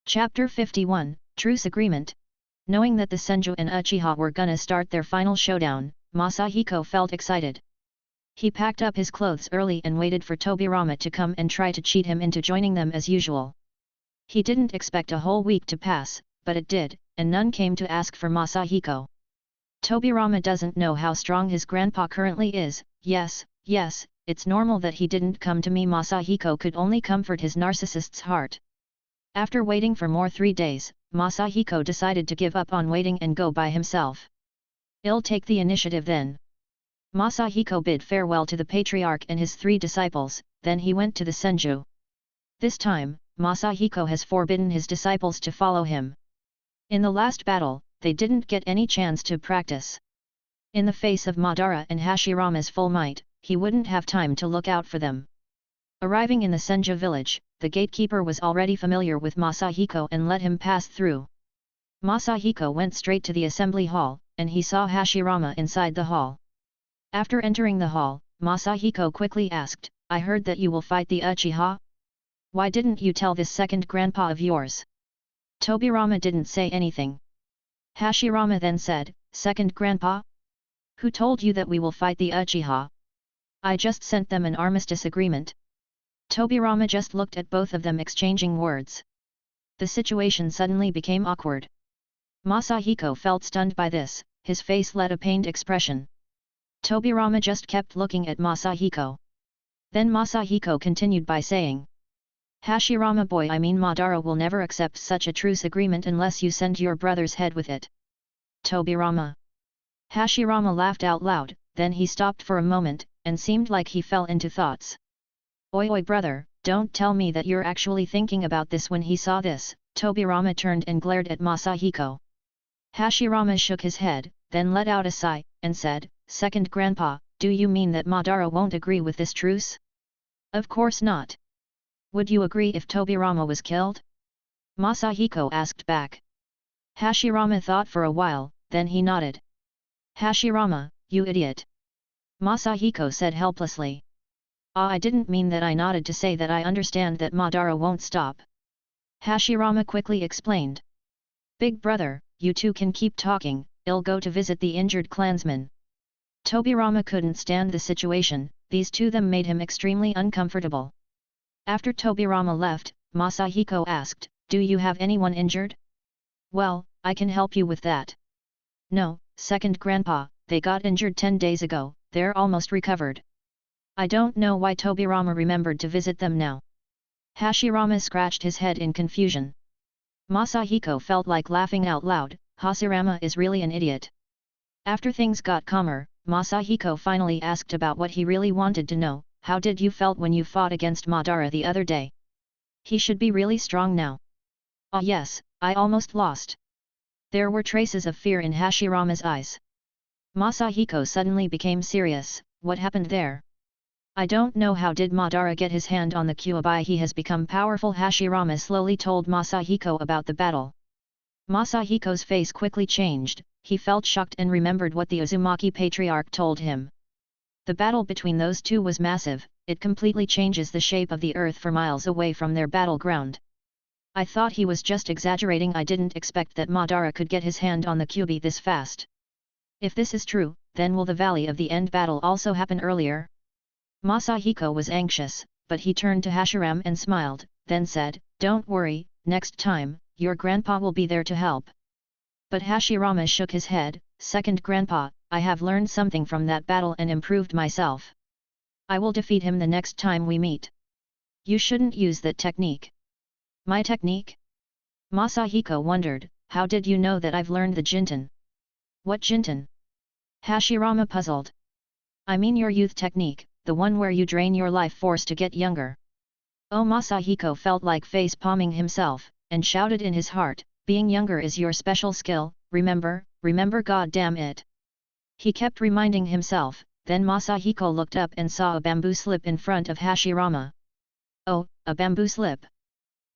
Chapter 51, Truce Agreement. Knowing that the Senju and Uchiha were gonna start their final showdown, Masahiko felt excited. He packed up his clothes early and waited for Tobirama to come and try to cheat him into joining them as usual. He didn't expect a whole week to pass, but it did, and none came to ask for Masahiko. Tobirama doesn't know how strong his grandpa currently is. Yes, it's normal that he didn't come to me. Masahiko could only comfort his narcissist's heart. After waiting for more 3 days, Masahiko decided to give up on waiting and go by himself. "I'll take the initiative then." Masahiko bid farewell to the patriarch and his 3 disciples, then he went to the Senju. This time, Masahiko has forbidden his disciples to follow him. In the last battle, they didn't get any chance to practice. In the face of Madara and Hashirama's full might, he wouldn't have time to look out for them. Arriving in the Senju village, the gatekeeper was already familiar with Masahiko and let him pass through. Masahiko went straight to the assembly hall, and he saw Hashirama inside the hall. After entering the hall, Masahiko quickly asked, "I heard that you will fight the Uchiha? Why didn't you tell this second grandpa of yours?" Tobirama didn't say anything. Hashirama then said, "Second grandpa? Who told you that we will fight the Uchiha? I just sent them an armistice agreement." Tobirama just looked at both of them exchanging words. The situation suddenly became awkward. Masahiko felt stunned by this, his face led a pained expression. Tobirama just kept looking at Masahiko. Then Masahiko continued by saying, "Hashirama boy, I mean Madara will never accept such a truce agreement unless you send your brother's head with it." Tobirama. Hashirama laughed out loud, then he stopped for a moment, and seemed like he fell into thoughts. Oi brother, don't tell me that you're actually thinking about this." When he saw this, Tobirama turned and glared at Masahiko. Hashirama shook his head, then let out a sigh, and said, "Second grandpa, do you mean that Madara won't agree with this truce?" "Of course not. Would you agree if Tobirama was killed?" Masahiko asked back. Hashirama thought for a while, then he nodded. "Hashirama, you idiot!" Masahiko said helplessly. I didn't mean that. I nodded to say that I understand that Madara won't stop." Hashirama quickly explained. "Big brother, you two can keep talking, I'll go to visit the injured clansmen." Tobirama couldn't stand the situation, these two them made him extremely uncomfortable. After Tobirama left, Masahiko asked, "Do you have anyone injured?" "Well, I can help you with that." "No, second grandpa, they got injured 10 days ago, they're almost recovered." "I don't know why Tobirama remembered to visit them now." Hashirama scratched his head in confusion. Masahiko felt like laughing out loud. Hashirama is really an idiot. After things got calmer, Masahiko finally asked about what he really wanted to know. "How did you felt when you fought against Madara the other day? He should be really strong now." "Ah yes, I almost lost." There were traces of fear in Hashirama's eyes. Masahiko suddenly became serious. "What happened there?" "I don't know. How did Madara get his hand on the Kyuubi? He has become powerful." Hashirama slowly told Masahiko about the battle. Masahiko's face quickly changed, he felt shocked and remembered what the Uzumaki patriarch told him. The battle between those two was massive, it completely changes the shape of the earth for miles away from their battleground. "I thought he was just exaggerating. I didn't expect that Madara could get his hand on the Kyuubi this fast. If this is true, then will the Valley of the End battle also happen earlier?" Masahiko was anxious, but he turned to Hashirama and smiled, then said, "Don't worry, next time, your grandpa will be there to help." But Hashirama shook his head. "Second grandpa, I have learned something from that battle and improved myself. I will defeat him the next time we meet." "You shouldn't use that technique." "My technique?" Masahiko wondered, "How did you know that I've learned the Jinten?" "What Jinten?" Hashirama puzzled. "I mean your youth technique, the one where you drain your life force to get younger." Oh, Masahiko felt like face-palming himself, and shouted in his heart, "Being younger is your special skill, remember, god damn it." He kept reminding himself, then Masahiko looked up and saw a bamboo slip in front of Hashirama. "Oh, a bamboo slip?"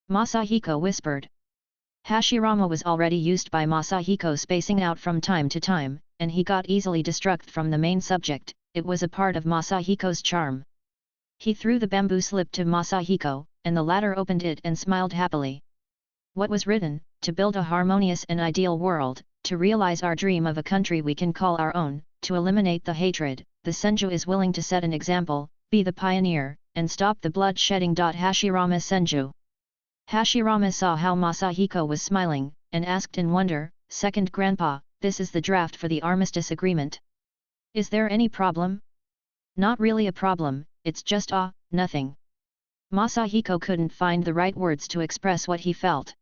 Masahiko whispered. Hashirama was already used by Masahiko spacing out from time to time, and he got easily distracted from the main subject. It was a part of Masahiko's charm. He threw the bamboo slip to Masahiko, and the latter opened it and smiled happily. What was written? To build a harmonious and ideal world, to realize our dream of a country we can call our own, to eliminate the hatred, the Senju is willing to set an example, be the pioneer, and stop the bloodshedding. Hashirama Senju. Hashirama saw how Masahiko was smiling, and asked in wonder, "Second Grandpa, this is the draft for the armistice agreement. Is there any problem?" "Not really a problem, it's just nothing." Masahiko couldn't find the right words to express what he felt.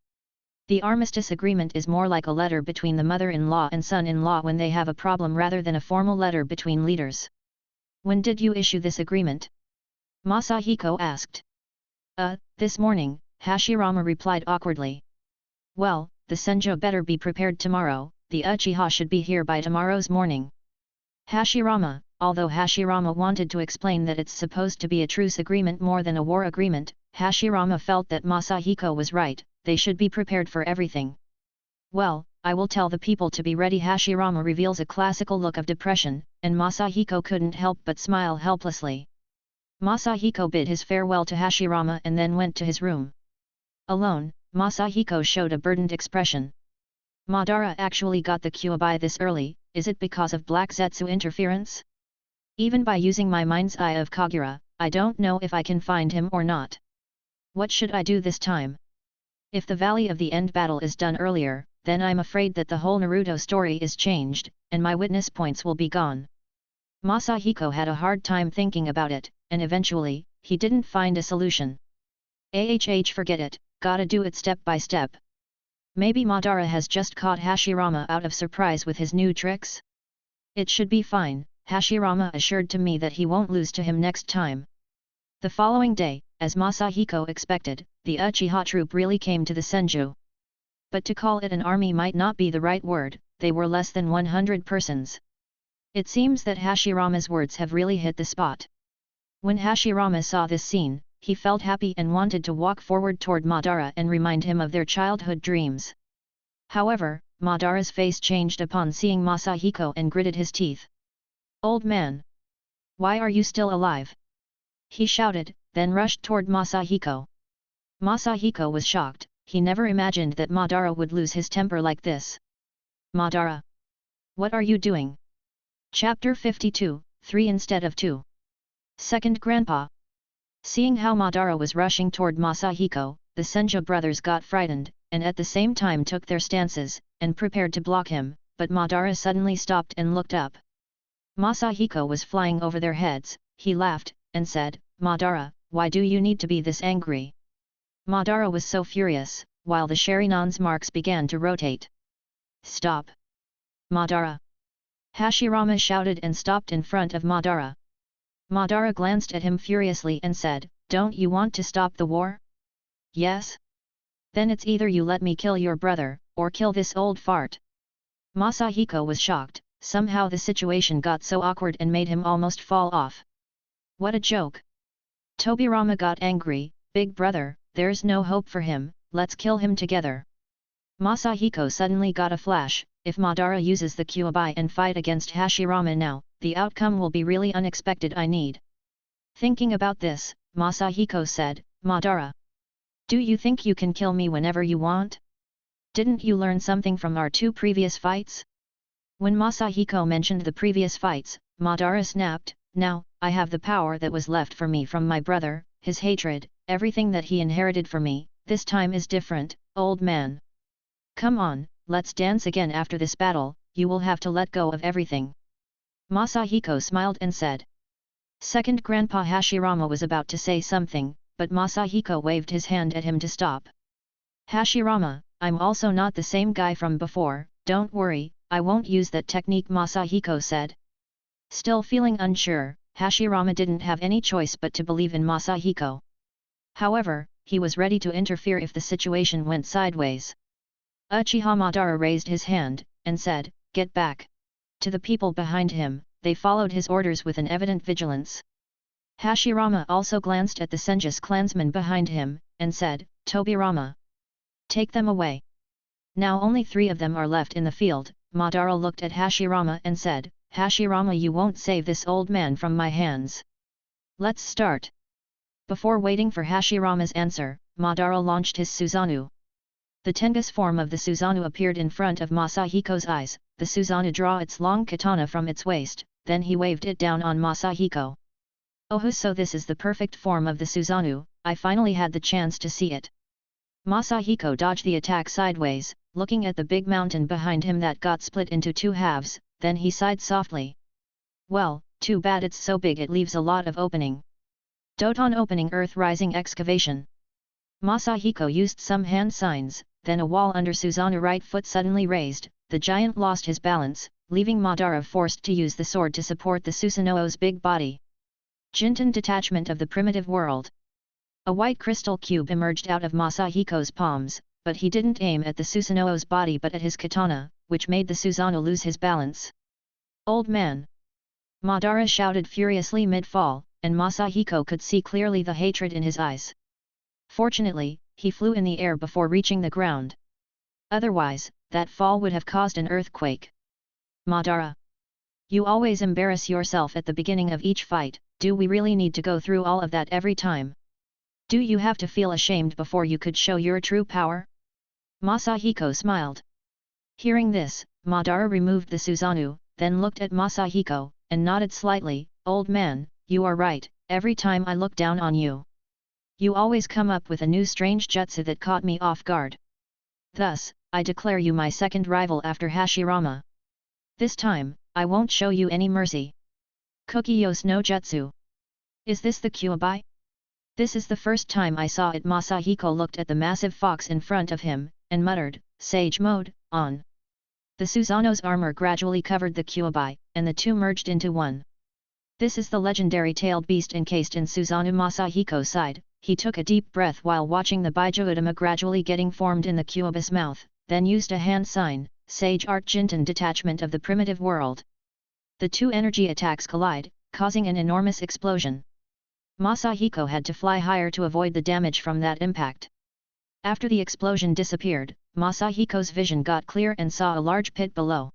The armistice agreement is more like a letter between the mother-in-law and son-in-law when they have a problem rather than a formal letter between leaders. "When did you issue this agreement?" Masahiko asked. This morning," Hashirama replied awkwardly. "Well, the Senju better be prepared tomorrow, the Uchiha should be here by tomorrow's morning." Hashirama, although Hashirama wanted to explain that it's supposed to be a truce agreement more than a war agreement, Hashirama felt that Masahiko was right, they should be prepared for everything. "Well, I will tell the people to be ready." Hashirama reveals a classical look of depression, and Masahiko couldn't help but smile helplessly. Masahiko bid his farewell to Hashirama and then went to his room. Alone, Masahiko showed a burdened expression. "Madara actually got the Kyuubi this early, is it because of Black Zetsu interference? Even by using my mind's eye of Kagura, I don't know if I can find him or not. What should I do this time? If the Valley of the End battle is done earlier, then I'm afraid that the whole Naruto story is changed, and my witness points will be gone." Masahiko had a hard time thinking about it, and eventually, he didn't find a solution. Forget it, gotta do it step by step. Maybe Madara has just caught Hashirama out of surprise with his new tricks? It should be fine, Hashirama assured to me that he won't lose to him next time. The following day, as Masahiko expected, the Uchiha troop really came to the Senju. But to call it an army might not be the right word, they were less than 100 persons. It seems that Hashirama's words have really hit the spot. When Hashirama saw this scene, he felt happy and wanted to walk forward toward Madara and remind him of their childhood dreams. However, Madara's face changed upon seeing Masahiko and gritted his teeth. "Old man! Why are you still alive?" he shouted, then rushed toward Masahiko. Masahiko was shocked, he never imagined that Madara would lose his temper like this. "Madara! What are you doing?" Chapter 52, 3 instead of 2. Second Grandpa. Seeing how Madara was rushing toward Masahiko, the Senju brothers got frightened, and at the same time took their stances, and prepared to block him, but Madara suddenly stopped and looked up. Masahiko was flying over their heads, he laughed, and said, "Madara, why do you need to be this angry?" Madara was so furious, while the Sharingan's marks began to rotate. "Stop! Madara!" Hashirama shouted and stopped in front of Madara. Madara glanced at him furiously and said, "Don't you want to stop the war?" "Yes? Then it's either you let me kill your brother, or kill this old fart." Masahiko was shocked, somehow the situation got so awkward and made him almost fall off. What a joke! Tobirama got angry, "Big brother, there's no hope for him, let's kill him together." Masahiko suddenly got a flash, if Madara uses the Kyuubi and fight against Hashirama now, the outcome will be really unexpected. I need. Thinking about this, Masahiko said, "Madara, do you think you can kill me whenever you want? Didn't you learn something from our 2 previous fights?" When Masahiko mentioned the previous fights, Madara snapped, "Now, I have the power that was left for me from my brother, his hatred, everything that he inherited for me, this time is different, old man. Come on, let's dance again after this battle, you will have to let go of everything." Masahiko smiled and said. Second Grandpa Hashirama was about to say something, but Masahiko waved his hand at him to stop. "Hashirama, I'm also not the same guy from before, don't worry, I won't use that technique," Masahiko said. Still feeling unsure, Hashirama didn't have any choice but to believe in Masahiko. However, he was ready to interfere if the situation went sideways. Uchiha Madara raised his hand, and said, "Get back." To the people behind him, they followed his orders with an evident vigilance. Hashirama also glanced at the Senju's clansmen behind him, and said, "Tobirama, take them away." Now only 3 of them are left in the field. Madara looked at Hashirama and said, "Hashirama, you won't save this old man from my hands. Let's start." Before waiting for Hashirama's answer, Madara launched his Susanoo. The Tengus form of the Susanoo appeared in front of Masahiko's eyes. The Susanoo drew its long katana from its waist, then he waved it down on Masahiko. Oh, so this is the perfect form of the Susanoo, I finally had the chance to see it. Masahiko dodged the attack sideways, looking at the big mountain behind him that got split into two halves, then he sighed softly. Well, too bad it's so big it leaves a lot of opening. Doton opening earth rising excavation. Masahiko used some hand signs, then a wall under Susanoo right foot suddenly raised, the giant lost his balance, leaving Madara forced to use the sword to support the Susanoo's big body. Jinten detachment of the primitive world. A white crystal cube emerged out of Masahiko's palms, but he didn't aim at the Susanoo's body but at his katana, which made the Susanoo lose his balance. Old man! Madara shouted furiously mid-fall, and Masahiko could see clearly the hatred in his eyes. Fortunately, he flew in the air before reaching the ground. Otherwise, that fall would have caused an earthquake. Madara! You always embarrass yourself at the beginning of each fight, do we really need to go through all of that every time? Do you have to feel ashamed before you could show your true power? Masahiko smiled. Hearing this, Madara removed the Susanoo, then looked at Masahiko, and nodded slightly. Old man, you are right, every time I look down on you. You always come up with a new strange jutsu that caught me off guard. Thus, I declare you my second rival after Hashirama. This time, I won't show you any mercy. Kokiyos no Jutsu. Is this the Kyuubi? This is the first time I saw it. Masahiko looked at the massive fox in front of him, and muttered, Sage mode, on. The Susanoo's armor gradually covered the Kyuubi, and the two merged into one. This is the legendary tailed beast encased in Susanoo. Masahiko sighed. He took a deep breath while watching the Baijuutama gradually getting formed in the Kyuubi's mouth, then used a hand sign, Sage Art Jinten detachment of the primitive world. The two energy attacks collide, causing an enormous explosion. Masahiko had to fly higher to avoid the damage from that impact. After the explosion disappeared, Masahiko's vision got clear and saw a large pit below.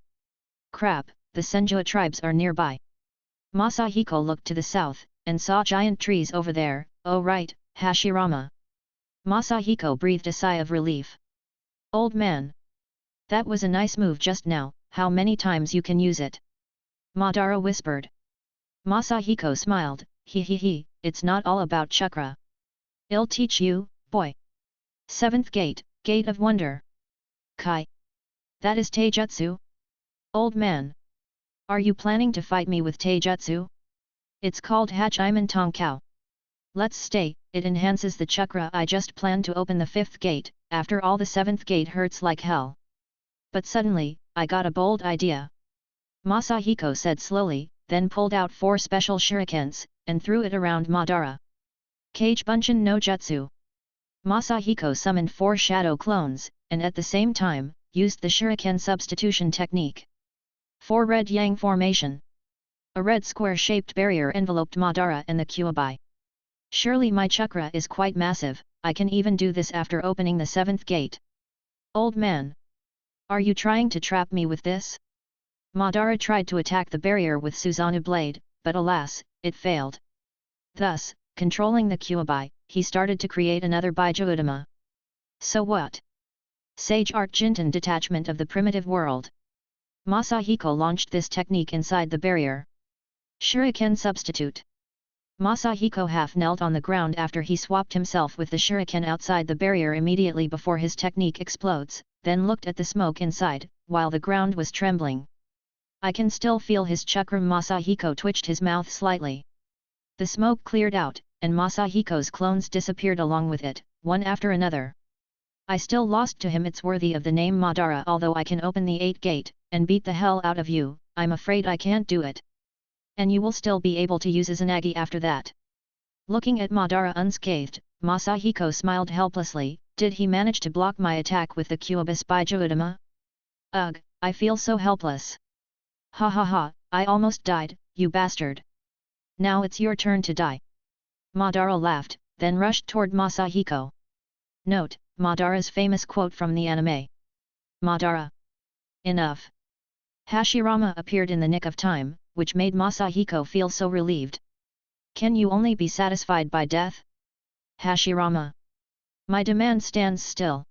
Crap, the Senjua tribes are nearby. Masahiko looked to the south, and saw giant trees over there. Oh right, Hashirama. Masahiko breathed a sigh of relief. Old man! That was a nice move just now, how many times you can use it? Madara whispered. Masahiko smiled, he, it's not all about chakra. I'll teach you, boy. Seventh gate, Gate of Wonder. Kai. That is Taijutsu? Old man. Are you planning to fight me with Taijutsu? It's called Hachiman Tonkao. Let's stay, it enhances the chakra. I just planned to open the fifth gate, after all the seventh gate hurts like hell. But suddenly, I got a bold idea. Masahiko said slowly, then pulled out 4 special shurikens, and threw it around Madara. Kage Bunshin no Jutsu. Masahiko summoned 4 shadow clones, and at the same time, used the shuriken substitution technique. 4 red yang formation. A red square-shaped barrier enveloped Madara and the Kyuubi. Surely my chakra is quite massive, I can even do this after opening the 7th gate. Old man! Are you trying to trap me with this? Madara tried to attack the barrier with Susanoo blade, but alas, it failed. Thus, controlling the Kyuubi, he started to create another Baijuutama. So what? Sage Art Jinten detachment of the primitive world. Masahiko launched this technique inside the barrier. Shuriken substitute. Masahiko half knelt on the ground after he swapped himself with the shuriken outside the barrier immediately before his technique explodes, then looked at the smoke inside, while the ground was trembling. I can still feel his chakra. Masahiko twitched his mouth slightly. The smoke cleared out, and Masahiko's clones disappeared along with it, one after another. I still lost to him. It's worthy of the name Madara. Although I can open the 8th gate, and beat the hell out of you, I'm afraid I can't do it. And you will still be able to use Izanagi after that. Looking at Madara unscathed, Masahiko smiled helplessly. Did he manage to block my attack with the Kyuubi's Baijuutama? Ugh, I feel so helpless. Ha ha ha, I almost died, you bastard. Now it's your turn to die. Madara laughed, then rushed toward Masahiko. Note, Madara's famous quote from the anime. Madara. Enough. Hashirama appeared in the nick of time, which made Masahiko feel so relieved. Can you only be satisfied by death? Hashirama. My demand stands still.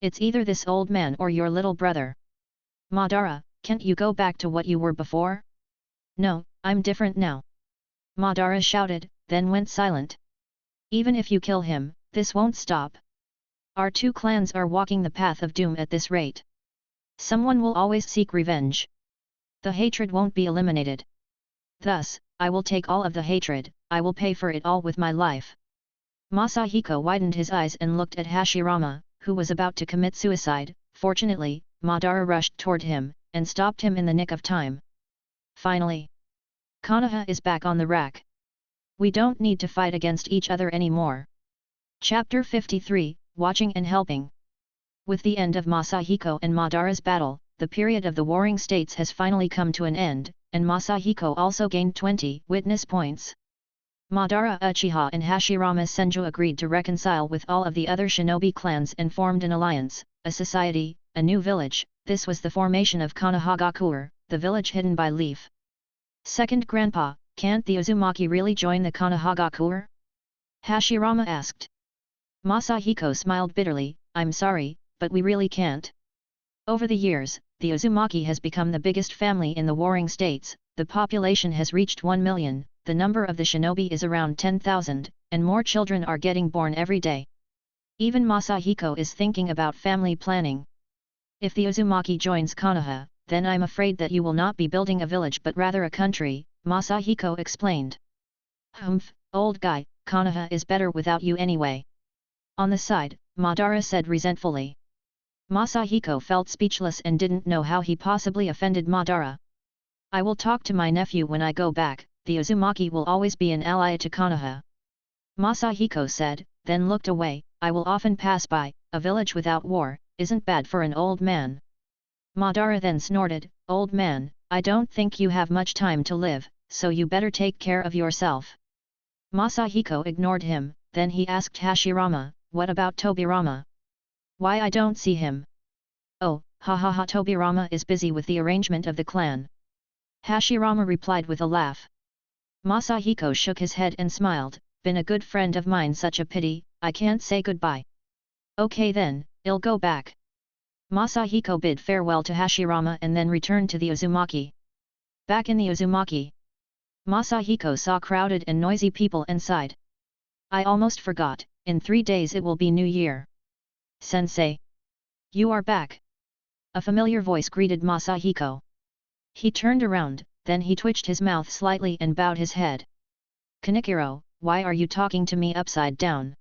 It's either this old man or your little brother. Madara, can't you go back to what you were before? No, I'm different now. Madara shouted, then went silent. Even if you kill him, this won't stop. Our two clans are walking the path of doom at this rate. Someone will always seek revenge. The hatred won't be eliminated. Thus, I will take all of the hatred, I will pay for it all with my life. Masahiko widened his eyes and looked at Hashirama, who was about to commit suicide. Fortunately, Madara rushed toward him, and stopped him in the nick of time. Finally, Konoha is back on the rack. We don't need to fight against each other anymore. Chapter 53, Watching and Helping. With the end of Masahiko and Madara's battle, the period of the warring states has finally come to an end, and Masahiko also gained 20 witness points. Madara Uchiha and Hashirama Senju agreed to reconcile with all of the other shinobi clans and formed an alliance, a society, a new village. This was the formation of Konohagakure, the village hidden by Leaf. Second Grandpa, can't the Uzumaki really join the Konohagakure? Hashirama asked. Masahiko smiled bitterly, I'm sorry, but we really can't. Over the years, the Uzumaki has become the biggest family in the warring states, the population has reached 1 million, the number of the shinobi is around 10,000, and more children are getting born every day. Even Masahiko is thinking about family planning. If the Uzumaki joins Konoha, then I'm afraid that you will not be building a village but rather a country, Masahiko explained. Humph, old guy, Konoha is better without you anyway. On the side, Madara said resentfully. Masahiko felt speechless and didn't know how he possibly offended Madara. I will talk to my nephew when I go back, the Uzumaki will always be an ally to Konoha. Masahiko said, then looked away. I will often pass by, a village without war, isn't bad for an old man. Madara then snorted, old man, I don't think you have much time to live, so you better take care of yourself. Masahiko ignored him, then he asked Hashirama, what about Tobirama? Why I don't see him? Oh, Tobirama is busy with the arrangement of the clan. Hashirama replied with a laugh. Masahiko shook his head and smiled, been a good friend of mine, such a pity, I can't say goodbye. Okay then, I'll go back. Masahiko bid farewell to Hashirama and then returned to the Uzumaki. Back in the Uzumaki, Masahiko saw crowded and noisy people and sighed. I almost forgot, in 3 days it will be New Year. Sensei, you are back. A familiar voice greeted Masahiko. He turned around, then he twitched his mouth slightly and bowed his head. Kanikiro, why are you talking to me upside down?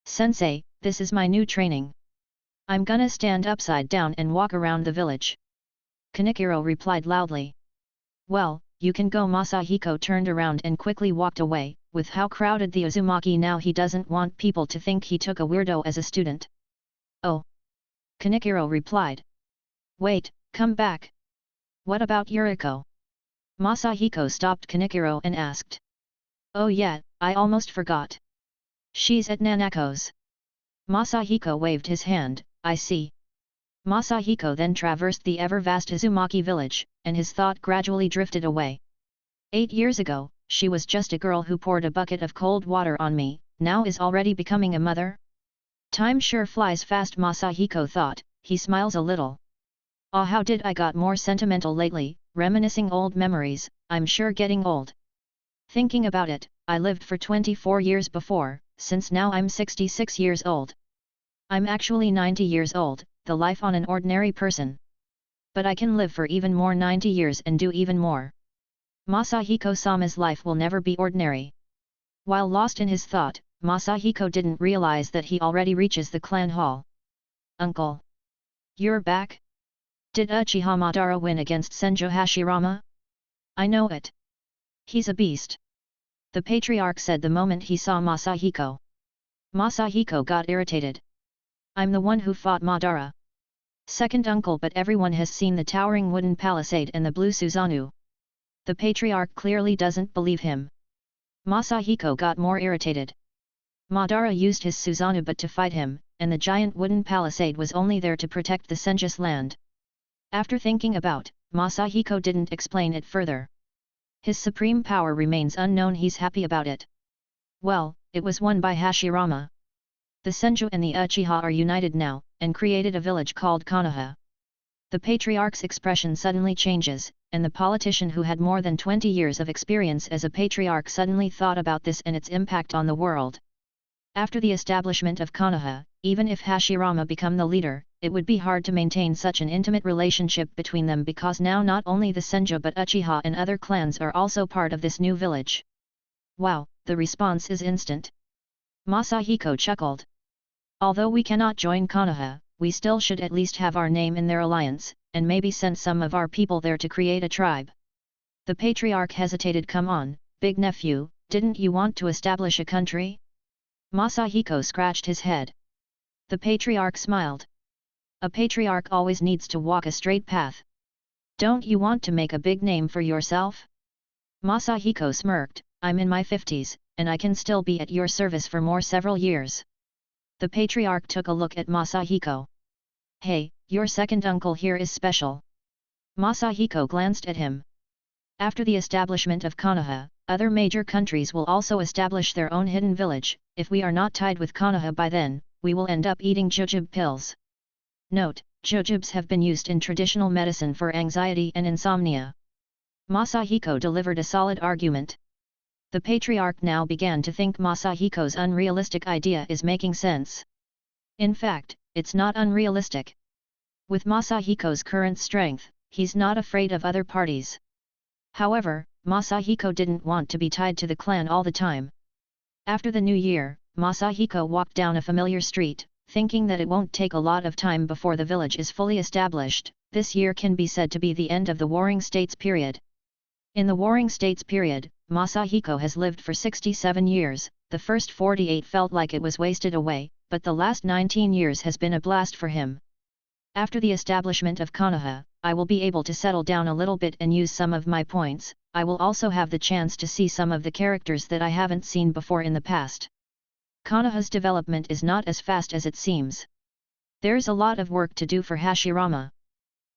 Sensei, this is my new training. I'm gonna stand upside down and walk around the village. Kanikiro replied loudly. Well, you can go. Masahiko turned around and quickly walked away. With how crowded the Uzumaki now, he doesn't want people to think he took a weirdo as a student. Oh. Kanikiro replied. Wait, come back. What about Yuriko? Masahiko stopped Kanikiro and asked. Oh yeah, I almost forgot. She's at Nanako's. Masahiko waved his hand, I see. Masahiko then traversed the ever-vast Uzumaki village, and his thought gradually drifted away. 8 years ago, she was just a girl who poured a bucket of cold water on me, now is already becoming a mother? Time sure flies fast, Masahiko thought. He smiles a little. Ah, how did I got more sentimental lately, reminiscing old memories, I'm sure getting old. Thinking about it, I lived for 24 years before, since now I'm 66 years old. I'm actually 90 years old, the life on an ordinary person. But I can live for even more 90 years and do even more. Masahiko-sama's life will never be ordinary. While lost in his thought, Masahiko didn't realize that he already reaches the clan hall. Uncle! You're back? Did Uchiha Madara win against Senju Hashirama? I know it. He's a beast. The patriarch said the moment he saw Masahiko. Masahiko got irritated. I'm the one who fought Madara. Second uncle, but everyone has seen the towering wooden palisade and the blue Susanoo. The patriarch clearly doesn't believe him. Masahiko got more irritated. Madara used his Susanoo but to fight him, and the giant wooden palisade was only there to protect the Senju's land. After thinking about, Masahiko didn't explain it further. His supreme power remains unknown, he's happy about it. Well, it was won by Hashirama. The Senju and the Uchiha are united now, and created a village called Konoha. The patriarch's expression suddenly changes, and the politician who had more than 20 years of experience as a patriarch suddenly thought about this and its impact on the world. After the establishment of Konoha, even if Hashirama become the leader, it would be hard to maintain such an intimate relationship between them because now not only the Senju but Uchiha and other clans are also part of this new village. Wow, the response is instant. Masahiko chuckled. Although we cannot join Konoha, we still should at least have our name in their alliance, and maybe send some of our people there to create a tribe. The patriarch hesitated. Come on, big nephew, didn't you want to establish a country? Masahiko scratched his head. The patriarch smiled. A patriarch always needs to walk a straight path. Don't you want to make a big name for yourself? Masahiko smirked. I'm in my 50s, and I can still be at your service for more several years. The patriarch took a look at Masahiko. Hey, your second uncle here is special. Masahiko glanced at him. After the establishment of Konoha, other major countries will also establish their own hidden village. If we are not tied with Konoha by then, we will end up eating jujube pills. Note, jujubes have been used in traditional medicine for anxiety and insomnia. Masahiko delivered a solid argument. The patriarch now began to think Masahiko's unrealistic idea is making sense. In fact, it's not unrealistic. With Masahiko's current strength, he's not afraid of other parties. However, Masahiko didn't want to be tied to the clan all the time. After the new year, Masahiko walked down a familiar street, thinking that it won't take a lot of time before the village is fully established. This year can be said to be the end of the Warring States period. In the Warring States period, Masahiko has lived for 67 years, the first 48 felt like it was wasted away, but the last 19 years has been a blast for him. After the establishment of Konoha, I will be able to settle down a little bit and use some of my points. I will also have the chance to see some of the characters that I haven't seen before in the past. Konoha's development is not as fast as it seems. There's a lot of work to do for Hashirama.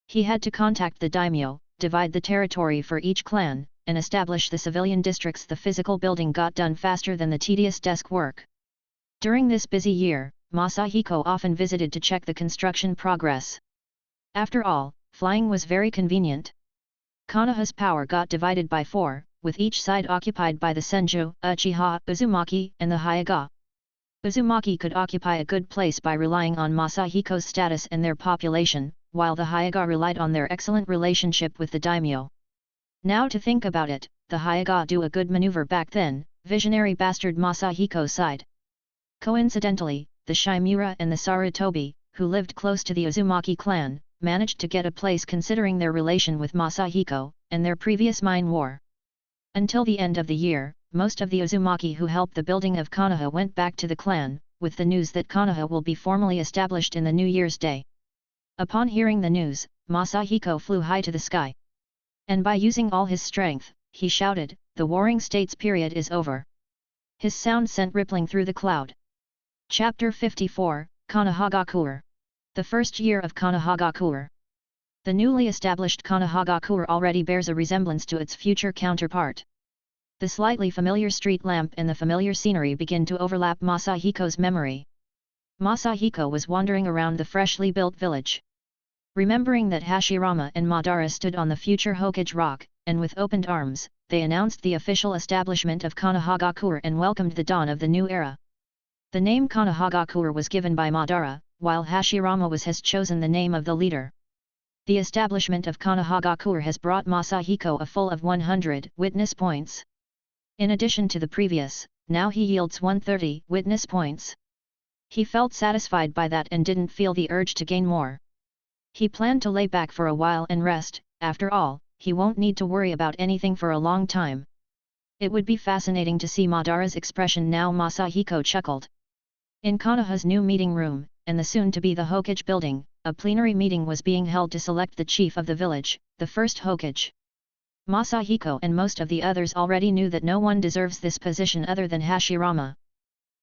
He had to contact the daimyo, divide the territory for each clan, and establish the civilian districts. The physical building got done faster than the tedious desk work. During this busy year, Masahiko often visited to check the construction progress. After all, flying was very convenient. Konoha's power got divided by 4, with each side occupied by the Senju, Uchiha, Uzumaki, and the hokage. Uzumaki could occupy a good place by relying on Masahiko's status and their population, while the hokage relied on their excellent relationship with the daimyo. Now to think about it, the hokage do a good maneuver back then. Visionary bastard Masahiko's side. Coincidentally, the Shimura and the Sarutobi, who lived close to the Uzumaki clan, managed to get a place considering their relation with Masahiko, and their previous mine war. Until the end of the year, most of the Uzumaki who helped the building of Konoha went back to the clan, with the news that Konoha will be formally established in the New Year's Day. Upon hearing the news, Masahiko flew high to the sky. And by using all his strength, he shouted, "The Warring States period is over." His sound sent rippling through the cloud. Chapter 54, Konohagakuer. The first year of Konohagakuer. The newly established Konohagakuer already bears a resemblance to its future counterpart. The slightly familiar street lamp and the familiar scenery begin to overlap Masahiko's memory. Masahiko was wandering around the freshly built village. Remembering that Hashirama and Madara stood on the future Hokage rock, and with opened arms, they announced the official establishment of Konohagakuer and welcomed the dawn of the new era. The name Konohagakuer was given by Madara, while Hashirama has chosen the name of the leader. The establishment of Konohagakuer has brought Masahiko a full of 100 witness points. In addition to the previous, now he yields 130 witness points. He felt satisfied by that and didn't feel the urge to gain more. He planned to lay back for a while and rest. After all, he won't need to worry about anything for a long time. It would be fascinating to see Madara's expression now. Masahiko chuckled. In Konoha's new meeting room, and the soon-to-be the Hokage building, a plenary meeting was being held to select the chief of the village, the first Hokage. Masahiko and most of the others already knew that no one deserves this position other than Hashirama.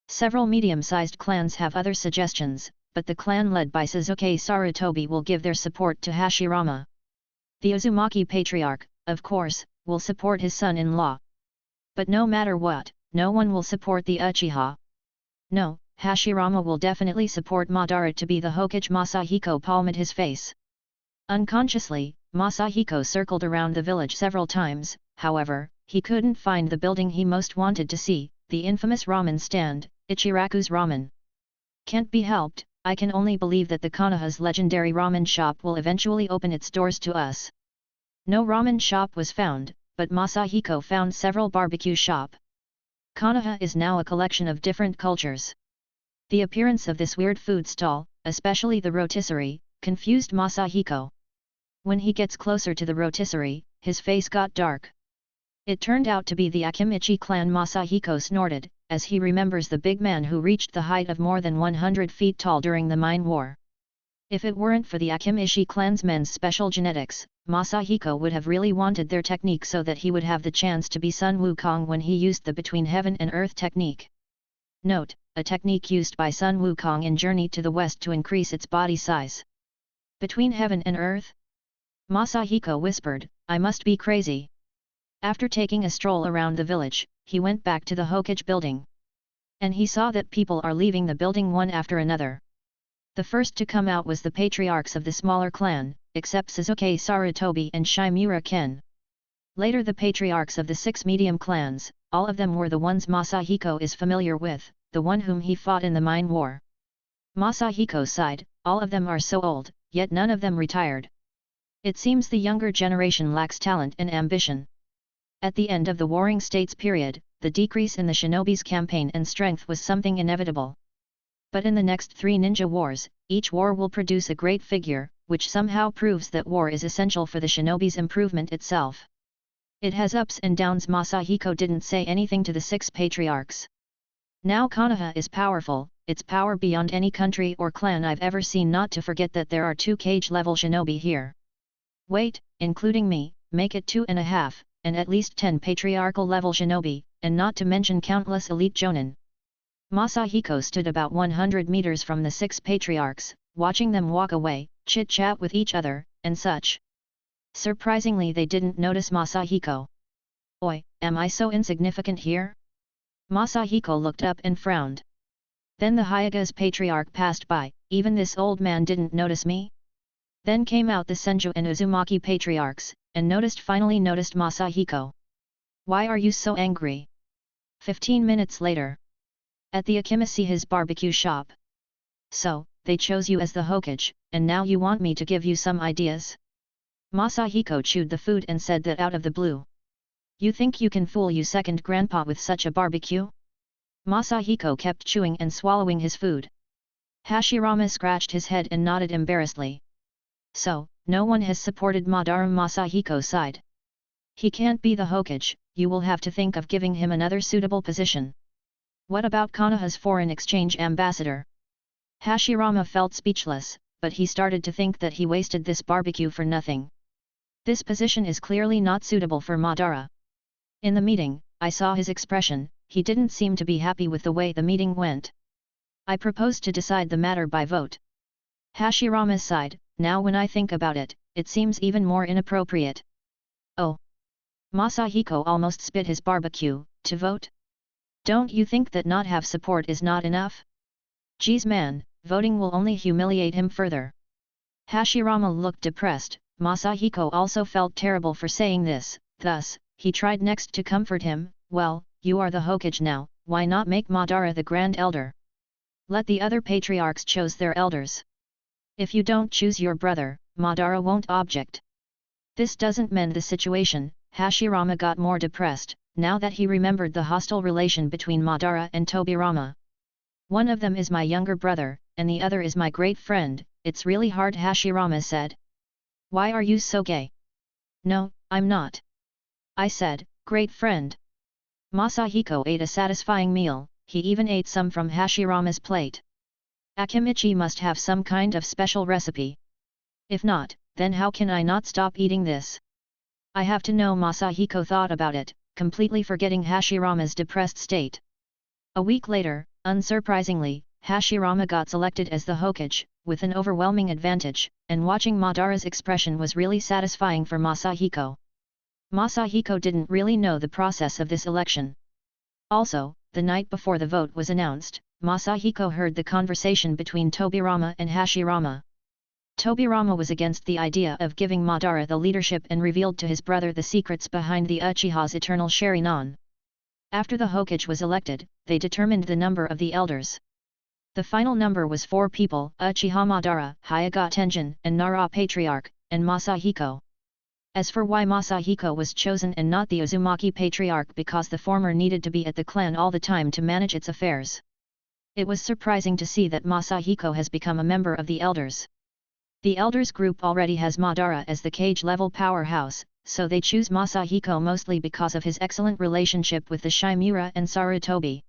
Several medium-sized clans have other suggestions, but the clan led by Suzuki Sarutobi will give their support to Hashirama. The Uzumaki patriarch, of course, will support his son-in-law. But no matter what, no one will support the Uchiha. No, Hashirama will definitely support Madara to be the Hokage. Masahiko palmed his face. Unconsciously, Masahiko circled around the village several times, however, he couldn't find the building he most wanted to see, the infamous ramen stand, Ichiraku's Ramen. Can't be helped, I can only believe that the Konoha's legendary ramen shop will eventually open its doors to us. No ramen shop was found, but Masahiko found several barbecue shop. Konoha is now a collection of different cultures. The appearance of this weird food stall, especially the rotisserie, confused Masahiko. When he gets closer to the rotisserie, his face got dark. It turned out to be the Akimichi clan. Masahiko snorted, as he remembers the big man who reached the height of more than 100 feet tall during the Mine War. If it weren't for the Akimichi clan's men's special genetics, Masahiko would have really wanted their technique so that he would have the chance to be Sun Wukong when he used the Between Heaven and Earth technique. Note, a technique used by Sun Wukong in Journey to the West to increase its body size. Between Heaven and Earth? Masahiko whispered, I must be crazy. After taking a stroll around the village, he went back to the Hokage building. And he saw that people are leaving the building one after another. The first to come out was the patriarchs of the smaller clan, except Sasuke Sarutobi and Shimura Ken. Later the patriarchs of the 6 medium clans, all of them were the ones Masahiko is familiar with, the one whom he fought in the Mine War. Masahiko sighed, all of them are so old, yet none of them retired. It seems the younger generation lacks talent and ambition. At the end of the Warring States period, the decrease in the shinobi's campaign and strength was something inevitable. But in the next 3 ninja wars, each war will produce a great figure, which somehow proves that war is essential for the shinobi's improvement itself. It has ups and downs. Masahiko didn't say anything to the 6 patriarchs. Now Konoha is powerful, its power beyond any country or clan I've ever seen. Not to forget that there are 2 cage-level shinobi here. Wait, including me, make it 2.5, and at least 10 patriarchal-level shinobi, and not to mention countless elite jonin. Masahiko stood about 100 meters from the 6 patriarchs, watching them walk away, chit-chat with each other, and such. Surprisingly they didn't notice Masahiko. Oi, am I so insignificant here? Masahiko looked up and frowned. Then the Hyaga's patriarch passed by, even this old man didn't notice me? Then came out the Senju and Uzumaki patriarchs, and finally noticed Masahiko. Why are you so angry? 15 minutes later. At the Akimichi's barbecue shop. So, they chose you as the Hokage, and now you want me to give you some ideas? Masahiko chewed the food and said that out of the blue. You think you can fool you second grandpa with such a barbecue? Masahiko kept chewing and swallowing his food. Hashirama scratched his head and nodded embarrassedly. So, no one has supported Madara. Masahiko sighed. He can't be the Hokage, you will have to think of giving him another suitable position. What about Konoha's foreign exchange ambassador? Hashirama felt speechless, but he started to think that he wasted this barbecue for nothing. This position is clearly not suitable for Madara. In the meeting, I saw his expression, he didn't seem to be happy with the way the meeting went. I propose to decide the matter by vote. Hashirama sighed, now when I think about it, it seems even more inappropriate. Oh! Masahiko almost spit his barbecue, to vote? Don't you think that not have support is not enough? Geez man, voting will only humiliate him further. Hashirama looked depressed, Masahiko also felt terrible for saying this, thus, he tried next to comfort him, well, you are the Hokage now, why not make Madara the Grand Elder? Let the other patriarchs choose their elders. If you don't choose your brother, Madara won't object. This doesn't mend the situation. Hashirama got more depressed, now that he remembered the hostile relation between Madara and Tobirama. One of them is my younger brother, and the other is my great friend, it's really hard. Hashirama said. Why are you so gay? No, I'm not. I said, great friend. Masahiko ate a satisfying meal, he even ate some from Hashirama's plate. Akimichi must have some kind of special recipe. If not, then how can I not stop eating this? I have to know. Masahiko thought about it, completely forgetting Hashirama's depressed state. A week later, unsurprisingly, Hashirama got selected as the Hokage, with an overwhelming advantage, and watching Madara's expression was really satisfying for Masahiko. Masahiko didn't really know the process of this election. Also, the night before the vote was announced, Masahiko heard the conversation between Tobirama and Hashirama. Tobirama was against the idea of giving Madara the leadership and revealed to his brother the secrets behind the Uchiha's eternal Sharingan. After the Hokage was elected, they determined the number of the elders. The final number was 4 people: Uchiha Madara, Hyuga Tenjin, and Nara Patriarch, and Masahiko. As for why Masahiko was chosen and not the Uzumaki Patriarch, because the former needed to be at the clan all the time to manage its affairs. It was surprising to see that Masahiko has become a member of the elders. The elders group already has Madara as the cage-level powerhouse, so they choose Masahiko mostly because of his excellent relationship with the Shimura and Sarutobi.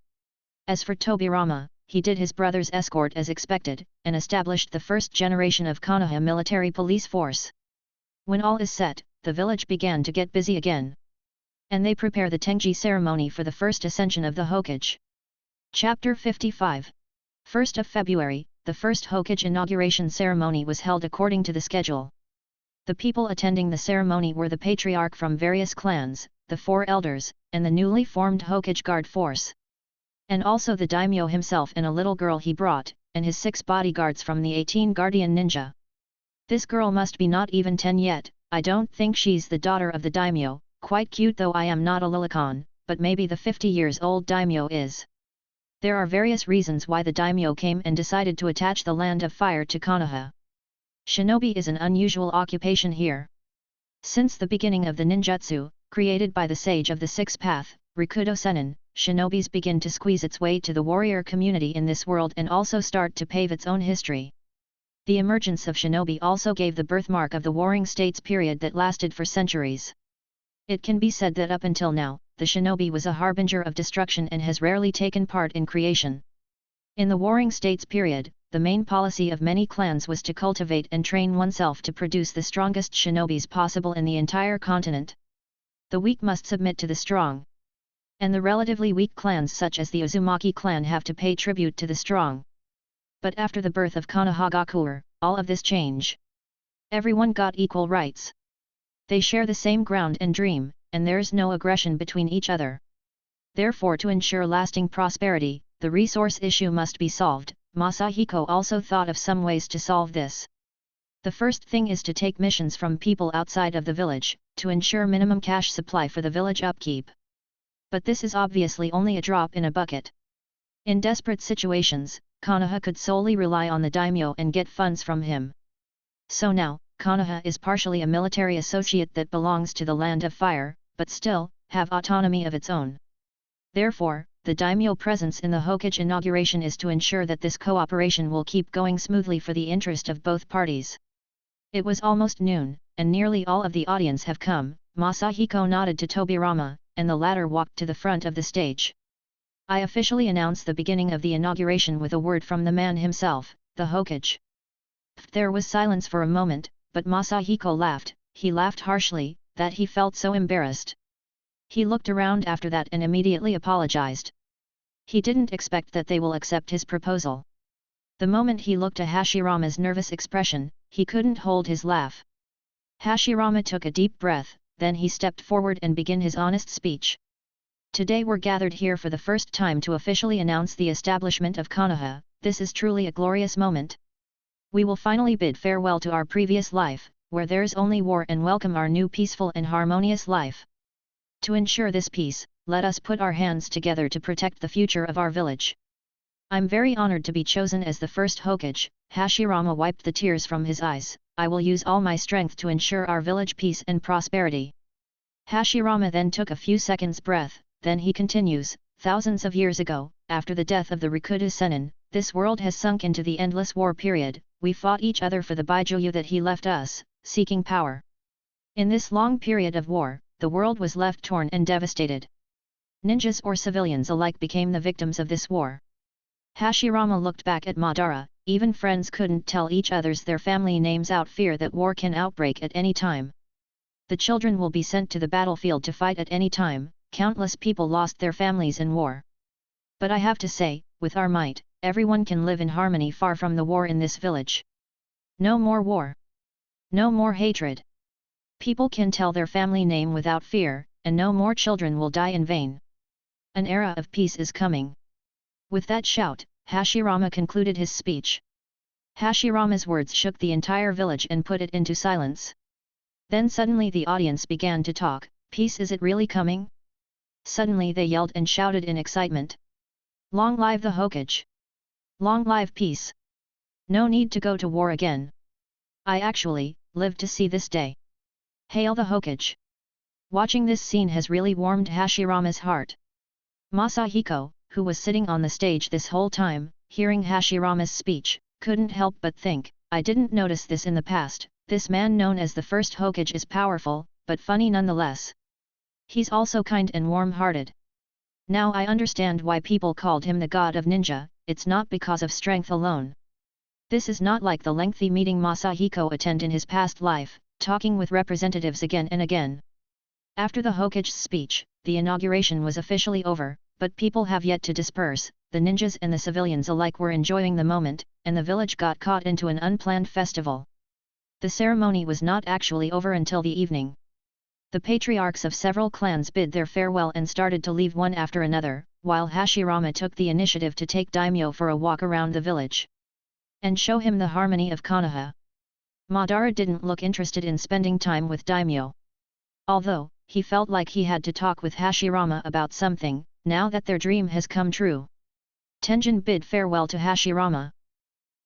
As for Tobirama, he did his brother's escort as expected, and established the first generation of Konoha military police force. When all is set, the village began to get busy again. And they prepare the Tenji ceremony for the first ascension of the Hokage. Chapter 55. 1st of February, the first Hokage inauguration ceremony was held according to the schedule. The people attending the ceremony were the patriarch from various clans, the 4 elders, and the newly formed Hokage guard force. And also the daimyo himself and a little girl he brought, and his 6 bodyguards from the 18 guardian ninja. This girl must be not even 10 yet. I don't think she's the daughter of the daimyo, quite cute though. I am not a lilicon, but maybe the 50 years old daimyo is. There are various reasons why the daimyo came and decided to attach the land of fire to Konoha. Shinobi is an unusual occupation here. Since the beginning of the ninjutsu, created by the sage of the 6th path, Rikudo Sennin, shinobis begin to squeeze its way to the warrior community in this world and also start to pave its own history. The emergence of shinobi also gave the birthmark of the Warring States period that lasted for centuries. It can be said that up until now, the shinobi was a harbinger of destruction and has rarely taken part in creation. In the Warring States period, the main policy of many clans was to cultivate and train oneself to produce the strongest shinobis possible in the entire continent. The weak must submit to the strong. And the relatively weak clans such as the Uzumaki clan have to pay tribute to the strong. But after the birth of Konohagakure, all of this change. Everyone got equal rights. They share the same ground and dream, and there's no aggression between each other. Therefore, to ensure lasting prosperity, the resource issue must be solved. Masahiko also thought of some ways to solve this. The first thing is to take missions from people outside of the village, to ensure minimum cash supply for the village upkeep. But this is obviously only a drop in a bucket. In desperate situations, Konoha could solely rely on the daimyo and get funds from him. So now, Konoha is partially a military associate that belongs to the Land of Fire, but still, have autonomy of its own. Therefore, the daimyo presence in the Hokage inauguration is to ensure that this cooperation will keep going smoothly for the interest of both parties. It was almost noon, and nearly all of the audience have come. Masahiko nodded to Tobirama, and the latter walked to the front of the stage. I officially announce the beginning of the inauguration with a word from the man himself, the Hokage. There was silence for a moment, but Masahiko laughed. He laughed harshly, that he felt so embarrassed. He looked around after that and immediately apologized. He didn't expect that they will accept his proposal. The moment he looked at Hashirama's nervous expression, he couldn't hold his laugh. Hashirama took a deep breath, then he stepped forward and began his honest speech. Today we're gathered here for the first time to officially announce the establishment of Konoha. This is truly a glorious moment. We will finally bid farewell to our previous life, where there's only war, and welcome our new peaceful and harmonious life. To ensure this peace, let us put our hands together to protect the future of our village. I'm very honored to be chosen as the first Hokage. Hashirama wiped the tears from his eyes. I will use all my strength to ensure our village peace and prosperity. Hashirama then took a few seconds breath, then he continues, thousands of years ago, after the death of the Rikudo Sennin, this world has sunk into the endless war period. We fought each other for the Baijuyu that he left us, seeking power. In this long period of war, the world was left torn and devastated. Ninjas or civilians alike became the victims of this war. Hashirama looked back at Madara. Even friends couldn't tell each other's their family names out fear that war can outbreak at any time. The children will be sent to the battlefield to fight at any time. Countless people lost their families in war. But I have to say, with our might, everyone can live in harmony far from the war in this village. No more war. No more hatred. People can tell their family name without fear, and no more children will die in vain. An era of peace is coming. With that shout, Hashirama concluded his speech. Hashirama's words shook the entire village and put it into silence. Then suddenly the audience began to talk. Peace, is it really coming? Suddenly they yelled and shouted in excitement. Long live the hokage! Long live peace! No need to go to war again. I actually lived to see this day. Hail the hokage! Watching this scene has really warmed Hashirama's heart. Masahiko, who was sitting on the stage this whole time, hearing Hashirama's speech, couldn't help but think, I didn't notice this in the past. This man known as the first hokage is powerful, but funny nonetheless. He's also kind and warm-hearted. Now I understand why people called him the god of ninja. It's not because of strength alone. This is not like the lengthy meeting Masahiko attended in his past life, talking with representatives again and again. After the hokage's speech, the inauguration was officially over, but people have yet to disperse. The ninjas and the civilians alike were enjoying the moment, and the village got caught into an unplanned festival. The ceremony was not actually over until the evening. The patriarchs of several clans bid their farewell and started to leave one after another, while Hashirama took the initiative to take Daimyo for a walk around the village and show him the harmony of Konoha. Madara didn't look interested in spending time with Daimyo. Although, he felt like he had to talk with Hashirama about something, now that their dream has come true. Tenjin bid farewell to Hashirama.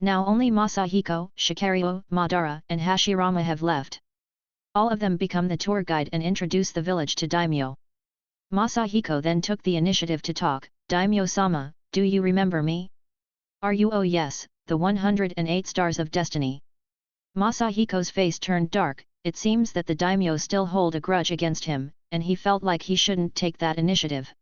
Now only Masahiko, Shikariu, Madara and Hashirama have left. All of them become the tour guide and introduce the village to Daimyo. Masahiko then took the initiative to talk. Daimyo-sama, do you remember me? Are you? Oh yes, the 108 stars of destiny. Masahiko's face turned dark. It seems that the daimyo still hold a grudge against him, and he felt like he shouldn't take that initiative.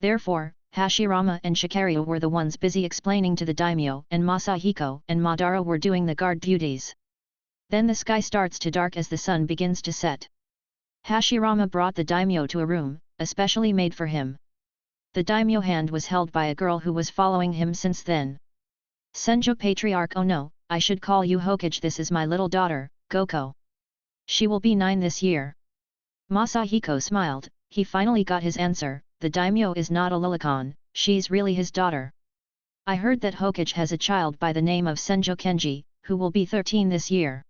Therefore, Hashirama and Shikariu were the ones busy explaining to the daimyo, and Masahiko and Madara were doing the guard duties. Then the sky starts to dark as the sun begins to set. Hashirama brought the daimyo to a room, especially made for him. The daimyo hand was held by a girl who was following him since then. Senjo Patriarch, oh no, I should call you Hokage, this is my little daughter, Goko. She will be 9 this year. Masahiko smiled, he finally got his answer, the daimyo is not a Lilicon, she's really his daughter. I heard that Hokage has a child by the name of Senjo Kenji, who will be 13 this year.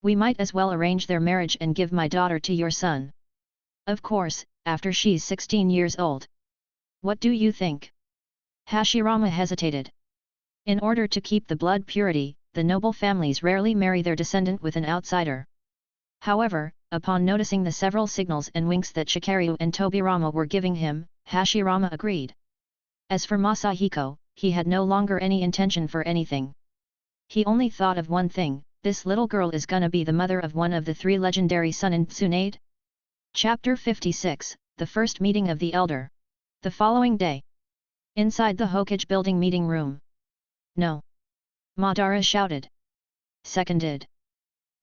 We might as well arrange their marriage and give my daughter to your son. Of course, after she's 16 years old. What do you think? Hashirama hesitated. In order to keep the blood purity, the noble families rarely marry their descendant with an outsider. However, upon noticing the several signals and winks that Shikariu and Tobirama were giving him, Hashirama agreed. As for Masahiko, he had no longer any intention for anything. He only thought of one thing, this little girl is gonna be the mother of one of the 3 legendary Sunin Tsunade? Chapter 56, The First Meeting of the Elder. The following day. Inside the Hokage building meeting room. No. Madara shouted. Seconded.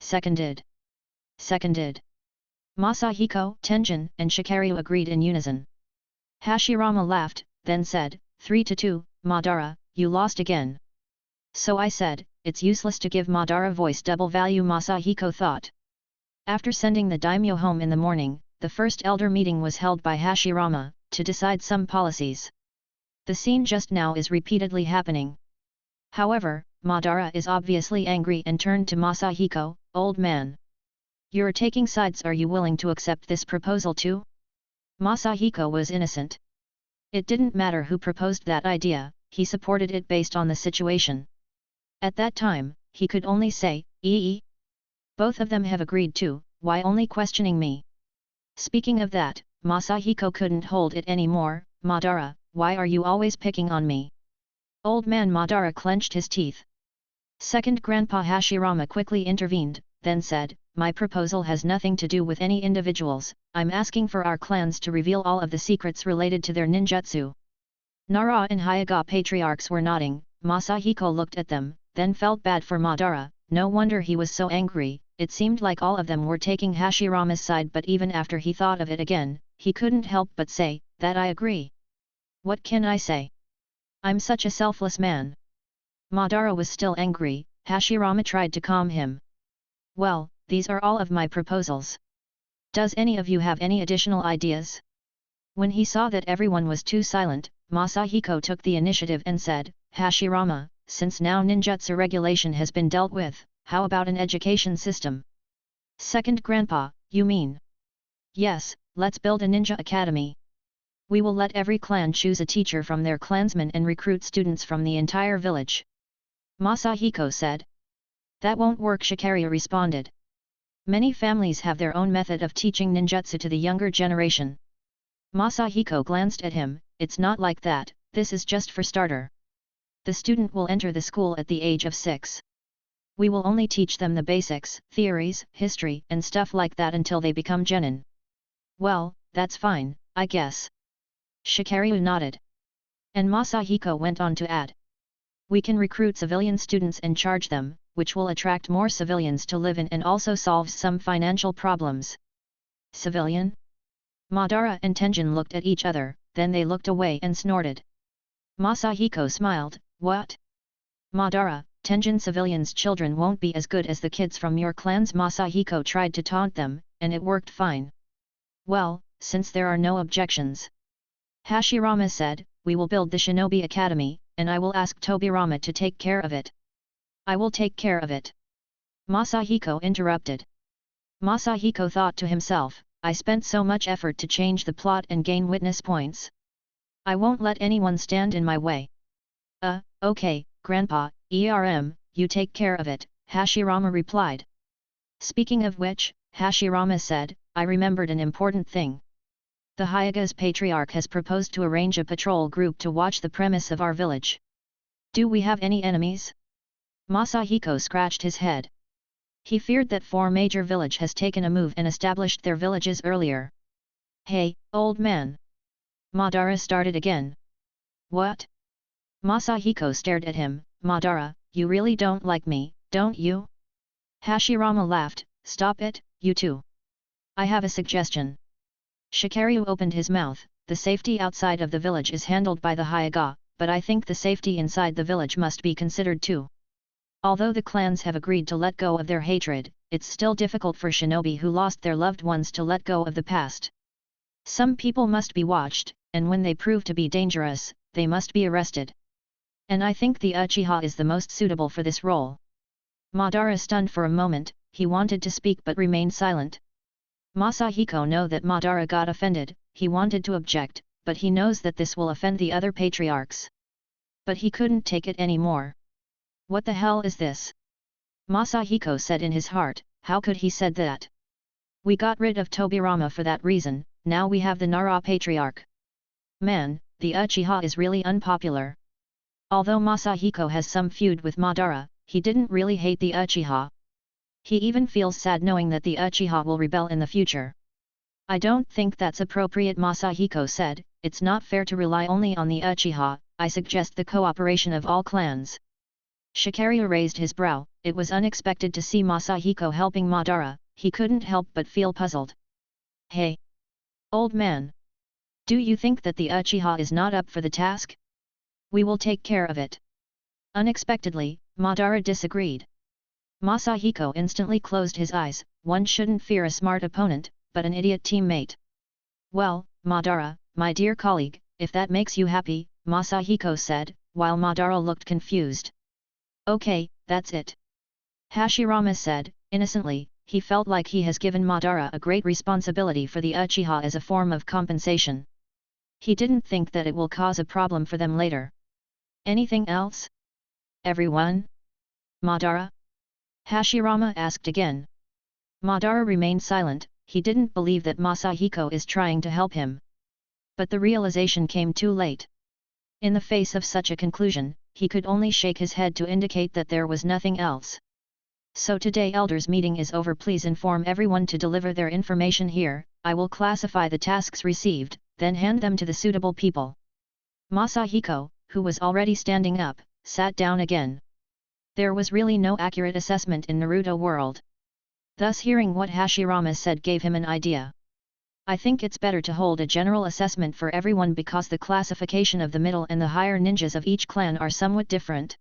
Seconded. Seconded. Masahiko, Tenjin, and Shikariu agreed in unison. Hashirama laughed, then said, 3-2, Madara, you lost again. So I said, it's useless to give Madara voice double value, Masahiko thought. After sending the daimyo home in the morning, the first elder meeting was held by Hashirama, to decide some policies. The scene just now is repeatedly happening. However, Madara is obviously angry and turned to Masahiko, old man. You're taking sides, are you willing to accept this proposal too? Masahiko was innocent. It didn't matter who proposed that idea, he supported it based on the situation. At that time, he could only say, ee. Both of them have agreed too, why only questioning me? Speaking of that, Masahiko couldn't hold it anymore, Madara, why are you always picking on me? Old man Madara clenched his teeth. Second Grandpa Hashirama quickly intervened, then said, my proposal has nothing to do with any individuals, I'm asking for our clans to reveal all of the secrets related to their ninjutsu. Nara and Hyuga patriarchs were nodding, Masahiko looked at them, then felt bad for Madara, no wonder he was so angry, it seemed like all of them were taking Hashirama's side, but even after he thought of it again, he couldn't help but say, that I agree. What can I say? I'm such a selfless man. Madara was still angry, Hashirama tried to calm him. Well, these are all of my proposals. Does any of you have any additional ideas? When he saw that everyone was too silent, Masahiko took the initiative and said, Hashirama, since now ninjutsu regulation has been dealt with, how about an education system? Second Grandpa, you mean? Yes, let's build a ninja academy. We will let every clan choose a teacher from their clansmen and recruit students from the entire village. Masahiko said. That won't work, Shikari responded. Many families have their own method of teaching ninjutsu to the younger generation. Masahiko glanced at him. It's not like that, this is just for starter. The student will enter the school at the age of 6. We will only teach them the basics, theories, history and stuff like that until they become genin. Well, that's fine, I guess. Shikari nodded. And Masahiko went on to add. We can recruit civilian students and charge them, which will attract more civilians to live in and also solves some financial problems. Civilian? Madara and Tenjin looked at each other, then they looked away and snorted. Masahiko smiled, what? Madara, Tenjin, civilians' children won't be as good as the kids from your clans. Masahiko tried to taunt them, and it worked fine. Well, since there are no objections. Hashirama said, we will build the Shinobi Academy, and I will ask Tobirama to take care of it. I will take care of it. Masahiko interrupted. Masahiko thought to himself, I spent so much effort to change the plot and gain witness points. I won't let anyone stand in my way. Okay, Grandpa, you take care of it, Hashirama replied. Speaking of which, Hashirama said, I remembered an important thing. The Hyaga's patriarch has proposed to arrange a patrol group to watch the premise of our village. Do we have any enemies? Masahiko scratched his head. He feared that 4 major villages has taken a move and established their villages earlier. Hey, old man! Madara started again. What? Masahiko stared at him. Madara, you really don't like me, don't you? Hashirama laughed. Stop it, you two. I have a suggestion. Shikari opened his mouth. The safety outside of the village is handled by the Hyaga, but I think the safety inside the village must be considered too. Although the clans have agreed to let go of their hatred, it's still difficult for shinobi who lost their loved ones to let go of the past. Some people must be watched, and when they prove to be dangerous, they must be arrested. And I think the Uchiha is the most suitable for this role. Madara stunned for a moment, he wanted to speak but remained silent. Masahiko knew that Madara got offended, he wanted to object, but he knows that this will offend the other patriarchs. But he couldn't take it anymore. What the hell is this? Masahiko said in his heart, how could he said that? We got rid of Tobirama for that reason, now we have the Nara patriarch. Man, the Uchiha is really unpopular. Although Masahiko has some feud with Madara, he didn't really hate the Uchiha. He even feels sad knowing that the Uchiha will rebel in the future. I don't think that's appropriate, Masahiko said, it's not fair to rely only on the Uchiha, I suggest the cooperation of all clans. Shikari raised his brow, it was unexpected to see Masahiko helping Madara, he couldn't help but feel puzzled. Hey! Old man! Do you think that the Uchiha is not up for the task? We will take care of it. Unexpectedly, Madara disagreed. Masahiko instantly closed his eyes, one shouldn't fear a smart opponent, but an idiot teammate. Well, Madara, my dear colleague, if that makes you happy, Masahiko said, while Madara looked confused. Okay, that's it. Hashirama said, innocently, he felt like he has given Madara a great responsibility for the Uchiha as a form of compensation. He didn't think that it will cause a problem for them later. Anything else? Everyone? Madara? Hashirama asked again. Madara remained silent, he didn't believe that Masahiko is trying to help him. But the realization came too late. In the face of such a conclusion, he could only shake his head to indicate that there was nothing else. So today elders meeting is over, please inform everyone to deliver their information here, I will classify the tasks received, then hand them to the suitable people. Masahiko, who was already standing up, sat down again. There was really no accurate assessment in Naruto World. Thus hearing what Hashirama said gave him an idea. I think it's better to hold a general assessment for everyone because the classification of the middle and the higher ninjas of each clan are somewhat different.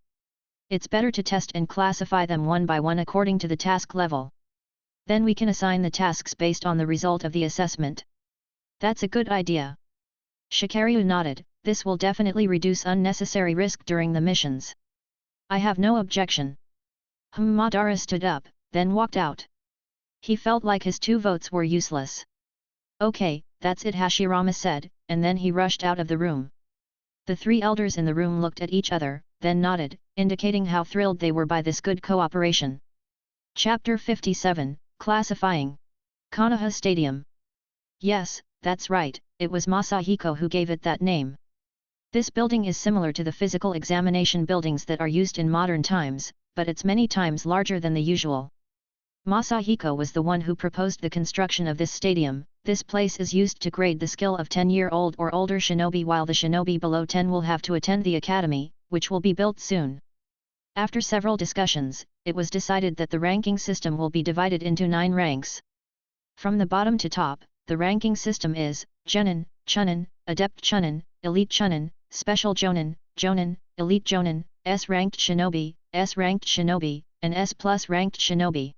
It's better to test and classify them one by one according to the task level. Then we can assign the tasks based on the result of the assessment. That's a good idea. Shikari nodded, this will definitely reduce unnecessary risk during the missions. I have no objection. Madara stood up, then walked out. He felt like his 2 votes were useless. Okay, that's it, Hashirama said, and then he rushed out of the room. The 3 elders in the room looked at each other, then nodded, indicating how thrilled they were by this good cooperation. Chapter 57, Classifying. Konoha Stadium. Yes, that's right, it was Masahiko who gave it that name. This building is similar to the physical examination buildings that are used in modern times, but it's many times larger than the usual. Masahiko was the one who proposed the construction of this stadium. This place is used to grade the skill of 10-year-old or older shinobi, while the shinobi below 10 will have to attend the academy, which will be built soon. After several discussions, it was decided that the ranking system will be divided into 9 ranks. From the bottom to top, the ranking system is Jonin, Chunin, Adept Chunin, Elite Chunin, Special Jonin, Jonin, Elite Jonin, S-ranked Shinobi, S-ranked Shinobi, and S+ ranked Shinobi.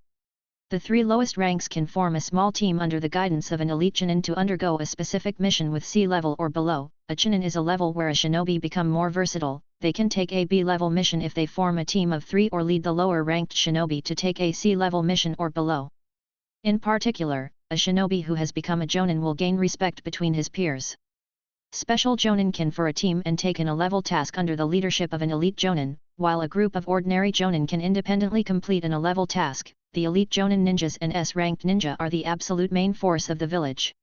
The 3 lowest ranks can form a small team under the guidance of an elite Chunin to undergo a specific mission with C level or below. A Chunin is a level where a shinobi become more versatile. They can take a B level mission if they form a team of 3 or lead the lower ranked shinobi to take a C level mission or below. In particular, a shinobi who has become a Jonin will gain respect between his peers. Special Jonin can for a team and take in a level task under the leadership of an elite Jonin, while a group of ordinary Jonin can independently complete a level task. The elite Jonin ninjas and S-ranked ninja are the absolute main force of the village.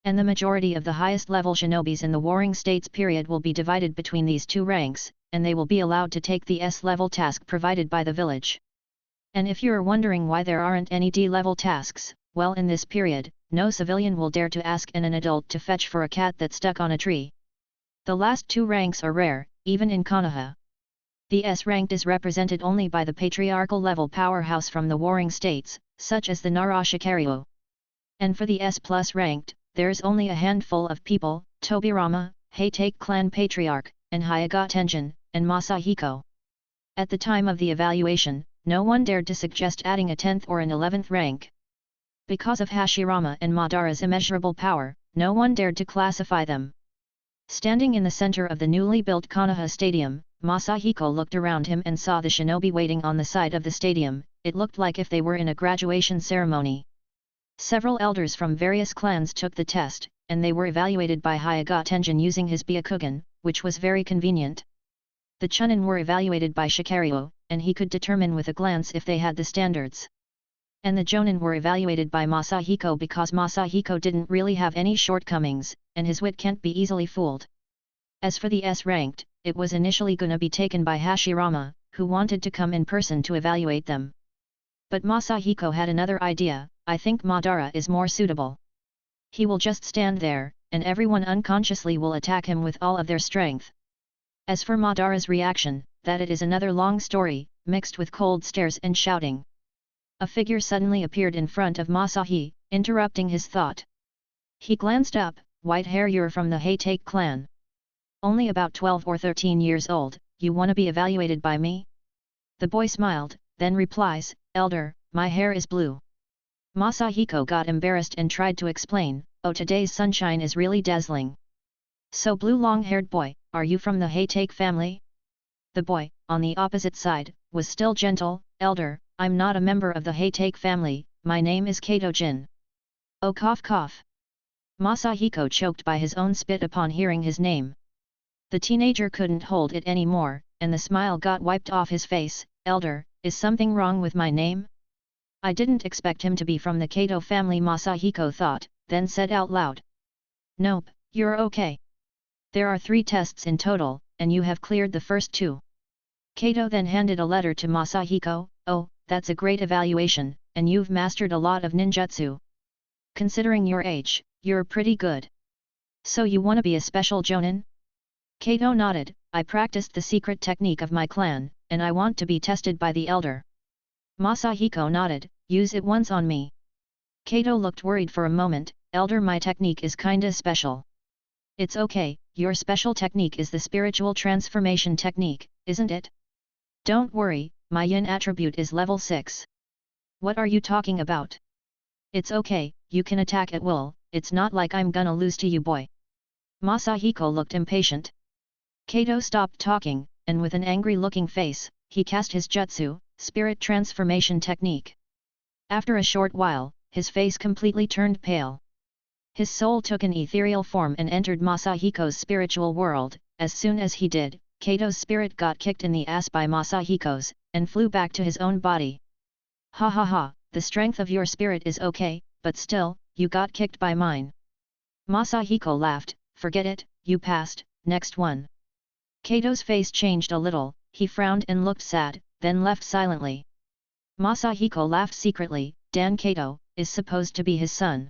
And the majority of the highest level shinobis in the Warring States period will be divided between these 2 ranks, and they will be allowed to take the S-level task provided by the village. And if you're wondering why there aren't any D-level tasks, well, in this period, no civilian will dare to ask an adult to fetch for a cat that's stuck on a tree. The last 2 ranks are rare, even in Konoha. The S-ranked is represented only by the patriarchal level powerhouse from the Warring States, such as the Nara Shikariu. And for the S+ ranked, there's only a handful of people: Tobirama, Heitake clan patriarch, and Hyaga Tenjin, and Masahiko. At the time of the evaluation, no one dared to suggest adding a 10th or an 11th rank. Because of Hashirama and Madara's immeasurable power, no one dared to classify them. Standing in the center of the newly built Konoha Stadium, Masahiko looked around him and saw the shinobi waiting on the side of the stadium. It looked like if they were in a graduation ceremony. Several elders from various clans took the test, and they were evaluated by Hyaga Tenjin using his Byakugan, which was very convenient. The Chunin were evaluated by Shikariu, and he could determine with a glance if they had the standards. And the Jonin were evaluated by Masahiko because Masahiko didn't really have any shortcomings, and his wit can't be easily fooled. As for the S-ranked, it was initially gonna be taken by Hashirama, who wanted to come in person to evaluate them. But Masahiko had another idea. I think Madara is more suitable. He will just stand there, and everyone unconsciously will attack him with all of their strength. As for Madara's reaction, that it is another long story, mixed with cold stares and shouting. A figure suddenly appeared in front of Masahi, interrupting his thought. He glanced up. White hair, you're from the Heitake clan. Only about 12 or 13 years old, you wanna be evaluated by me? The boy smiled, then replies, Elder, my hair is blue. Masahiko got embarrassed and tried to explain, oh, today's sunshine is really dazzling. So blue long-haired boy, are you from the Heitake family? The boy, on the opposite side, was still gentle, Elder, I'm not a member of the Heitake family, my name is Kato Jin. Oh, cough cough. Masahiko choked by his own spit upon hearing his name. The teenager couldn't hold it anymore, and the smile got wiped off his face. Elder, is something wrong with my name? I didn't expect him to be from the Kato family, Masahiko thought, then said out loud. Nope, you're okay. There are 3 tests in total, and you have cleared the first 2. Kato then handed a letter to Masahiko. Oh, that's a great evaluation, and you've mastered a lot of ninjutsu. Considering your age, you're pretty good. So you wanna be a special Jonin? Kato nodded. I practiced the secret technique of my clan, and I want to be tested by the elder. Masahiko nodded. Use it once on me. Kato looked worried for a moment. Elder, my technique is kinda special. It's okay, your special technique is the spiritual transformation technique, isn't it? Don't worry, my yin attribute is level 6. What are you talking about? It's okay, you can attack at will, it's not like I'm gonna lose to you, boy. Masahiko looked impatient. Kato stopped talking, and with an angry-looking face, he cast his jutsu, spirit transformation technique. After a short while, his face completely turned pale. His soul took an ethereal form and entered Masahiko's spiritual world. As soon as he did, Kato's spirit got kicked in the ass by Masahiko's, and flew back to his own body. Ha ha ha, the strength of your spirit is okay, but still, you got kicked by mine. Masahiko laughed, forget it, you passed, next one. Kato's face changed a little, he frowned and looked sad, then left silently. Masahiko laughed secretly, Dan Kato, is supposed to be his son.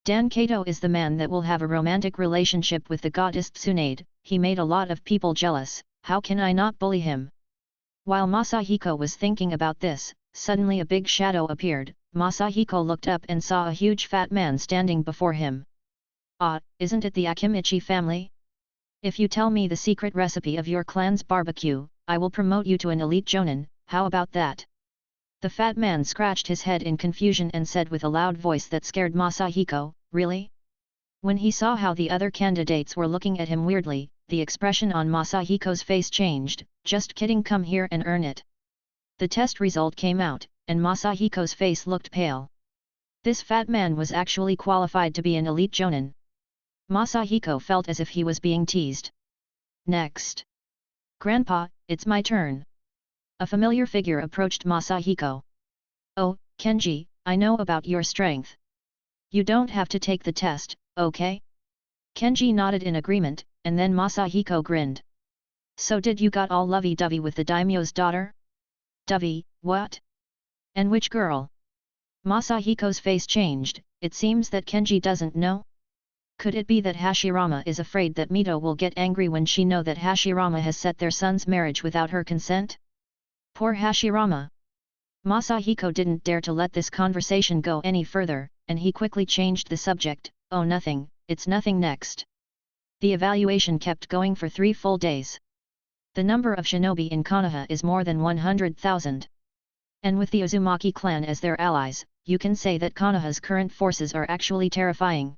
Dan Kato is the man that will have a romantic relationship with the goddess Tsunade. He made a lot of people jealous, how can I not bully him? While Masahiko was thinking about this, suddenly a big shadow appeared. Masahiko looked up and saw a huge fat man standing before him. Ah, isn't it the Akimichi family? If you tell me the secret recipe of your clan's barbecue, I will promote you to an elite jonin, how about that? The fat man scratched his head in confusion and said with a loud voice that scared Masahiko, really? When he saw how the other candidates were looking at him weirdly, the expression on Masahiko's face changed, just kidding, come here and earn it. The test result came out, and Masahiko's face looked pale. This fat man was actually qualified to be an elite jonin. Masahiko felt as if he was being teased. Next. Grandpa, it's my turn. A familiar figure approached Masahiko. Oh, Kenji, I know about your strength. You don't have to take the test, okay? Kenji nodded in agreement, and then Masahiko grinned. So did you got all lovey-dovey with the daimyo's daughter? Dovey, what? And which girl? Masahiko's face changed, it seems that Kenji doesn't know? Could it be that Hashirama is afraid that Mito will get angry when she know that Hashirama has set their son's marriage without her consent? Poor Hashirama! Masahiko didn't dare to let this conversation go any further, and he quickly changed the subject. Oh, nothing, it's nothing. Next. The evaluation kept going for 3 full days. The number of shinobi in Konoha is more than 100,000. And with the Uzumaki clan as their allies, you can say that Konoha's current forces are actually terrifying.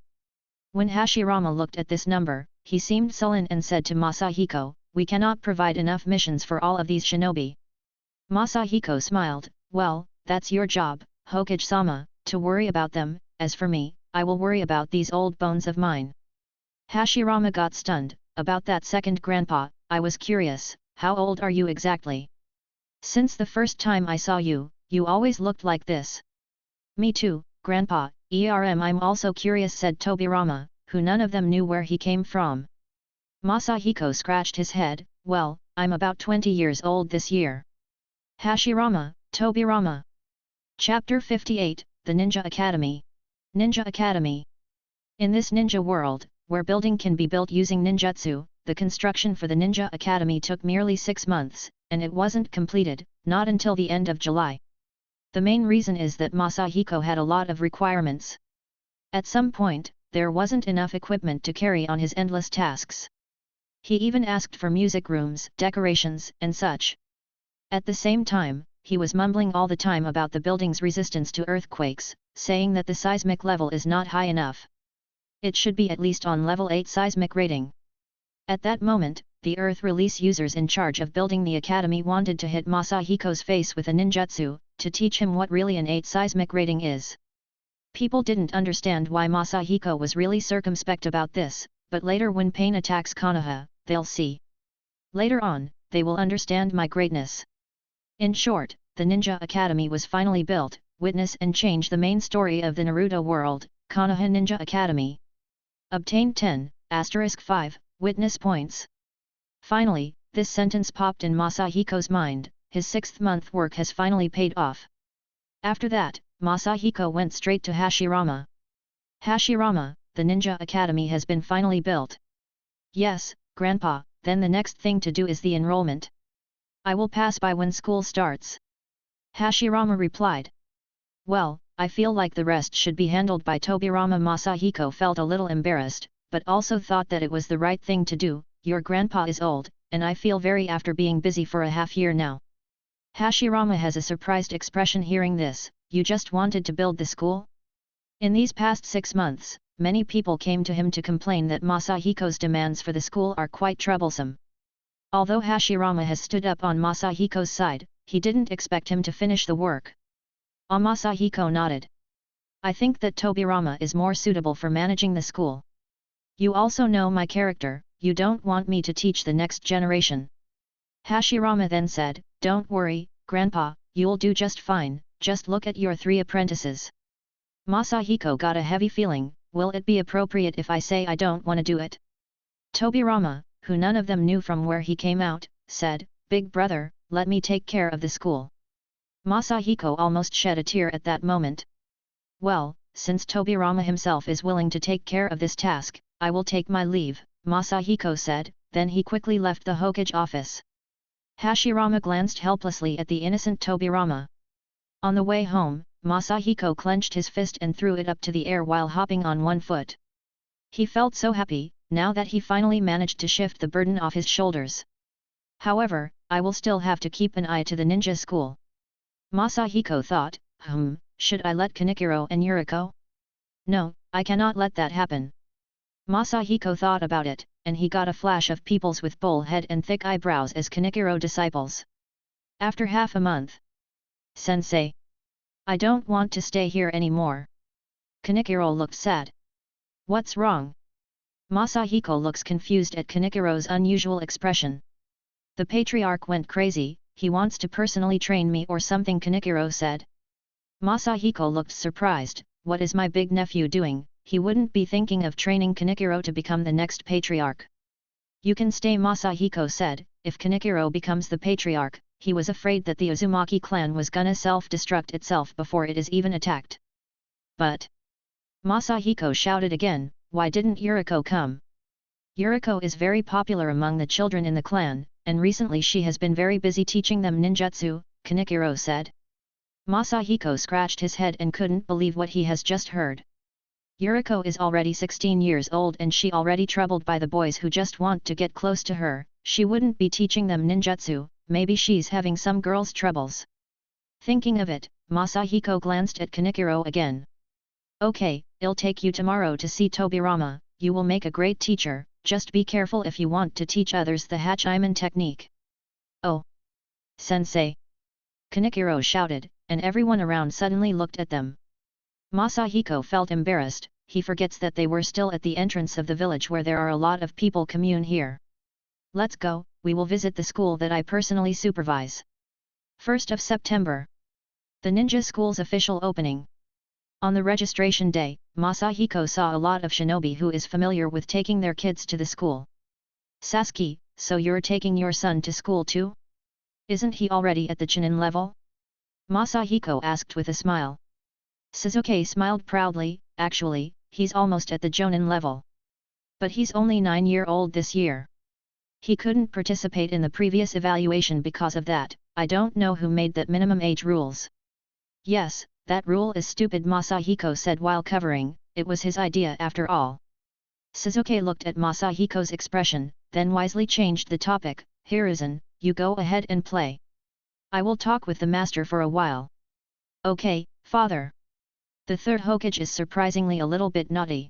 When Hashirama looked at this number, he seemed sullen and said to Masahiko, we cannot provide enough missions for all of these shinobi. Masahiko smiled, well, that's your job, Hokage-sama, to worry about them, as for me, I will worry about these old bones of mine. Hashirama got stunned, about that second grandpa, I was curious, how old are you exactly? Since the first time I saw you, you always looked like this. Me too, grandpa, I'm also curious, said Tobirama, who none of them knew where he came from. Masahiko scratched his head, well, I'm about 20 years old this year. Hashirama, Tobirama. Chapter 58, The Ninja Academy. Ninja Academy. In this ninja world, where building can be built using ninjutsu, the construction for the Ninja Academy took merely 6 months, and it wasn't completed, not until the end of July. The main reason is that Masahiko had a lot of requirements. At some point, there wasn't enough equipment to carry on his endless tasks. He even asked for music rooms, decorations, and such. At the same time, he was mumbling all the time about the building's resistance to earthquakes, saying that the seismic level is not high enough. It should be at least on level 8 seismic rating. At that moment, the Earth Release users in charge of building the academy wanted to hit Masahiko's face with a ninjutsu, to teach him what really an 8 seismic rating is. People didn't understand why Masahiko was really circumspect about this, but later when pain attacks Konoha, they'll see. Later on, they will understand my greatness. In short, the Ninja Academy was finally built, witness and change the main story of the Naruto World, Konoha Ninja Academy. Obtained 10*5 witness points. Finally, this sentence popped in Masahiko's mind, his 6th month work has finally paid off. After that, Masahiko went straight to Hashirama. Hashirama, the Ninja Academy has been finally built. Yes, Grandpa, then the next thing to do is the enrollment. I will pass by when school starts. Hashirama replied. Well, I feel like the rest should be handled by Tobirama. Masahiko felt a little embarrassed, but also thought that it was the right thing to do. Your grandpa is old, and I feel very after being busy for a half year now. Hashirama has a surprised expression hearing this. You just wanted to build the school? In these past 6 months, many people came to him to complain that Masahiko's demands for the school are quite troublesome. Although Hashirama has stood up on Masahiko's side, he didn't expect him to finish the work. Masahiko nodded. I think that Tobirama is more suitable for managing the school. You also know my character, you don't want me to teach the next generation. Hashirama then said, Don't worry, Grandpa, you'll do just fine, just look at your 3 apprentices. Masahiko got a heavy feeling, will it be appropriate if I say I don't want to do it? Tobirama, who none of them knew from where he came out, said, Big brother, let me take care of the school. Masahiko almost shed a tear at that moment. Well, since Tobirama himself is willing to take care of this task, I will take my leave, Masahiko said, then he quickly left the hokage office. Hashirama glanced helplessly at the innocent Tobirama. On the way home, Masahiko clenched his fist and threw it up to the air while hopping on one foot. He felt so happy, now that he finally managed to shift the burden off his shoulders. However, I will still have to keep an eye to the ninja school. Masahiko thought, should I let Kanikiro and Yuriko? No, I cannot let that happen. Masahiko thought about it, and he got a flash of peoples with bull head and thick eyebrows as Kanikiro disciples. After half a month. Sensei. I don't want to stay here anymore. Kanikiro looked sad. What's wrong? Masahiko looks confused at Kanikiro's unusual expression. The patriarch went crazy, he wants to personally train me or something, Kanikiro said. Masahiko looked surprised, what is my big nephew doing? He wouldn't be thinking of training Kanikiro to become the next patriarch. You can stay, Masahiko said. If Kanikiro becomes the patriarch, he was afraid that the Uzumaki clan was gonna self-destruct itself before it is even attacked. But Masahiko shouted again, why didn't Yuriko come? Yuriko is very popular among the children in the clan, and recently she has been very busy teaching them ninjutsu, Kanikiro said. Masahiko scratched his head and couldn't believe what he has just heard. Yuriko is already 16 years old and she already troubled by the boys who just want to get close to her, she wouldn't be teaching them ninjutsu, maybe she's having some girls' troubles. Thinking of it, Masahiko glanced at Kanikiro again. Okay, I'll take you tomorrow to see Tobirama, you will make a great teacher, just be careful if you want to teach others the Hachiman technique. Oh! Sensei! Kanikiro shouted, and everyone around suddenly looked at them. Masahiko felt embarrassed, he forgets that they were still at the entrance of the village where there are a lot of people commune here. Let's go, we will visit the school that I personally supervise. 1st of September. The ninja school's official opening. On the registration day, Masahiko saw a lot of shinobi who is familiar with taking their kids to the school. Sasuke, so you're taking your son to school too? Isn't he already at the Chunin level? Masahiko asked with a smile. Sasuke smiled proudly, actually, he's almost at the Jonin level. But he's only 9-year-old this year. He couldn't participate in the previous evaluation because of that, I don't know who made that minimum age rules. Yes, that rule is stupid, Masahiko said while covering, it was his idea after all. Sasuke looked at Masahiko's expression, then wisely changed the topic, Hiruzen, you go ahead and play. I will talk with the master for a while. Okay, father. The third hokage is surprisingly a little bit naughty.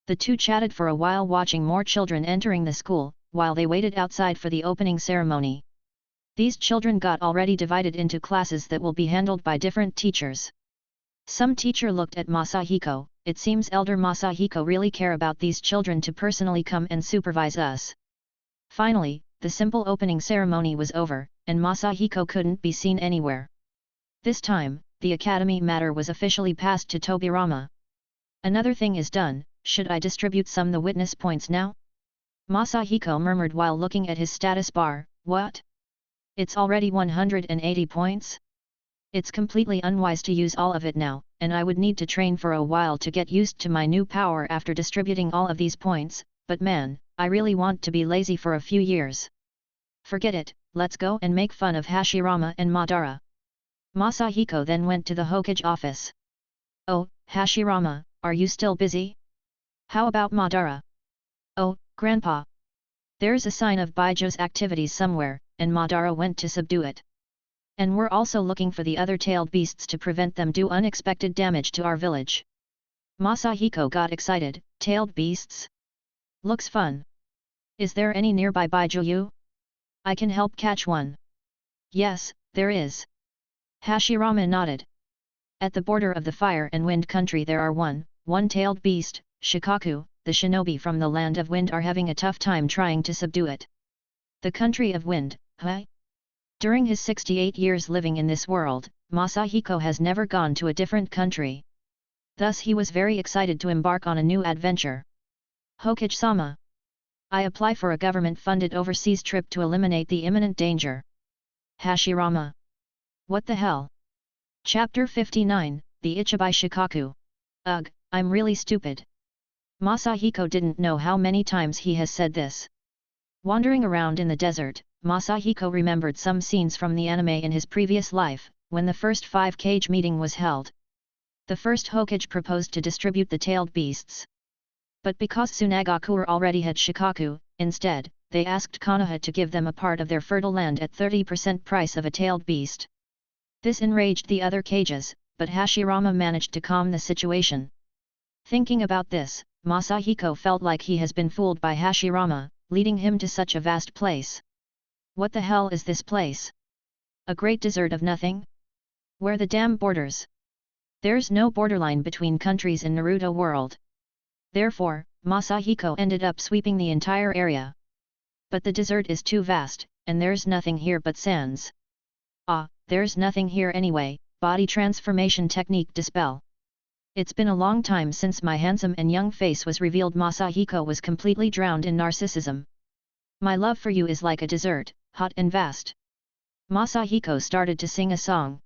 The two chatted for a while watching more children entering the school, while they waited outside for the opening ceremony. These children got already divided into classes that will be handled by different teachers. Some teacher looked at Masahiko, it seems Elder Masahiko really care about these children to personally come and supervise us. Finally, the simple opening ceremony was over, and Masahiko couldn't be seen anywhere. This time, the academy matter was officially passed to Tobirama. Another thing is done, should I distribute some the witness points now? Masahiko murmured while looking at his status bar, what? It's already 180 points? It's completely unwise to use all of it now, and I would need to train for a while to get used to my new power after distributing all of these points, but man, I really want to be lazy for a few years. Forget it, let's go and make fun of Hashirama and Madara. Masahiko then went to the hokage office. Oh, Hashirama, are you still busy? How about Madara? Oh, Grandpa. There's a sign of Baijo's activities somewhere, and Madara went to subdue it. And we're also looking for the other tailed beasts to prevent them do unexpected damage to our village. Masahiko got excited. Tailed beasts? Looks fun. Is there any nearby Baijuyu? I can help catch one. Yes, there is. Hashirama nodded. At the border of the fire and wind country there are one-tailed beast, Shikaku. The shinobi from the land of wind are having a tough time trying to subdue it. The country of wind, huh? During his 68 years living in this world, Masahiko has never gone to a different country. Thus he was very excited to embark on a new adventure. Hokage-sama. I apply for a government-funded overseas trip to eliminate the imminent danger. Hashirama. What the hell? Chapter 59, The Ichibai Shikaku. Ugh, I'm really stupid. Masahiko didn't know how many times he has said this. Wandering around in the desert, Masahiko remembered some scenes from the anime in his previous life, when the first 5-Kage meeting was held. The first Hokage proposed to distribute the tailed beasts. But because Tsunagakure already had Shikaku, instead, they asked Konoha to give them a part of their fertile land at 30% price of a tailed beast. This enraged the other Kages, but Hashirama managed to calm the situation. Thinking about this, Masahiko felt like he has been fooled by Hashirama, leading him to such a vast place. What the hell is this place? A great desert of nothing? Where the damn borders? There's no borderline between countries in Naruto World. Therefore, Masahiko ended up sweeping the entire area. But the desert is too vast, and there's nothing here but sands. Ah, there's nothing here anyway. Body transformation technique dispel. It's been a long time since my handsome and young face was revealed. Masahiko was completely drowned in narcissism. My love for you is like a desert, hot and vast. Masahiko started to sing a song.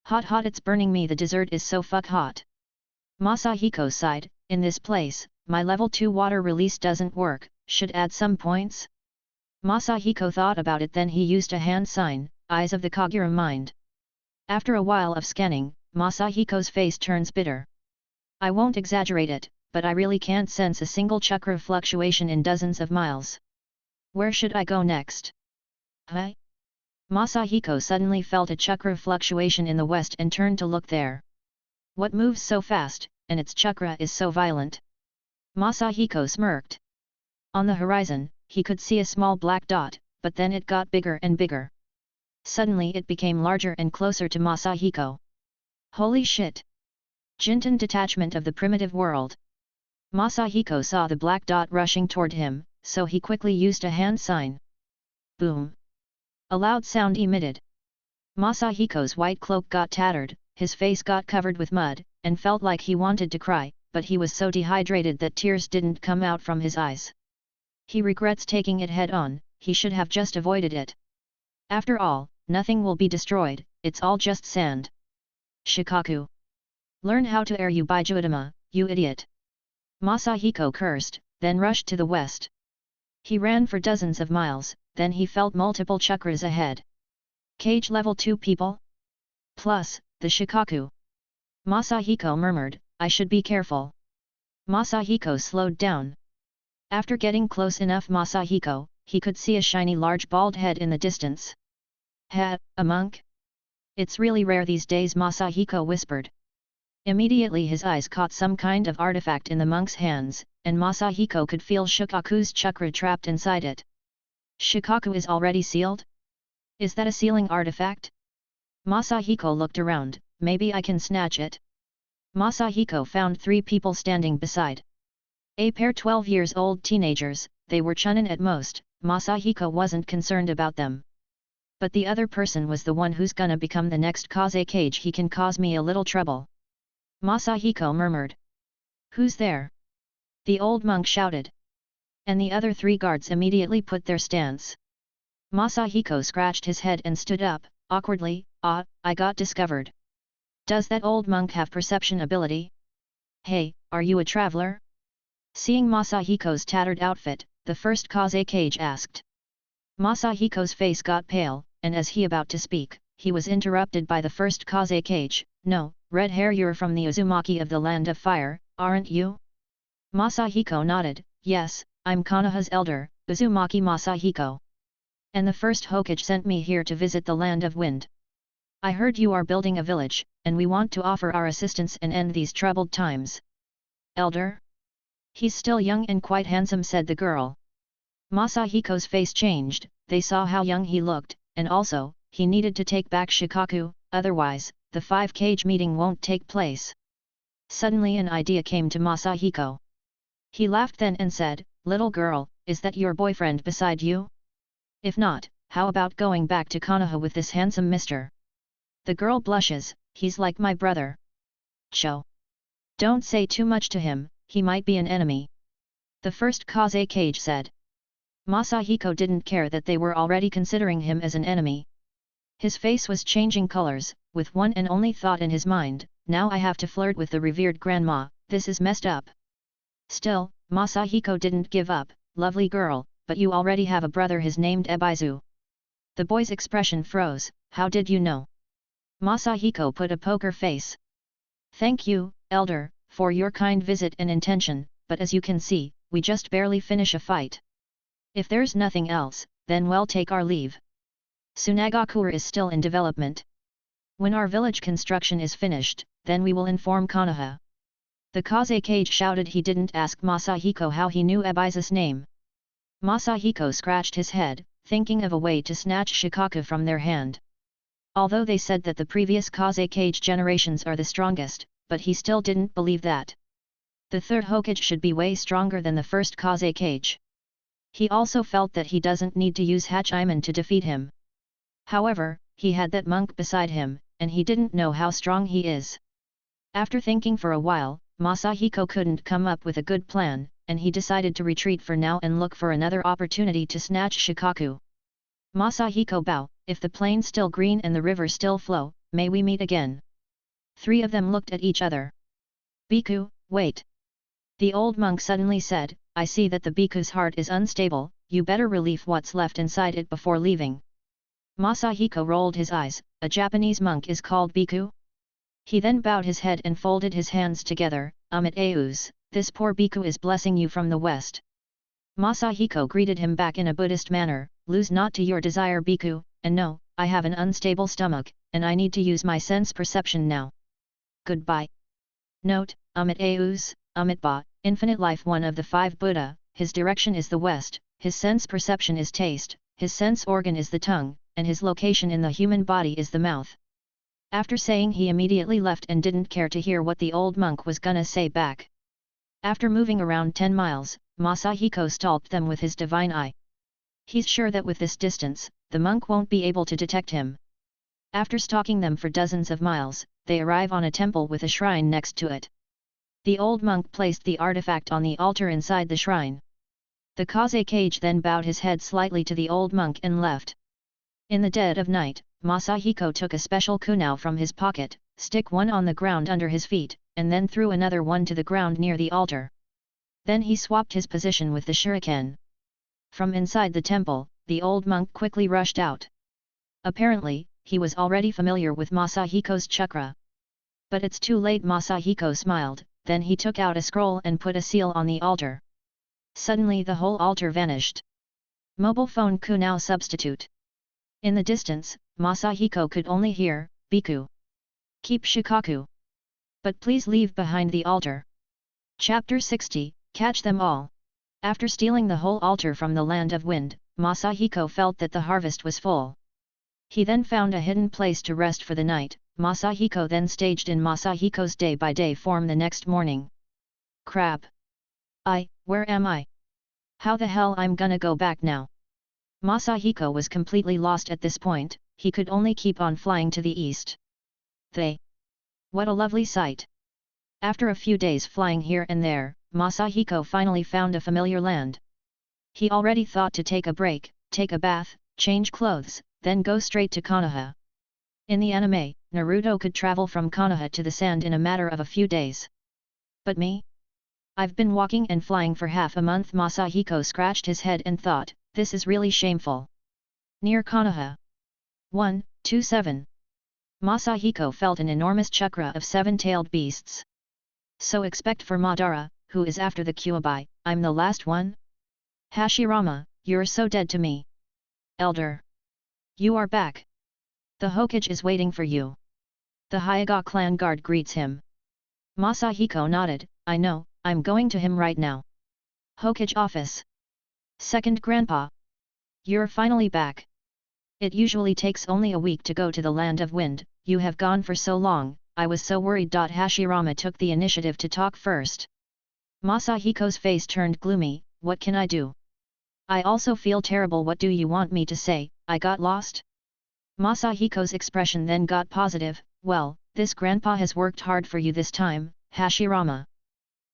Hot hot it's burning me, the desert is so fuck hot. Masahiko sighed, in this place, my level 2 water release doesn't work, should add some points? Masahiko thought about it, then he used a hand sign, eyes of the Kagura mind. After a while of scanning, Masahiko's face turns bitter. I won't exaggerate it, but I really can't sense a single chakra fluctuation in dozens of miles. Where should I go next? Huh? Masahiko suddenly felt a chakra fluctuation in the west and turned to look there. What moves so fast, and its chakra is so violent? Masahiko smirked. On the horizon, he could see a small black dot, but then it got bigger and bigger. Suddenly it became larger and closer to Masahiko. Holy shit! Jinten detachment of the primitive world. Masahiko saw the black dot rushing toward him, so he quickly used a hand sign. Boom! A loud sound emitted. Masahiko's white cloak got tattered, his face got covered with mud, and felt like he wanted to cry, but he was so dehydrated that tears didn't come out from his eyes. He regrets taking it head on, he should have just avoided it. After all, nothing will be destroyed, it's all just sand. Shikaku. Learn how to air you Baijuidama, you idiot. Masahiko cursed, then rushed to the west. He ran for dozens of miles, then he felt multiple chakras ahead. Cage level 2 people? Plus, the Shikaku. Masahiko murmured, I should be careful. Masahiko slowed down. After getting close enough, Masahiko, he could see a shiny large bald head in the distance. Ha, a monk? It's really rare these days, Masahiko whispered. Immediately his eyes caught some kind of artifact in the monk's hands, and Masahiko could feel Shikaku's chakra trapped inside it. Shikaku is already sealed? Is that a sealing artifact? Masahiko looked around, maybe I can snatch it. Masahiko found 3 people standing beside. A pair 12 years old teenagers, they were chunin at most, Masahiko wasn't concerned about them. But the other person was the one who's gonna become the next hokage. He can cause me a little trouble. Masahiko murmured. Who's there? The old monk shouted. And the other 3 guards immediately put their stance. Masahiko scratched his head and stood up, awkwardly, I got discovered. Does that old monk have perception ability? Hey, are you a traveler? Seeing Masahiko's tattered outfit, the first hokage asked. Masahiko's face got pale, and as he about to speak, he was interrupted by the first hokage. No, red hair, you're from the Uzumaki of the Land of Fire, aren't you? Masahiko nodded, yes, I'm Konoha's elder, Uzumaki Masahiko. And the first Hokage sent me here to visit the Land of Wind. I heard you are building a village, and we want to offer our assistance and end these troubled times. elder? He's still young and quite handsome, said the girl. Masahiko's face changed, they saw how young he looked, and also, he needed to take back Shikaku, otherwise, the 5-cage meeting won't take place. Suddenly an idea came to Masahiko. He laughed then and said, little girl, is that your boyfriend beside you? If not, how about going back to Konoha with this handsome mister? The girl blushes, he's like my brother. Cho. Don't say too much to him, he might be an enemy. The first hokage said. Masahiko didn't care that they were already considering him as an enemy. His face was changing colors, with one and only thought in his mind, now I have to flirt with the revered grandma, this is messed up. Still, Masahiko didn't give up, lovely girl, but you already have a brother, his named Ebizu. The boy's expression froze, how did you know? Masahiko put a poker face. Thank you, elder, for your kind visit and intention, but as you can see, we just barely finish a fight. If there's nothing else, then we'll take our leave. Sunagakure is still in development. When our village construction is finished, then we will inform Konoha. The hokage shouted. He didn't ask Masahiko how he knew Ebizu's name. Masahiko scratched his head, thinking of a way to snatch Shikaku from their hand. Although they said that the previous hokage generations are the strongest, but he still didn't believe that. The third hokage should be way stronger than the first hokage. He also felt that he doesn't need to use Hachiman to defeat him. However, he had that monk beside him, and he didn't know how strong he is. After thinking for a while, Masahiko couldn't come up with a good plan, and he decided to retreat for now and look for another opportunity to snatch Shikaku. Masahiko bow, if the plain still green and the river still flow, may we meet again. Three of them looked at each other. Bhikkhu, wait. The old monk suddenly said, I see that the bhikkhu's heart is unstable, you better relieve what's left inside it before leaving. Masahiko rolled his eyes, a Japanese monk is called bhikkhu? He then bowed his head and folded his hands together, Amit Aus, this poor bhikkhu is blessing you from the west. Masahiko greeted him back in a Buddhist manner, lose not to your desire bhikkhu, and no, I have an unstable stomach, and I need to use my sense perception now. Goodbye. Note, Amit Aus, Amitba, infinite life, one of the 5 Buddha, his direction is the west, his sense perception is taste, his sense organ is the tongue, and his location in the human body is the mouth. After saying, he immediately left and didn't care to hear what the old monk was gonna say back. After moving around 10 miles, Masahiko stalked them with his divine eye. He's sure that with this distance, the monk won't be able to detect him. After stalking them for dozens of miles, they arrive on a temple with a shrine next to it. The old monk placed the artifact on the altar inside the shrine. The hokage then bowed his head slightly to the old monk and left. In the dead of night, Masahiko took a special kunai from his pocket, stick one on the ground under his feet, and then threw another one to the ground near the altar. Then he swapped his position with the shuriken. From inside the temple, the old monk quickly rushed out. Apparently, he was already familiar with Masahiko's chakra. But it's too late, Masahiko smiled, then he took out a scroll and put a seal on the altar. Suddenly the whole altar vanished. Mobile phone kunai substitute. In the distance, Masahiko could only hear, Bhikkhu. Keep Shikaku. But please leave behind the altar. Chapter 60, Catch Them All. After stealing the whole altar from the land of wind, Masahiko felt that the harvest was full. He then found a hidden place to rest for the night. Masahiko then staged in Masahiko's day-by-day form the next morning. Crap! Where am I? How the hell I'm gonna go back now? Masahiko was completely lost at this point, he could only keep on flying to the east. What a lovely sight! After a few days flying here and there, Masahiko finally found a familiar land. He already thought to take a break, take a bath, change clothes, then go straight to Konoha. In the anime, Naruto could travel from Konoha to the sand in a matter of a few days. But me? I've been walking and flying for half a month. Masahiko scratched his head and thought, this is really shameful. Near Konoha. 127. Masahiko felt an enormous chakra of 7-tailed beasts. So expect for Madara, who is after the Kyuubi, I'm the last one? Hashirama, you're so dead to me. Elder. You are back. The hokage is waiting for you. The Hyuga clan guard greets him. Masahiko nodded, I know, I'm going to him right now. Hokage office. Second Grandpa. You're finally back. It usually takes only a week to go to the Land of Wind, you have gone for so long, I was so worried. Hashirama took the initiative to talk first. Masahiko's face turned gloomy, what can I do? I also feel terrible. What do you want me to say, I got lost? Masahiko's expression then got positive, well, this grandpa has worked hard for you this time, Hashirama.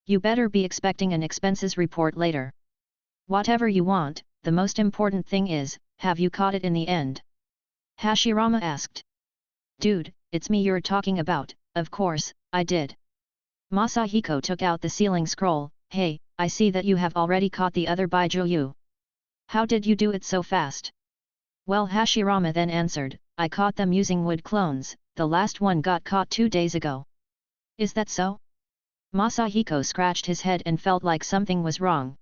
You better be expecting an expenses report later. Whatever you want, the most important thing is, have you caught it in the end? Hashirama asked. Dude, it's me you're talking about, of course, I did. Masahiko took out the sealing scroll, hey, I see that you have already caught the other Baijuyu. How did you do it so fast? Well, Hashirama then answered, I caught them using wood clones, the last one got caught 2 days ago. Is that so? Masahiko scratched his head and felt like something was wrong.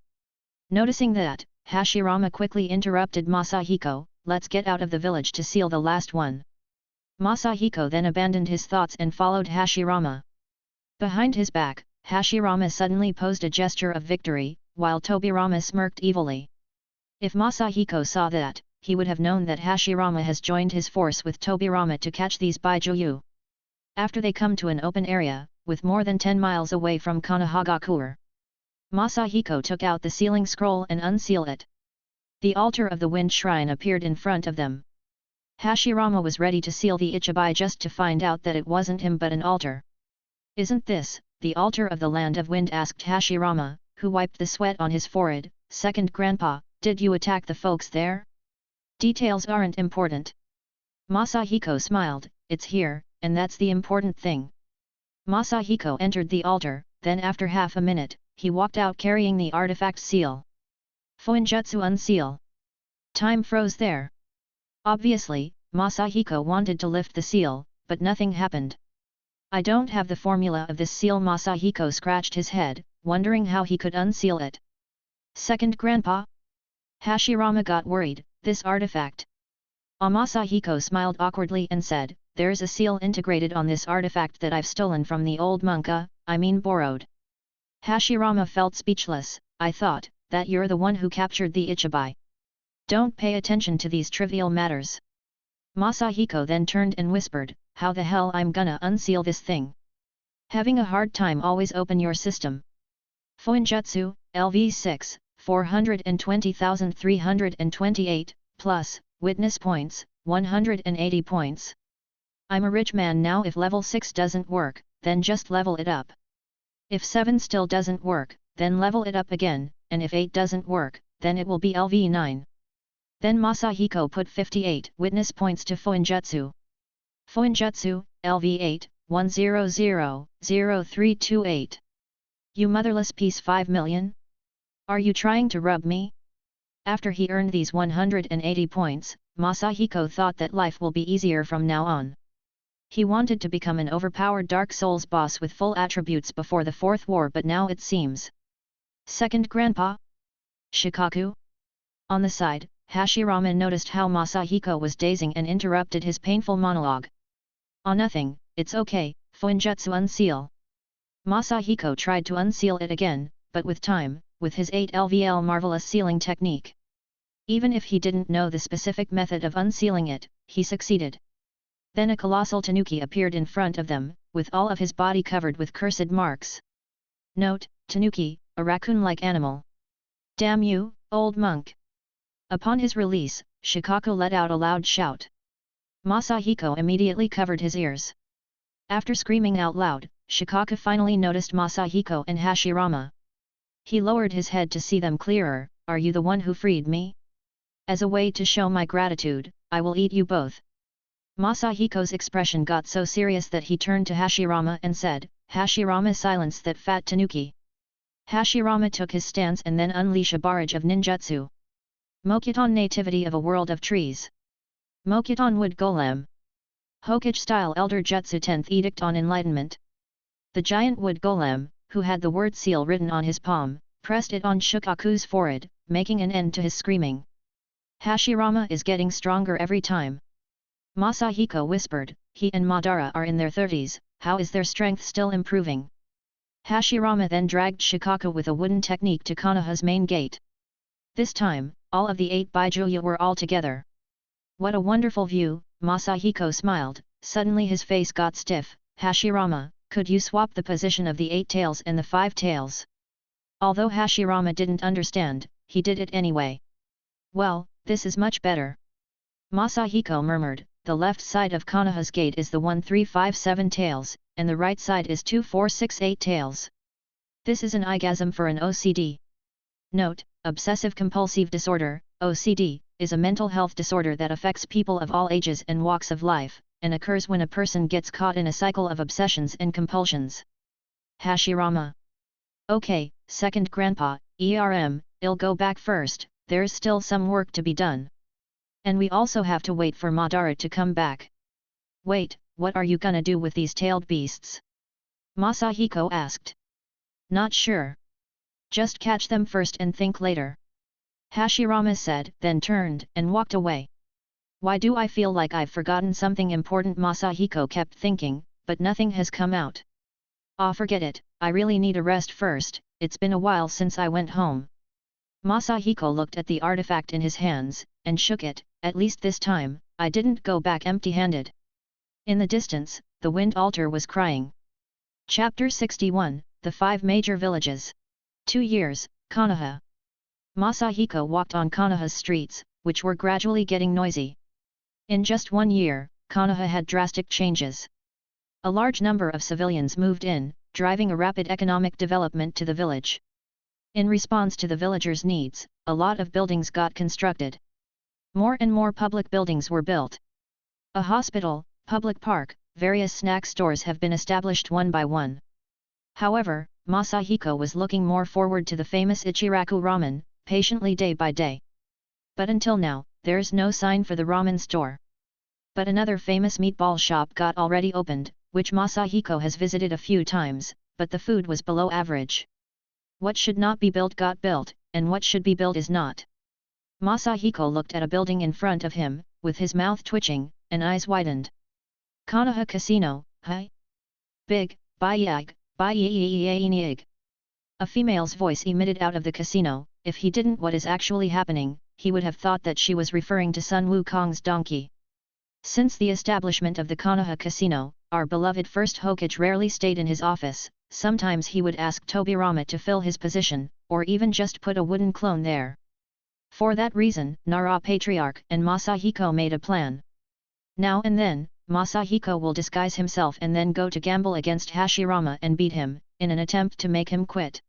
Noticing that, Hashirama quickly interrupted Masahiko, let's get out of the village to seal the last one. Masahiko then abandoned his thoughts and followed Hashirama. Behind his back, Hashirama suddenly posed a gesture of victory, while Tobirama smirked evilly. If Masahiko saw that, he would have known that Hashirama has joined his force with Tobirama to catch these Baijuyu. After they come to an open area, with more than 10 miles away from Konohagakure, Masahiko took out the sealing scroll and unsealed it. The altar of the wind shrine appeared in front of them. Hashirama was ready to seal the Ichibai just to find out that it wasn't him but an altar. Isn't this, the altar of the Land of Wind? Asked Hashirama, who wiped the sweat on his forehead. Second Grandpa, did you attack the folks there? Details aren't important. Masahiko smiled, it's here, and that's the important thing. Masahiko entered the altar, then after half a minute, he walked out carrying the artifact seal. Fuinjutsu unseal. Time froze there. Obviously, Masahiko wanted to lift the seal, but nothing happened. I don't have the formula of this seal. Masahiko scratched his head, wondering how he could unseal it. Second Grandpa? Hashirama got worried, this artifact. Masahiko smiled awkwardly and said, there's a seal integrated on this artifact that I've stolen from the old monka, I mean borrowed. Hashirama felt speechless, I thought, that you're the one who captured the Ichibai. Don't pay attention to these trivial matters. Masahiko then turned and whispered, how the hell I'm gonna unseal this thing? Having a hard time? Always open your system. Fuinjutsu, LV6, 420,328, plus, witness points, 180 points. I'm a rich man now. If level 6 doesn't work, then just level it up. If 7 still doesn't work, then level it up again, and if 8 doesn't work, then it will be LV9. Then Masahiko put 58 witness points to Fuinjutsu. Fuinjutsu, LV8, 1000328. You motherless piece. 5 million? Are you trying to rub me? After he earned these 180 points, Masahiko thought that life will be easier from now on. He wanted to become an overpowered Dark Souls boss with full attributes before the 4th war, but now it seems. Second Grandpa? Shikaku? On the side, Hashirama noticed how Masahiko was dazing and interrupted his painful monologue. Nothing, it's okay, Fuinjutsu unseal. Masahiko tried to unseal it again, but with time, with his 8 LVL marvelous sealing technique. Even if he didn't know the specific method of unsealing it, he succeeded. Then a colossal tanuki appeared in front of them, with all of his body covered with cursed marks. Note, tanuki, a raccoon-like animal. Damn you, old monk! Upon his release, Shikaku let out a loud shout. Masahiko immediately covered his ears. After screaming out loud, Shikaku finally noticed Masahiko and Hashirama. He lowered his head to see them clearer. Are you the one who freed me? As a way to show my gratitude, I will eat you both. Masahiko's expression got so serious that he turned to Hashirama and said, Hashirama, silence that fat tanuki. Hashirama took his stance and then unleashed a barrage of ninjutsu. Mokuton, nativity of a world of trees. Mokuton, wood golem. Hokage style elder jutsu, 10th edict on enlightenment. The giant wood golem, who had the word seal written on his palm, pressed it on Shikaku's forehead, making an end to his screaming. Hashirama is getting stronger every time. Masahiko whispered, he and Madara are in their 30s, how is their strength still improving? Hashirama then dragged Shikako with a wooden technique to Konoha's main gate. This time, all of the 8 Baijuya were all together. What a wonderful view, Masahiko smiled, suddenly his face got stiff. Hashirama, could you swap the position of the 8 tails and the 5 tails? Although Hashirama didn't understand, he did it anyway. Well, this is much better. Masahiko murmured, the left side of Konoha's gate is the 1357 tails, and the right side is 2468 tails. This is an orgasm for an OCD. Note, obsessive-compulsive disorder, OCD, is a mental health disorder that affects people of all ages and walks of life, and occurs when a person gets caught in a cycle of obsessions and compulsions. Hashirama. Okay, second grandpa, I'll go back first, there's still some work to be done. And we also have to wait for Madara to come back. Wait, what are you gonna do with these tailed beasts? Masahiko asked. Not sure. Just catch them first and think later. Hashirama said, then turned and walked away. Why do I feel like I've forgotten something important? Masahiko kept thinking, but nothing has come out. Ah, forget it, I really need a rest first, it's been a while since I went home. Masahiko looked at the artifact in his hands, and shook it. At least this time, I didn't go back empty-handed. In the distance, the wind altar was crying. Chapter 61, The 5 Major Villages. 2 years, Konoha. Masahiko walked on Konoha's streets, which were gradually getting noisy. In just 1 year, Konoha had drastic changes. A large number of civilians moved in, driving a rapid economic development to the village. In response to the villagers' needs, a lot of buildings got constructed. More and more public buildings were built. A hospital, public park, various snack stores have been established one by one. However, Masahiko was looking more forward to the famous Ichiraku ramen, patiently day by day. But until now, there's no sign for the ramen store. But another famous meatball shop got already opened, which Masahiko has visited a few times, but the food was below average. What should not be built got built, and what should be built is not. Masahiko looked at a building in front of him, with his mouth twitching, and eyes widened. Konoha Casino, hi? Big, bayag, bayag. A female's voice emitted out of the casino. If he didn't what is actually happening, he would have thought that she was referring to Sun Wukong's donkey. Since the establishment of the Konoha Casino, our beloved first Hokage rarely stayed in his office. Sometimes he would ask Tobirama to fill his position, or even just put a wooden clone there. For that reason, Nara Patriarch and Masahiko made a plan. Now and then, Masahiko will disguise himself and then go to gamble against Hashirama and beat him, in an attempt to make him quit.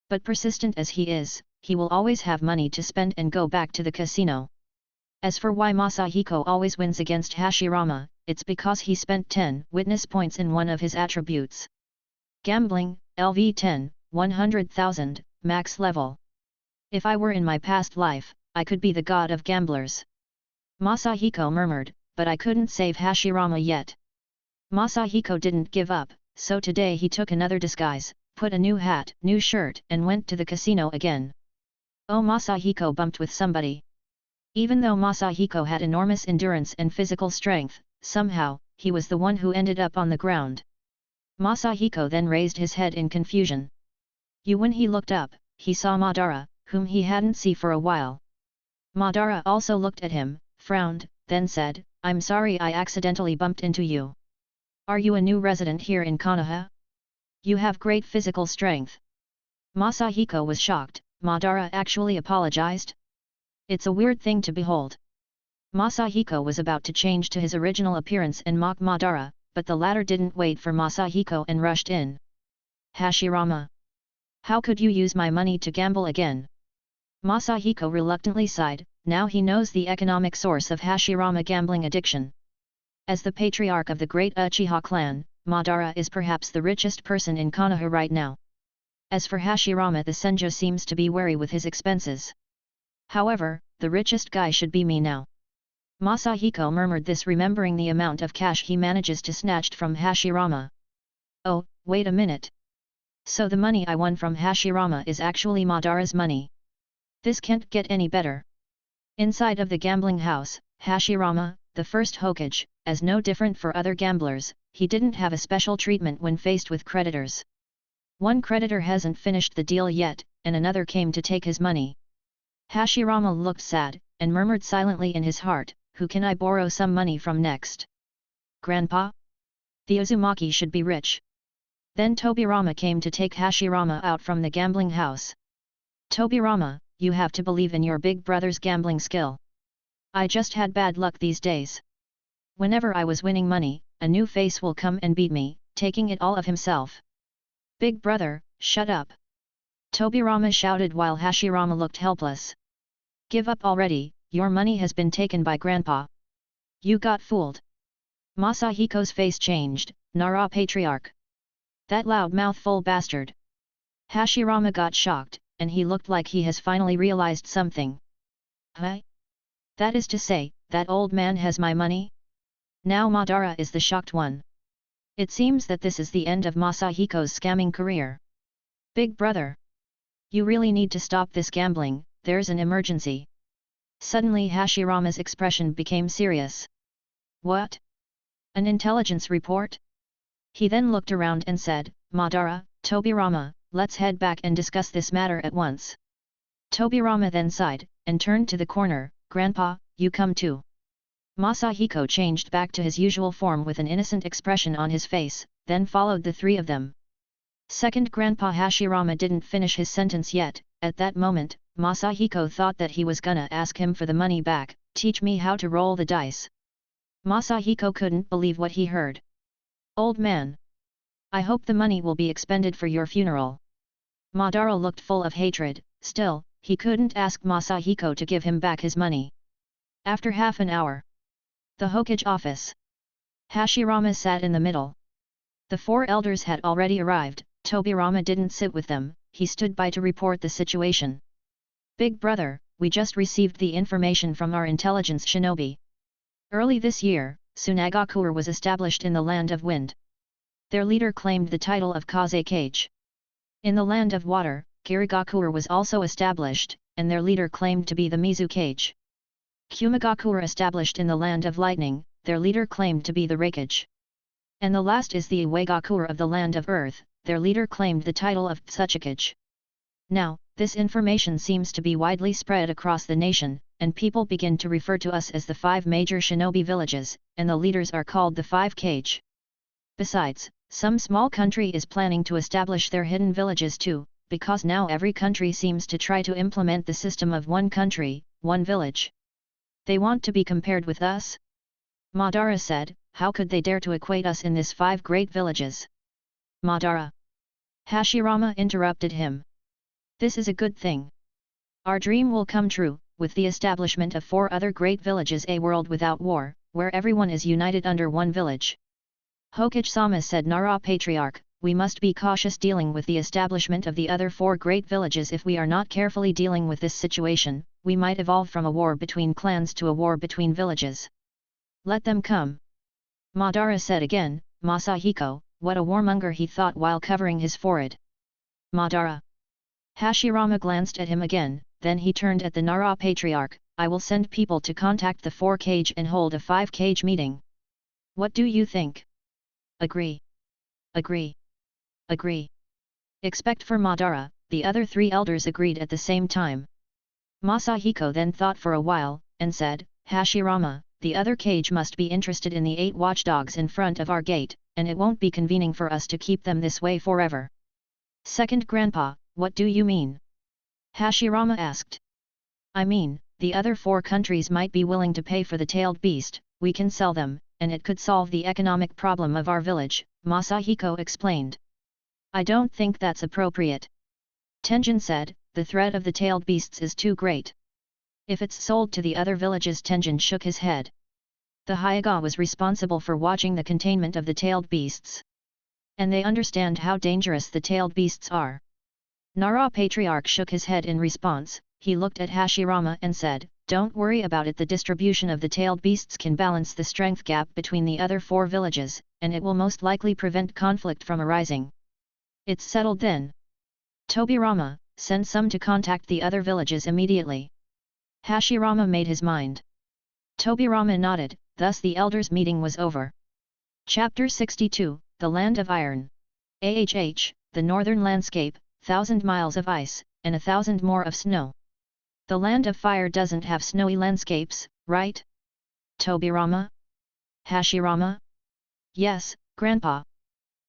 But persistent as he is, he will always have money to spend and go back to the casino. As for why Masahiko always wins against Hashirama, it's because he spent 10 witness points in one of his attributes. Gambling, LV10, 100,000, max level. If I were in my past life, I could be the god of gamblers. Masahiko murmured, but I couldn't save Hashirama yet. Masahiko didn't give up, so today he took another disguise, put a new hat, new shirt, and went to the casino again. Oh, Masahiko bumped with somebody. Even though Masahiko had enormous endurance and physical strength, somehow, he was the one who ended up on the ground. Masahiko then raised his head in confusion. When he looked up, he saw Madara, whom he hadn't seen for a while. Madara also looked at him, frowned, then said, I'm sorry I accidentally bumped into you. Are you a new resident here in Konoha? You have great physical strength. Masahiko was shocked. Madara actually apologized? It's a weird thing to behold. Masahiko was about to change to his original appearance and mock Madara, but the latter didn't wait for Masahiko and rushed in. Hashirama. How could you use my money to gamble again? Masahiko reluctantly sighed. Now he knows the economic source of Hashirama gambling addiction. As the patriarch of the great Uchiha clan, Madara is perhaps the richest person in Konoha right now. As for Hashirama, the Senju seems to be wary with his expenses. However, the richest guy should be me now. Masahiko murmured this, remembering the amount of cash he manages to snatch from Hashirama. Oh, wait a minute. So the money I won from Hashirama is actually Madara's money. This can't get any better. Inside of the gambling house, Hashirama, the first Hokage, as no different for other gamblers, he didn't have a special treatment when faced with creditors. One creditor hasn't finished the deal yet, and another came to take his money. Hashirama looked sad, and murmured silently in his heart, who can I borrow some money from next? Grandpa? The Uzumaki should be rich. Then Tobirama came to take Hashirama out from the gambling house. Tobirama, you have to believe in your big brother's gambling skill. I just had bad luck these days. Whenever I was winning money, a new face will come and beat me, taking it all of himself. Big brother, shut up! Tobirama shouted while Hashirama looked helpless. Give up already, your money has been taken by Grandpa. You got fooled. Masahiko's face changed, Nara Patriarch. That loud-mouthful bastard. Hashirama got shocked, and he looked like he has finally realized something. Huh? That is to say, that old man has my money? Now Madara is the shocked one. It seems that this is the end of Masahiko's scamming career. Big brother! You really need to stop this gambling, there's an emergency. Suddenly Hashirama's expression became serious. What? An intelligence report? He then looked around and said, Madara, Tobirama, let's head back and discuss this matter at once. Tobirama then sighed, and turned to the corner, Grandpa, you come too. Masahiko changed back to his usual form with an innocent expression on his face, then followed the three of them. Second Grandpa Hashirama didn't finish his sentence yet. At that moment, Masahiko thought that he was gonna ask him for the money back, teach me how to roll the dice. Masahiko couldn't believe what he heard. Old man! I hope the money will be expended for your funeral. Madara looked full of hatred, still, he couldn't ask Masahiko to give him back his money. After half an hour. The hokage office. Hashirama sat in the middle. The four elders had already arrived. Tobirama didn't sit with them, he stood by to report the situation. Big brother, we just received the information from our intelligence shinobi. Early this year, Tsunagakure was established in the Land of Wind. Their leader claimed the title of hokage. In the Land of Water, Kirigakure was also established, and their leader claimed to be the Mizukage. Kumigakure established in the Land of Lightning, their leader claimed to be the Raikage. And the last is the Iwagakure of the Land of Earth, their leader claimed the title of Tsuchikage. Now, this information seems to be widely spread across the nation, and people begin to refer to us as the 5 major shinobi villages, and the leaders are called the 5 kage. Besides, some small country is planning to establish their hidden villages too, because now every country seems to try to implement the system of one country, one village. They want to be compared with us? Madara said, how could they dare to equate us in this 5 great villages? Madara! Hashirama interrupted him. This is a good thing. Our dream will come true, with the establishment of 4 other great villages, a world without war, where everyone is united under one village. Hokage-sama said, Nara Patriarch, we must be cautious dealing with the establishment of the other 4 great villages. If we are not carefully dealing with this situation, we might evolve from a war between clans to a war between villages. Let them come. Madara said again, Masahiko, what a warmonger, he thought while covering his forehead. Madara. Hashirama glanced at him again, then he turned at the Nara Patriarch, I will send people to contact the 4 kage and hold a 5 kage meeting. What do you think? Agree. Agree. Agree. Expect for Madara, the other 3 elders agreed at the same time. Masahiko then thought for a while, and said, Hashirama, the other kage must be interested in the 8 watchdogs in front of our gate, and it won't be convening for us to keep them this way forever. Second Grandpa, what do you mean? Hashirama asked. I mean, the other 4 countries might be willing to pay for the tailed beast, we can sell them, and it could solve the economic problem of our village, Masahiko explained. I don't think that's appropriate. Tenjin said, the threat of the tailed beasts is too great. If it's sold to the other villages, Tenjin shook his head. The hokage was responsible for watching the containment of the tailed beasts. And they understand how dangerous the tailed beasts are. Nara Patriarch shook his head in response, he looked at Hashirama and said, don't worry about it, the distribution of the tailed beasts can balance the strength gap between the other 4 villages, and it will most likely prevent conflict from arising. It's settled then. Tobirama, send some to contact the other villages immediately. Hashirama made his mind. Tobirama nodded, thus the elders' meeting was over. Chapter 62, The Land of Iron. The the northern landscape, 1,000 miles of ice, and 1,000 more of snow. The land of fire doesn't have snowy landscapes, right? Tobirama? Hashirama? Yes, Grandpa.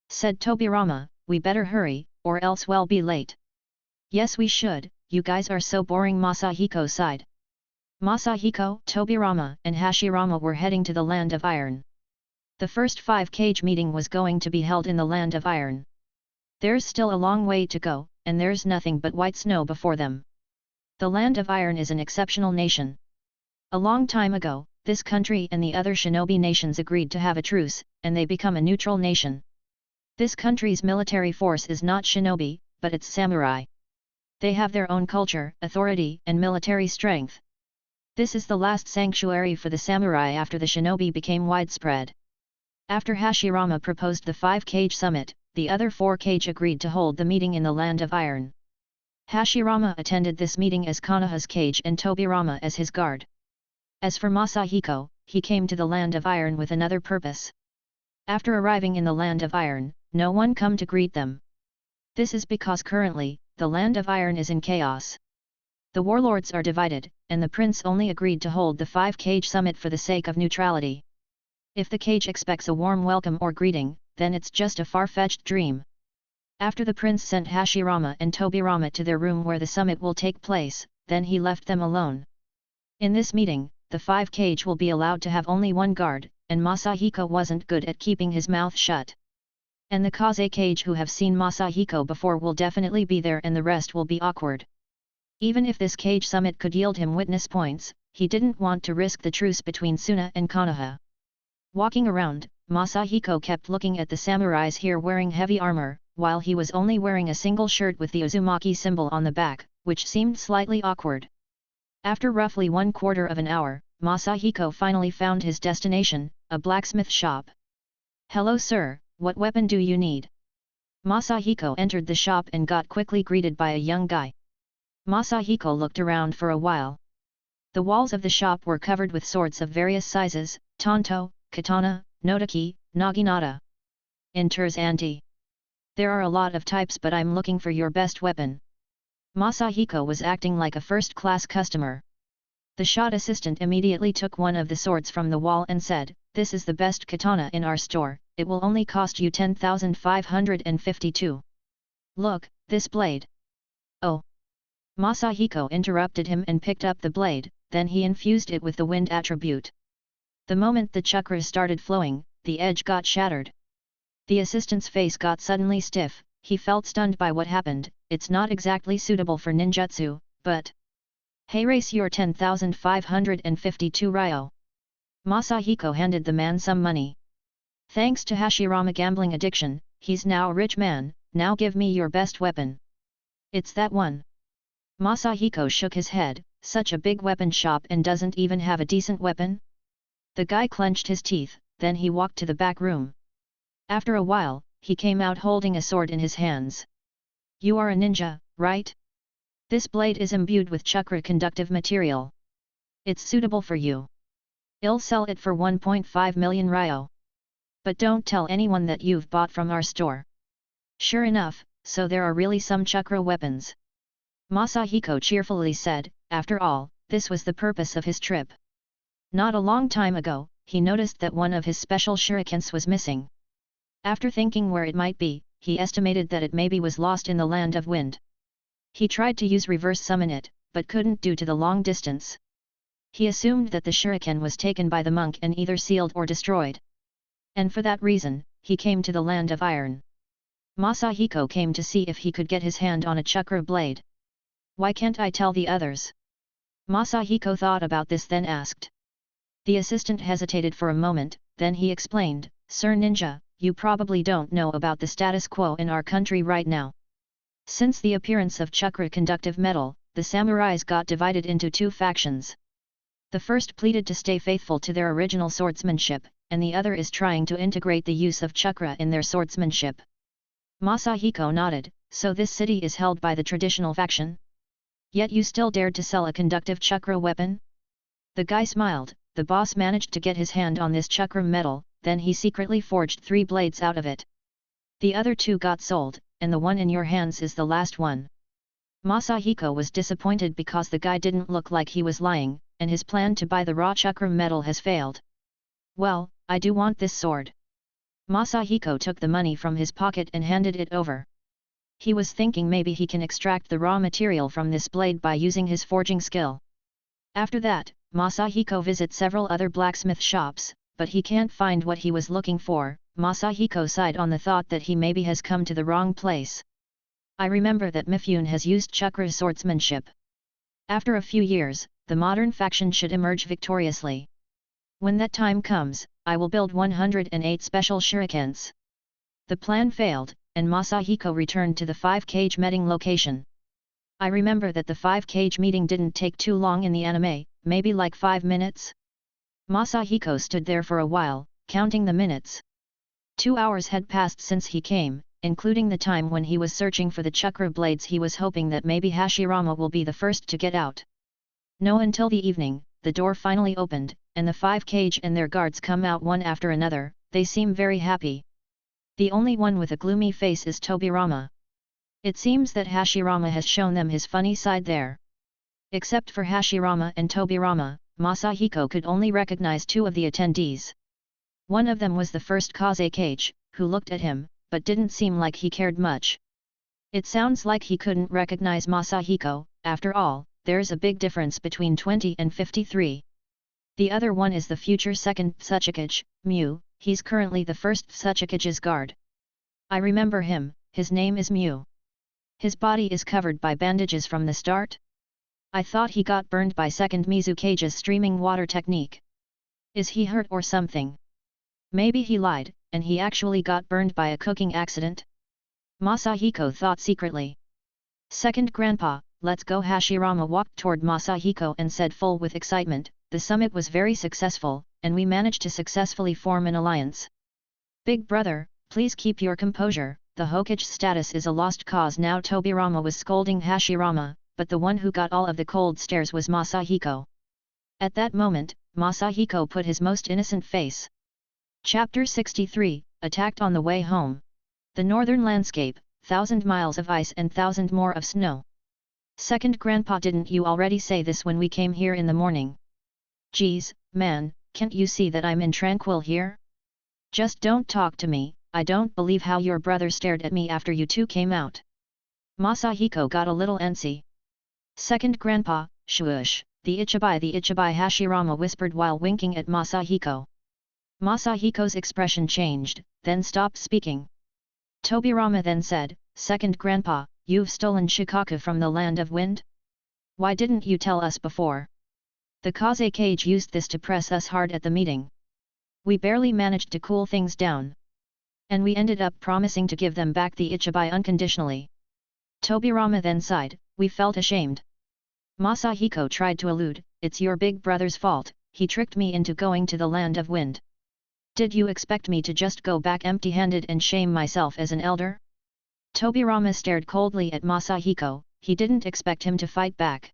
Said Tobirama, we better hurry, or else we'll be late. Yes we should, you guys are so boring, Masahiko sighed. Masahiko, Tobirama, and Hashirama were heading to the land of iron. The first 5-cage meeting was going to be held in the land of iron. There's still a long way to go, and there's nothing but white snow before them. The land of iron is an exceptional nation. A long time ago, this country and the other shinobi nations agreed to have a truce, and they become a neutral nation. This country's military force is not shinobi, but it's samurai. They have their own culture, authority, and military strength. This is the last sanctuary for the samurai after the shinobi became widespread. After Hashirama proposed the 5-cage summit, the other 4-cage agreed to hold the meeting in the land of iron. Hashirama attended this meeting as Konoha's cage and Tobirama as his guard. As for Masahiko, he came to the land of iron with another purpose. After arriving in the land of iron, no one come to greet them. This is because currently, the land of iron is in chaos. The warlords are divided, and the prince only agreed to hold the 5-cage summit for the sake of neutrality. If the cage expects a warm welcome or greeting, then it's just a far-fetched dream. After the prince sent Hashirama and Tobirama to their room where the summit will take place, then he left them alone. In this meeting, the 5-cage will be allowed to have only one guard, and Masahiko wasn't good at keeping his mouth shut. And the Kaze cage who have seen Masahiko before will definitely be there and the rest will be awkward. Even if this cage summit could yield him witness points, he didn't want to risk the truce between Suna and Konoha. Walking around, Masahiko kept looking at the samurais here wearing heavy armor, while he was only wearing a single shirt with the Uzumaki symbol on the back, which seemed slightly awkward. After roughly 1/4 of an hour, Masahiko finally found his destination, a blacksmith shop. Hello sir, what weapon do you need? Masahiko entered the shop and got quickly greeted by a young guy. Masahiko looked around for a while. The walls of the shop were covered with swords of various sizes, tanto, katana, notaki, naginata. Enters Auntie. There are a lot of types but I'm looking for your best weapon. Masahiko was acting like a first-class customer. The shop assistant immediately took one of the swords from the wall and said, this is the best katana in our store, it will only cost you 10,552. Look, this blade. Oh. Masahiko interrupted him and picked up the blade, then he infused it with the wind attribute. The moment the chakra started flowing, the edge got shattered. The assistant's face got suddenly stiff, he felt stunned by what happened, it's not exactly suitable for ninjutsu, but... Hey, race your 10,552 ryo. Masahiko handed the man some money. Thanks to Hashirama gambling addiction, he's now a rich man, now give me your best weapon. It's that one. Masahiko shook his head, such a big weapon shop and doesn't even have a decent weapon? The guy clenched his teeth, then he walked to the back room. After a while, he came out holding a sword in his hands. You are a ninja, right? This blade is imbued with chakra conductive material. It's suitable for you. I'll sell it for 1.5 million ryo. But don't tell anyone that you've bought from our store. Sure enough, so there are really some chakra weapons. Masahiko cheerfully said, after all, this was the purpose of his trip. Not a long time ago, he noticed that one of his special shurikens was missing. After thinking where it might be, he estimated that it maybe was lost in the land of wind. He tried to use reverse summon it, but couldn't due to the long distance. He assumed that the shuriken was taken by the monk and either sealed or destroyed. And for that reason, he came to the land of iron. Masahiko came to see if he could get his hand on a chakra blade. Why can't I tell the others? Masahiko thought about this then asked. The assistant hesitated for a moment, then he explained, Sir Ninja, you probably don't know about the status quo in our country right now. Since the appearance of chakra conductive metal, the samurais got divided into two factions. The first pleaded to stay faithful to their original swordsmanship, and the other is trying to integrate the use of chakra in their swordsmanship. Masahiko nodded, so this city is held by the traditional faction? Yet you still dared to sell a conductive chakra weapon? The guy smiled, the boss managed to get his hand on this chakra metal, then he secretly forged 3 blades out of it. The other 2 got sold, and the one in your hands is the last one. Masahiko was disappointed because the guy didn't look like he was lying, and his plan to buy the raw chakra metal has failed. Well, I do want this sword. Masahiko took the money from his pocket and handed it over. He was thinking maybe he can extract the raw material from this blade by using his forging skill. After that, Masahiko visits several other blacksmith shops, but he can't find what he was looking for. Masahiko sighed on the thought that he maybe has come to the wrong place. I remember that Mifune has used chakra swordsmanship. After a few years, the modern faction should emerge victoriously. When that time comes, I will build 108 special shurikens. The plan failed, and Masahiko returned to the 5-cage meeting location. I remember that the 5-cage meeting didn't take too long in the anime, maybe like 5 minutes. Masahiko stood there for a while, counting the minutes. 2 hours had passed since he came, including the time when he was searching for the chakra blades. He was hoping that maybe Hashirama will be the first to get out. No, until the evening, the door finally opened, and the 5-cage and their guards come out one after another. They seem very happy. The only one with a gloomy face is Tobirama. It seems that Hashirama has shown them his funny side there. Except for Hashirama and Tobirama, Masahiko could only recognize 2 of the attendees. One of them was the first hokage, who looked at him, but didn't seem like he cared much. It sounds like he couldn't recognize Masahiko. After all, there's a big difference between 20 and 53. The other one is the future second hokage, Mew. He's currently the first hokage's guard. I remember him, his name is Mew. His body is covered by bandages from the start. I thought he got burned by second Mizukage's streaming water technique. Is he hurt or something? Maybe he lied, and he actually got burned by a cooking accident? Masahiko thought secretly. Second grandpa, let's go. Hashirama walked toward Masahiko and said full with excitement, the summit was very successful, and we managed to successfully form an alliance. Big brother, please keep your composure, the hokage status is a lost cause now. Tobirama was scolding Hashirama, but the one who got all of the cold stares was Masahiko. At that moment, Masahiko put his most innocent face. Chapter 63, Attacked on the Way Home. The northern landscape, 1,000 miles of ice and 1,000 more of snow. Second grandpa, didn't you already say this when we came here in the morning? Geez, man, can't you see that I'm in tranquil here? Just don't talk to me. I don't believe how your brother stared at me after you two came out. Masahiko got a little antsy. Second grandpa, shush, the Ichibai, Hashirama whispered while winking at Masahiko. Masahiko's expression changed, then stopped speaking. Tobirama then said, Second grandpa, you've stolen Shikaku from the land of wind? Why didn't you tell us before? The hokage used this to press us hard at the meeting. We barely managed to cool things down. And we ended up promising to give them back the Ichibai unconditionally. Tobirama then sighed, we felt ashamed. Masahiko tried to elude, it's your big brother's fault, he tricked me into going to the land of wind. Did you expect me to just go back empty-handed and shame myself as an elder? Tobirama stared coldly at Masahiko, he didn't expect him to fight back.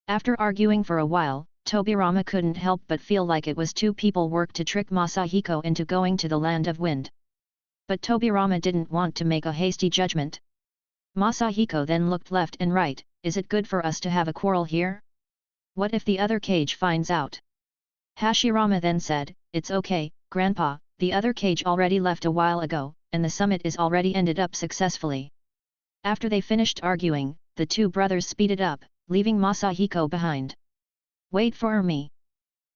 After arguing for a while, Tobirama couldn't help but feel like it was 2 people work to trick Masahiko into going to the land of wind. But Tobirama didn't want to make a hasty judgment. Masahiko then looked left and right, is it good for us to have a quarrel here? What if the other cage finds out? Hashirama then said, it's okay, grandpa, the other cage already left a while ago, and the summit is already ended up successfully. After they finished arguing, the 2 brothers speeded up, leaving Masahiko behind. Wait for me.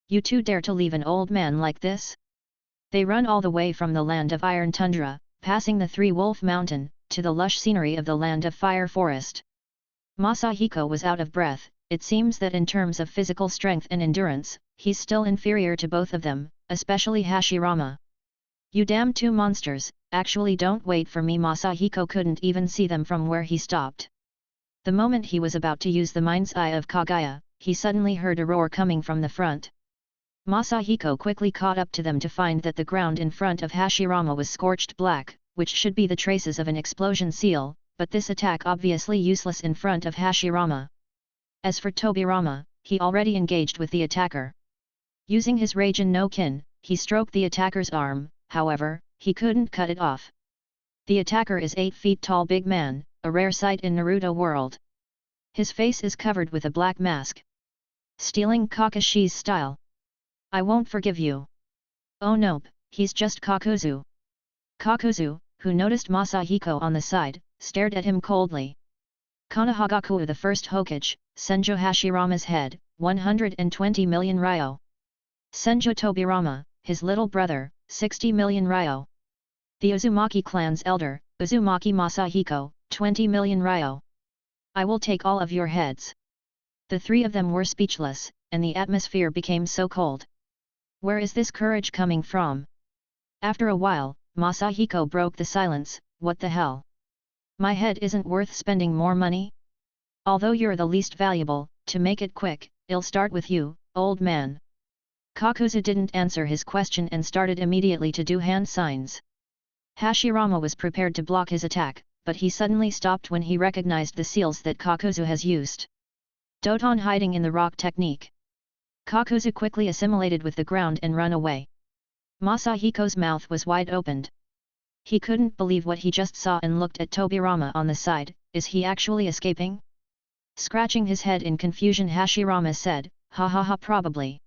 You 2 dare to leave an old man like this? They run all the way from the land of iron tundra, passing the 3-wolf mountain, to the lush scenery of the land of fire forest. Masahiko was out of breath. It seems that in terms of physical strength and endurance, he's still inferior to both of them, especially Hashirama. You damn 2 monsters, actually don't wait for me. Masahiko couldn't even see them from where he stopped. The moment he was about to use the mind's eye of Kaguya, he suddenly heard a roar coming from the front. Masahiko quickly caught up to them to find that the ground in front of Hashirama was scorched black, which should be the traces of an explosion seal, but this attack obviously useless in front of Hashirama. As for Tobirama, he already engaged with the attacker. Using his Raijin no Kin, he stroked the attacker's arm, however, he couldn't cut it off. The attacker is 8 feet tall big man, a rare sight in Naruto World. His face is covered with a black mask. Stealing Kakashi's style. I won't forgive you. Oh nope, he's just Kakuzu. Kakuzu, who noticed Masahiko on the side, stared at him coldly. Konohagaku, the first hokage, Senjo Hashirama's head, 120 million ryo. Senjo Tobirama, his little brother, 60 million ryo. The Uzumaki clan's elder, Uzumaki Masahiko, 20 million ryo. I will take all of your heads. The three of them were speechless, and the atmosphere became so cold. Where is this courage coming from? After a while, Masahiko broke the silence. What the hell? My head isn't worth spending more money? Although you're the least valuable, to make it quick, I'll start with you, old man. Kakuzu didn't answer his question and started immediately to do hand signs. Hashirama was prepared to block his attack, but he suddenly stopped when he recognized the seals that Kakuzu has used. Doton hiding in the rock technique. Kakuzu quickly assimilated with the ground and run away. Masahiko's mouth was wide opened. He couldn't believe what he just saw and looked at Tobirama on the side. Is he actually escaping? Scratching his head in confusion, Hashirama said, "Ha ha ha, probably.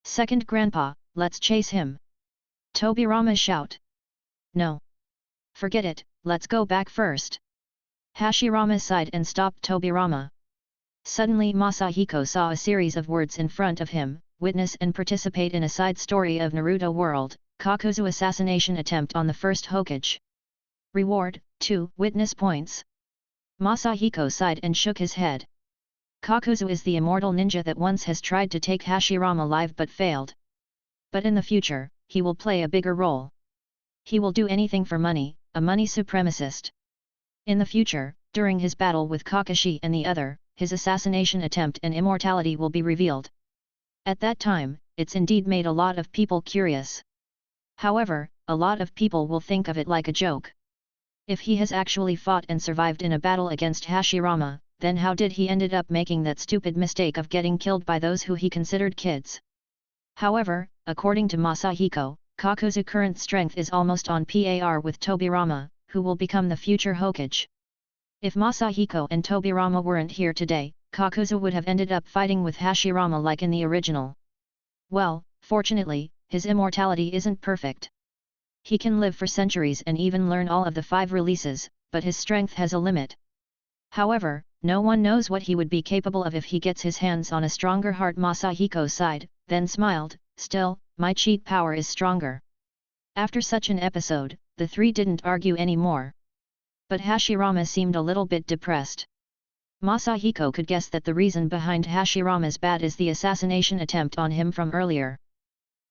Second grandpa, let's chase him." Tobirama shout. "No. Forget it, let's go back first." Hashirama sighed and stopped Tobirama. Suddenly Masahiko saw a series of words in front of him: witness and participate in a side story of Naruto World, Kakuzu assassination attempt on the first hokage. Reward, 2 witness points. Masahiko sighed and shook his head. Kakuzu is the immortal ninja that once has tried to take Hashirama alive but failed. But in the future, he will play a bigger role. He will do anything for money, a money supremacist. In the future, during his battle with Kakashi and the other, his assassination attempt and immortality will be revealed. At that time, it's indeed made a lot of people curious. However, a lot of people will think of it like a joke. If he has actually fought and survived in a battle against Hashirama, then how did he ended up making that stupid mistake of getting killed by those who he considered kids? However, according to Masahiko, Kakuzu's current strength is almost on par with Tobirama, who will become the future hokage. If Masahiko and Tobirama weren't here today, Kakuzu would have ended up fighting with Hashirama like in the original. Well, fortunately, his immortality isn't perfect. He can live for centuries and even learn all of the 5 releases, but his strength has a limit. However, no one knows what he would be capable of if he gets his hands on a stronger heart. Masahiko sighed, then smiled, still, my cheat power is stronger. After such an episode, the three didn't argue anymore. But Hashirama seemed a little bit depressed. Masahiko could guess that the reason behind Hashirama's bad is the assassination attempt on him from earlier.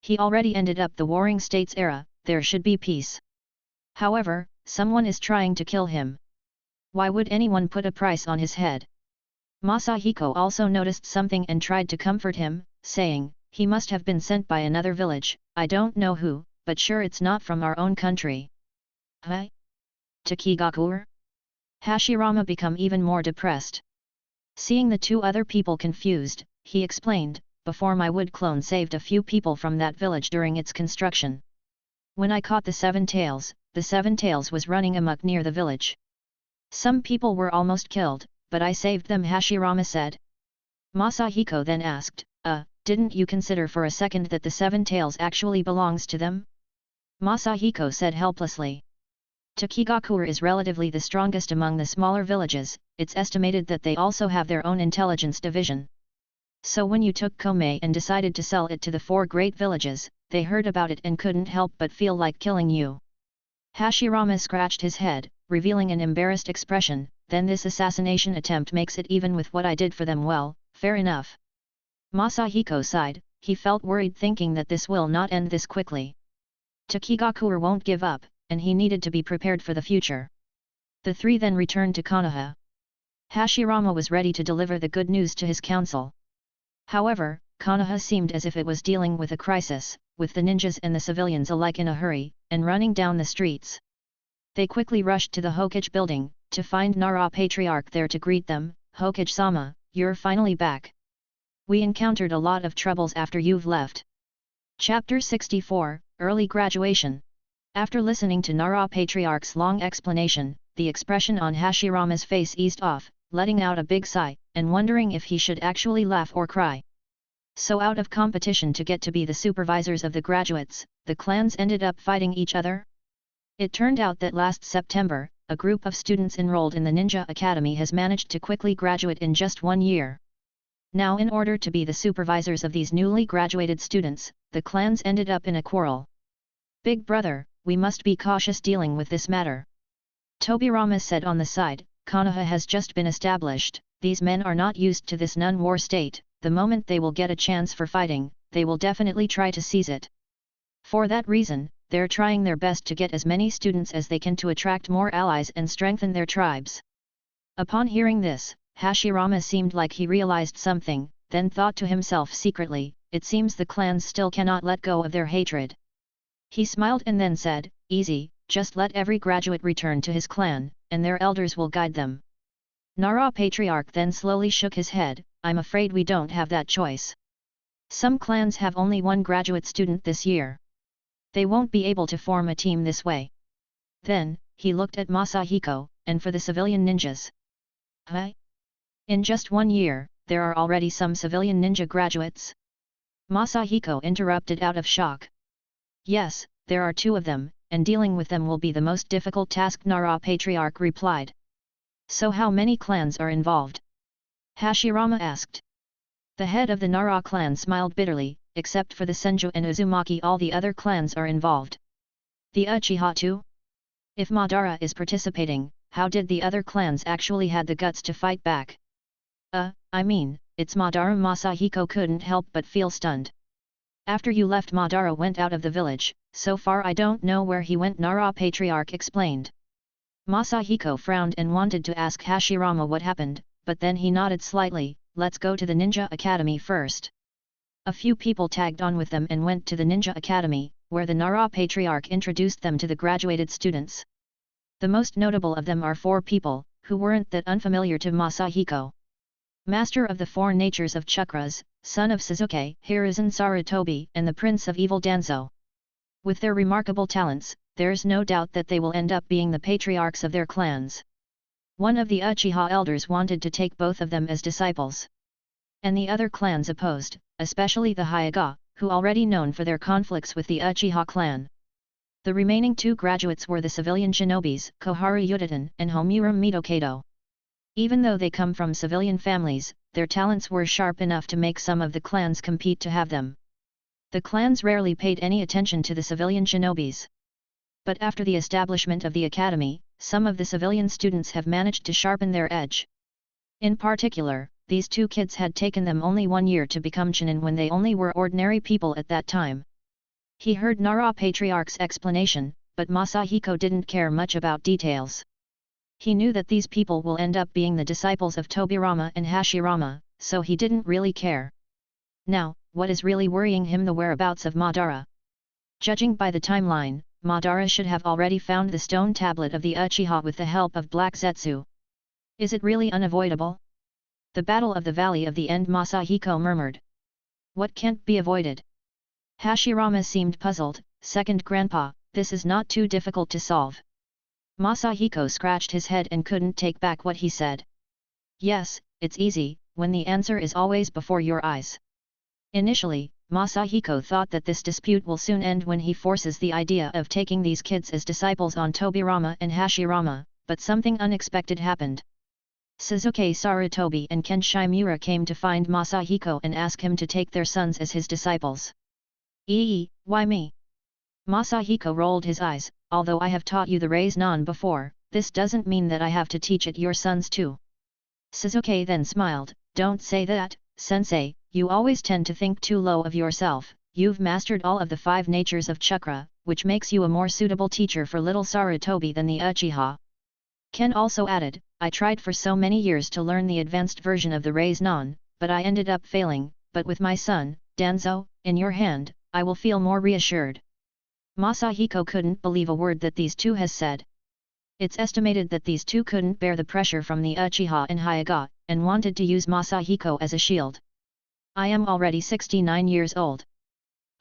He already ended up the Warring States era, there should be peace. However, someone is trying to kill him. Why would anyone put a price on his head? Masahiko also noticed something and tried to comfort him, saying, he must have been sent by another village, I don't know who, but sure it's not from our own country. Huh? Takigakur? Hashirama became even more depressed. Seeing the 2 other people confused, he explained, before my wood clone saved a few people from that village during its construction. When I caught the 7 tails, the 7 tails was running amok near the village. Some people were almost killed, but I saved them, Hashirama said. Masahiko then asked, didn't you consider for a second that the 7 tails actually belongs to them? Masahiko said helplessly. Takigakur is relatively the strongest among the smaller villages, it's estimated that they also have their own intelligence division. So when you took Kome and decided to sell it to the 4 great villages, they heard about it and couldn't help but feel like killing you. Hashirama scratched his head, revealing an embarrassed expression, then this assassination attempt makes it even with what I did for them. Well, fair enough. Masahiko sighed, he felt worried thinking that this will not end this quickly. Takigakur won't give up, and he needed to be prepared for the future. The 3 then returned to Konoha. Hashirama was ready to deliver the good news to his council. However, Konoha seemed as if it was dealing with a crisis, with the ninjas and the civilians alike in a hurry, and running down the streets. They quickly rushed to the Hokage building, to find Nara Patriarch there to greet them. Hokage-sama, you're finally back. We encountered a lot of troubles after you've left. Chapter 64, Early Graduation. After listening to Nara Patriarch's long explanation, the expression on Hashirama's face eased off, letting out a big sigh, and wondering if he should actually laugh or cry. So out of competition to get to be the supervisors of the graduates, the clans ended up fighting each other? It turned out that last September, a group of students enrolled in the Ninja Academy has managed to quickly graduate in just 1 year. Now in order to be the supervisors of these newly graduated students, the clans ended up in a quarrel. Big brother, we must be cautious dealing with this matter. Tobirama said on the side, Konoha has just been established, these men are not used to this non-war state, the moment they will get a chance for fighting, they will definitely try to seize it. For that reason, they're trying their best to get as many students as they can to attract more allies and strengthen their tribes. Upon hearing this, Hashirama seemed like he realized something, then thought to himself secretly, it seems the clans still cannot let go of their hatred. He smiled and then said, easy, just let every graduate return to his clan, and their elders will guide them. Nara Patriarch then slowly shook his head, I'm afraid we don't have that choice. Some clans have only 1 graduate student this year. They won't be able to form a team this way. Then, he looked at Masahiko, and for the civilian ninjas. Huh? In just 1 year, there are already some civilian ninja graduates? Masahiko interrupted out of shock. Yes, there are 2 of them, and dealing with them will be the most difficult task, Nara Patriarch replied. So how many clans are involved? Hashirama asked. The head of the Nara clan smiled bitterly, except for the Senju and Uzumaki, all the other clans are involved. The Uchiha too? If Madara is participating, how did the other clans actually had the guts to fight back? I mean, it's Madara. Masahiko couldn't help but feel stunned. After you left, Madara went out of the village, so far I don't know where he went, Nara Patriarch explained. Masahiko frowned and wanted to ask Hashirama what happened, but then he nodded slightly, let's go to the Ninja Academy first. A few people tagged on with them and went to the Ninja Academy, where the Nara Patriarch introduced them to the graduated students. The most notable of them are 4 people, who weren't that unfamiliar to Masahiko. Master of the 4 natures of chakras, son of Suzuki, Hiruzen Sarutobi, and the Prince of Evil Danzo. With their remarkable talents, there's no doubt that they will end up being the patriarchs of their clans. One of the Uchiha elders wanted to take both of them as disciples. And the other clans opposed, especially the hokage, who already known for their conflicts with the Uchiha clan. The remaining 2 graduates were the civilian shinobis, Koharu Yudatan and Homura Mitokado. Even though they come from civilian families, their talents were sharp enough to make some of the clans compete to have them. The clans rarely paid any attention to the civilian shinobis. But after the establishment of the academy, some of the civilian students have managed to sharpen their edge. In particular, these 2 kids had taken them only 1 year to become Chunin when they only were ordinary people at that time. He heard Nara Patriarch's explanation, but Masahiko didn't care much about details. He knew that these people will end up being the disciples of Tobirama and Hashirama, so he didn't really care. Now, what is really worrying him? The whereabouts of Madara. Judging by the timeline, Madara should have already found the stone tablet of the Uchiha with the help of Black Zetsu. Is it really unavoidable? The Battle of the Valley of the End, Masahiko murmured. What can't be avoided? Hashirama seemed puzzled, second grandpa, this is not too difficult to solve. Masahiko scratched his head and couldn't take back what he said. Yes, it's easy, when the answer is always before your eyes. Initially, Masahiko thought that this dispute will soon end when he forces the idea of taking these kids as disciples on Tobirama and Hashirama, but something unexpected happened. Suzuki Sarutobi and Ken Shimura came to find Masahiko and ask him to take their sons as his disciples. Why me? Masahiko rolled his eyes, although I have taught you the Raise-Non before, this doesn't mean that I have to teach it your sons too. Suzuki then smiled, don't say that, sensei, you always tend to think too low of yourself, you've mastered all of the 5 natures of chakra, which makes you a more suitable teacher for little Sarutobi than the Uchiha. Ken also added, I tried for so many years to learn the advanced version of the Raise-Non, but I ended up failing, but with my son, Danzo, in your hand, I will feel more reassured. Masahiko couldn't believe a word that these 2 has said. It's estimated that these 2 couldn't bear the pressure from the Uchiha and hokage, and wanted to use Masahiko as a shield. I am already 69 years old.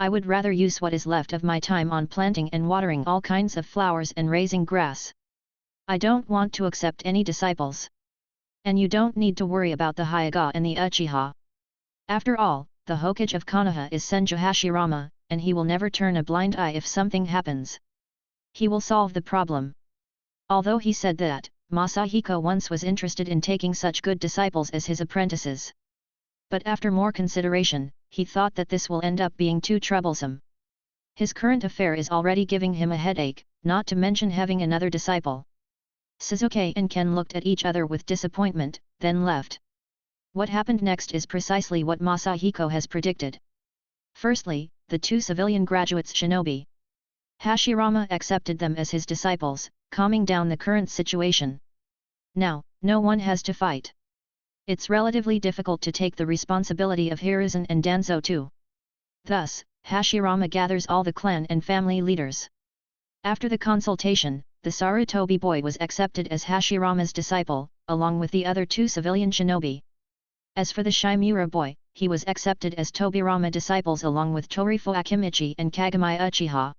I would rather use what is left of my time on planting and watering all kinds of flowers and raising grass. I don't want to accept any disciples. And you don't need to worry about the Hyuga and the Uchiha. After all, the hokage of Konoha is Senju Hashirama, and he will never turn a blind eye if something happens. He will solve the problem. Although he said that, Masahiko once was interested in taking such good disciples as his apprentices. But after more consideration, he thought that this will end up being too troublesome. His current affair is already giving him a headache, not to mention having another disciple. Suzuki and Ken looked at each other with disappointment, then left. What happened next is precisely what Masahiko has predicted. Firstly, the two civilian graduates Shinobi. Hashirama accepted them as his disciples, calming down the current situation. Now, no one has to fight. It's relatively difficult to take the responsibility of Hiruzen and Danzo too. Thus, Hashirama gathers all the clan and family leaders. After the consultation, the Sarutobi boy was accepted as Hashirama's disciple, along with the other two civilian shinobi. As for the Shimura boy, he was accepted as Tobirama disciples along with Torifo Akimichi and Kagami Uchiha.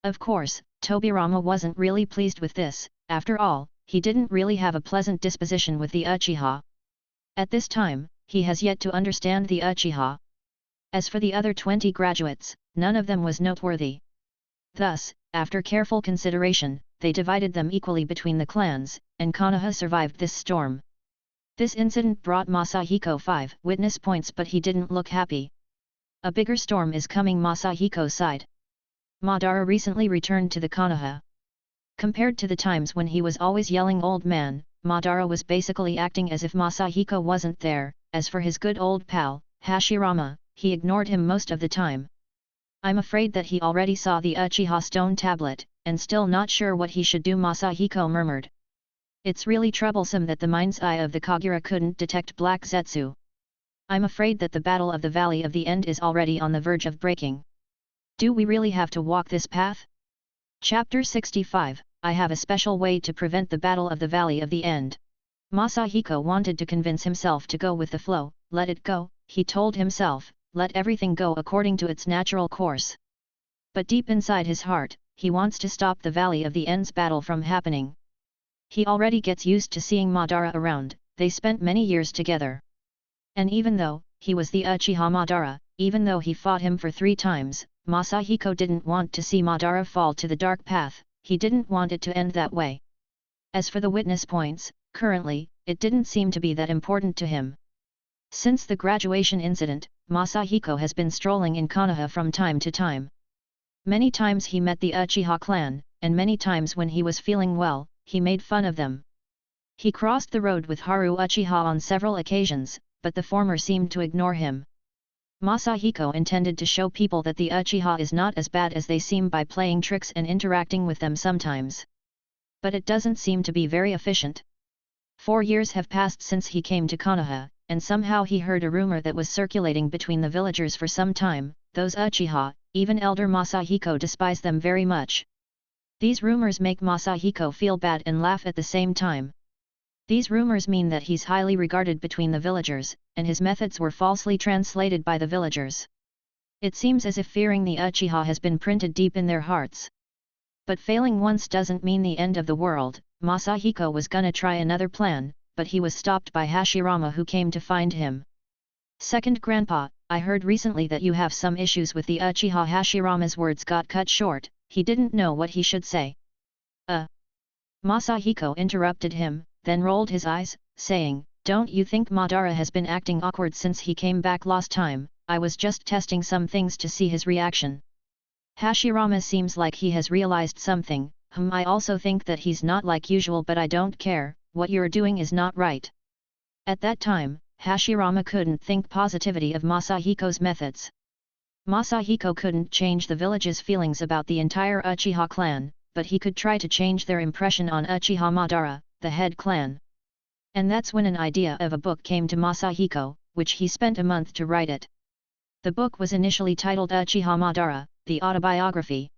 Of course, Tobirama wasn't really pleased with this. After all, he didn't really have a pleasant disposition with the Uchiha. At this time, he has yet to understand the Uchiha. As for the other 20 graduates, none of them was noteworthy. Thus, after careful consideration, they divided them equally between the clans, and Konoha survived this storm. This incident brought Masahiko 5 witness points, but he didn't look happy. A bigger storm is coming Masahiko's side. Madara recently returned to the Konoha. Compared to the times when he was always yelling old man, Madara was basically acting as if Masahiko wasn't there. As for his good old pal, Hashirama, he ignored him most of the time. I'm afraid that he already saw the Uchiha stone tablet, and still not sure what he should do, Masahiko murmured. It's really troublesome that the mind's eye of the Kagura couldn't detect Black Zetsu. I'm afraid that the Battle of the Valley of the End is already on the verge of breaking. Do we really have to walk this path? Chapter 65, I have a special way to prevent the Battle of the Valley of the End. Masahiko wanted to convince himself to go with the flow. Let it go, he told himself, let everything go according to its natural course. But deep inside his heart, he wants to stop the Valley of the End's battle from happening. He already gets used to seeing Madara around, they spent many years together. And even though he was the Uchiha Madara, even though he fought him for 3 times, Masahiko didn't want to see Madara fall to the dark path, he didn't want it to end that way. As for the witness points, currently, it didn't seem to be that important to him. Since the graduation incident, Masahiko has been strolling in Konoha from time to time. Many times he met the Uchiha clan, and many times when he was feeling well, he made fun of them. He crossed the road with Haru Uchiha on several occasions, but the former seemed to ignore him. Masahiko intended to show people that the Uchiha is not as bad as they seem by playing tricks and interacting with them sometimes. But it doesn't seem to be very efficient. 4 years have passed since he came to Konoha, and somehow he heard a rumor that was circulating between the villagers for some time. Those Uchiha, even elder Masahiko, despise them very much. These rumors make Masahiko feel bad and laugh at the same time. These rumors mean that he's highly regarded between the villagers, and his methods were falsely translated by the villagers. It seems as if fearing the Uchiha has been printed deep in their hearts. But failing once doesn't mean the end of the world. Masahiko was gonna try another plan, but he was stopped by Hashirama, who came to find him. Second Grandpa, I heard recently that you have some issues with the Uchiha. Hashirama's words got cut short, he didn't know what he should say. Masahiko interrupted him, then rolled his eyes, saying, don't you think Madara has been acting awkward since he came back last time? I was just testing some things to see his reaction. Hashirama seems like he has realized something. I also think that he's not like usual, but I don't care, what you're doing is not right. At that time, Hashirama couldn't think positivity of Masahiko's methods. Masahiko couldn't change the village's feelings about the entire Uchiha clan, but he could try to change their impression on Uchiha Madara, the head clan. And that's when an idea of a book came to Masahiko, which he spent a month to write it. The book was initially titled Uchiha Madara, the autobiography.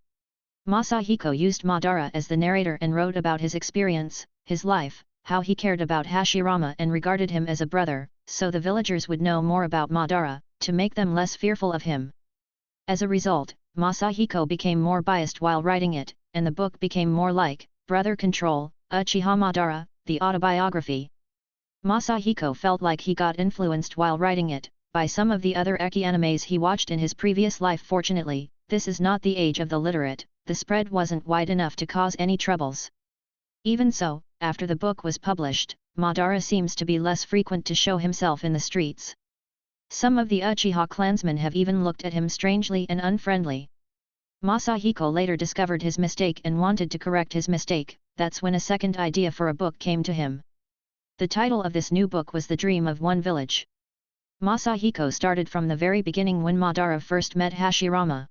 Masahiko used Madara as the narrator and wrote about his experience, his life, how he cared about Hashirama and regarded him as a brother, so the villagers would know more about Madara, to make them less fearful of him. As a result, Masahiko became more biased while writing it, and the book became more like Brother Control, Uchiha Madara, the autobiography. Masahiko felt like he got influenced while writing it by some of the other ecchi animes he watched in his previous life. Fortunately, this is not the age of the literate, the spread wasn't wide enough to cause any troubles. Even so, after the book was published, Madara seems to be less frequent to show himself in the streets. Some of the Uchiha clansmen have even looked at him strangely and unfriendly. Masahiko later discovered his mistake and wanted to correct his mistake. That's when a second idea for a book came to him. The title of this new book was The Dream of One Village. Masahiko started from the very beginning when Madara first met Hashirama.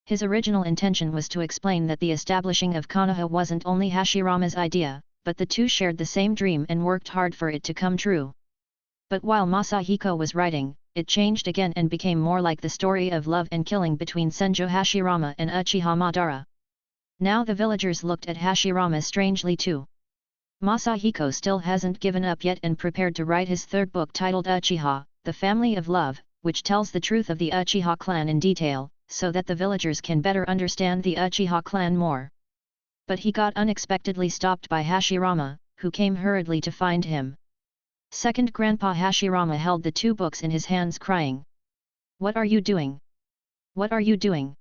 His original intention was to explain that the establishing of Konoha wasn't only Hashirama's idea, but the two shared the same dream and worked hard for it to come true. But while Masahiko was writing, it changed again and became more like the story of love and killing between Senjo Hashirama and Uchiha Madara. Now the villagers looked at Hashirama strangely too. Masahiko still hasn't given up yet and prepared to write his third book titled Uchiha, The Family of Love, which tells the truth of the Uchiha clan in detail, so that the villagers can better understand the Uchiha clan more. But he got unexpectedly stopped by Hashirama, who came hurriedly to find him. Second Grandpa Hashirama held the two books in his hands crying. "What are you doing? What are you doing?"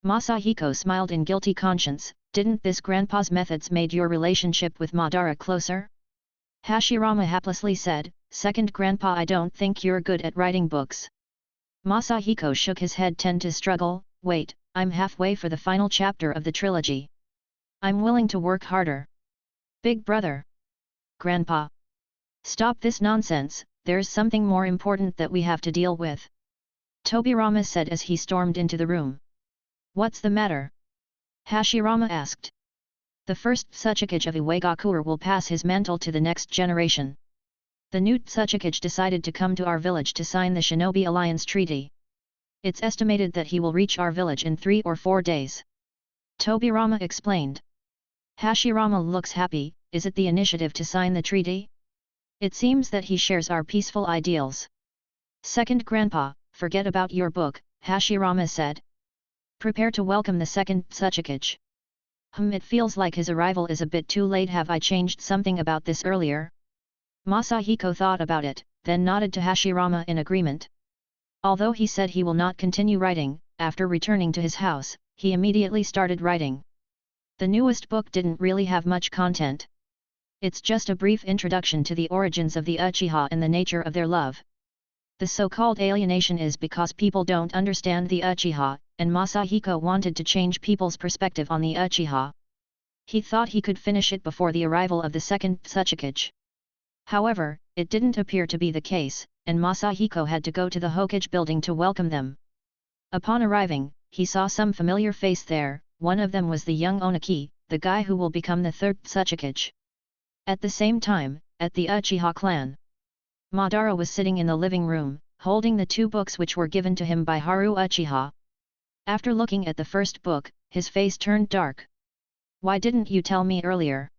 Masahiko smiled in guilty conscience. "Didn't this grandpa's methods made your relationship with Madara closer?" Hashirama haplessly said, "Second grandpa, I don't think you're good at writing books." Masahiko shook his head, tend to struggle. "Wait, I'm halfway for the final chapter of the trilogy. I'm willing to work harder." "Big brother. Grandpa. Stop this nonsense, there's something more important that we have to deal with," Tobirama said as he stormed into the room. "What's the matter?" Hashirama asked. "The first Tsuchikage of Iwagakure will pass his mantle to the next generation. The new Tsuchikage decided to come to our village to sign the Shinobi Alliance Treaty. It's estimated that he will reach our village in 3 or 4 days. Tobirama explained. Hashirama looks happy. Is it the initiative to sign the treaty? It seems that he shares our peaceful ideals. Second grandpa, forget about your book, Hashirama said. Prepare to welcome the second Tsuchikage. It feels like his arrival is a bit too late. Have I changed something about this earlier? Masahiko thought about it, then nodded to Hashirama in agreement. Although he said he will not continue writing, after returning to his house, he immediately started writing. The newest book didn't really have much content. It's just a brief introduction to the origins of the Uchiha and the nature of their love. The so-called alienation is because people don't understand the Uchiha, and Masahiko wanted to change people's perspective on the Uchiha. He thought he could finish it before the arrival of the second Tsuchikage. However, it didn't appear to be the case, and Masahiko had to go to the hokage building to welcome them. Upon arriving, he saw some familiar face there. One of them was the young Oniki, the guy who will become the third Tsuchikage. At the same time, at the Uchiha clan, Madara was sitting in the living room, holding the 2 books which were given to him by Haru Uchiha. After looking at the first book, his face turned dark. "Why didn't you tell me earlier?"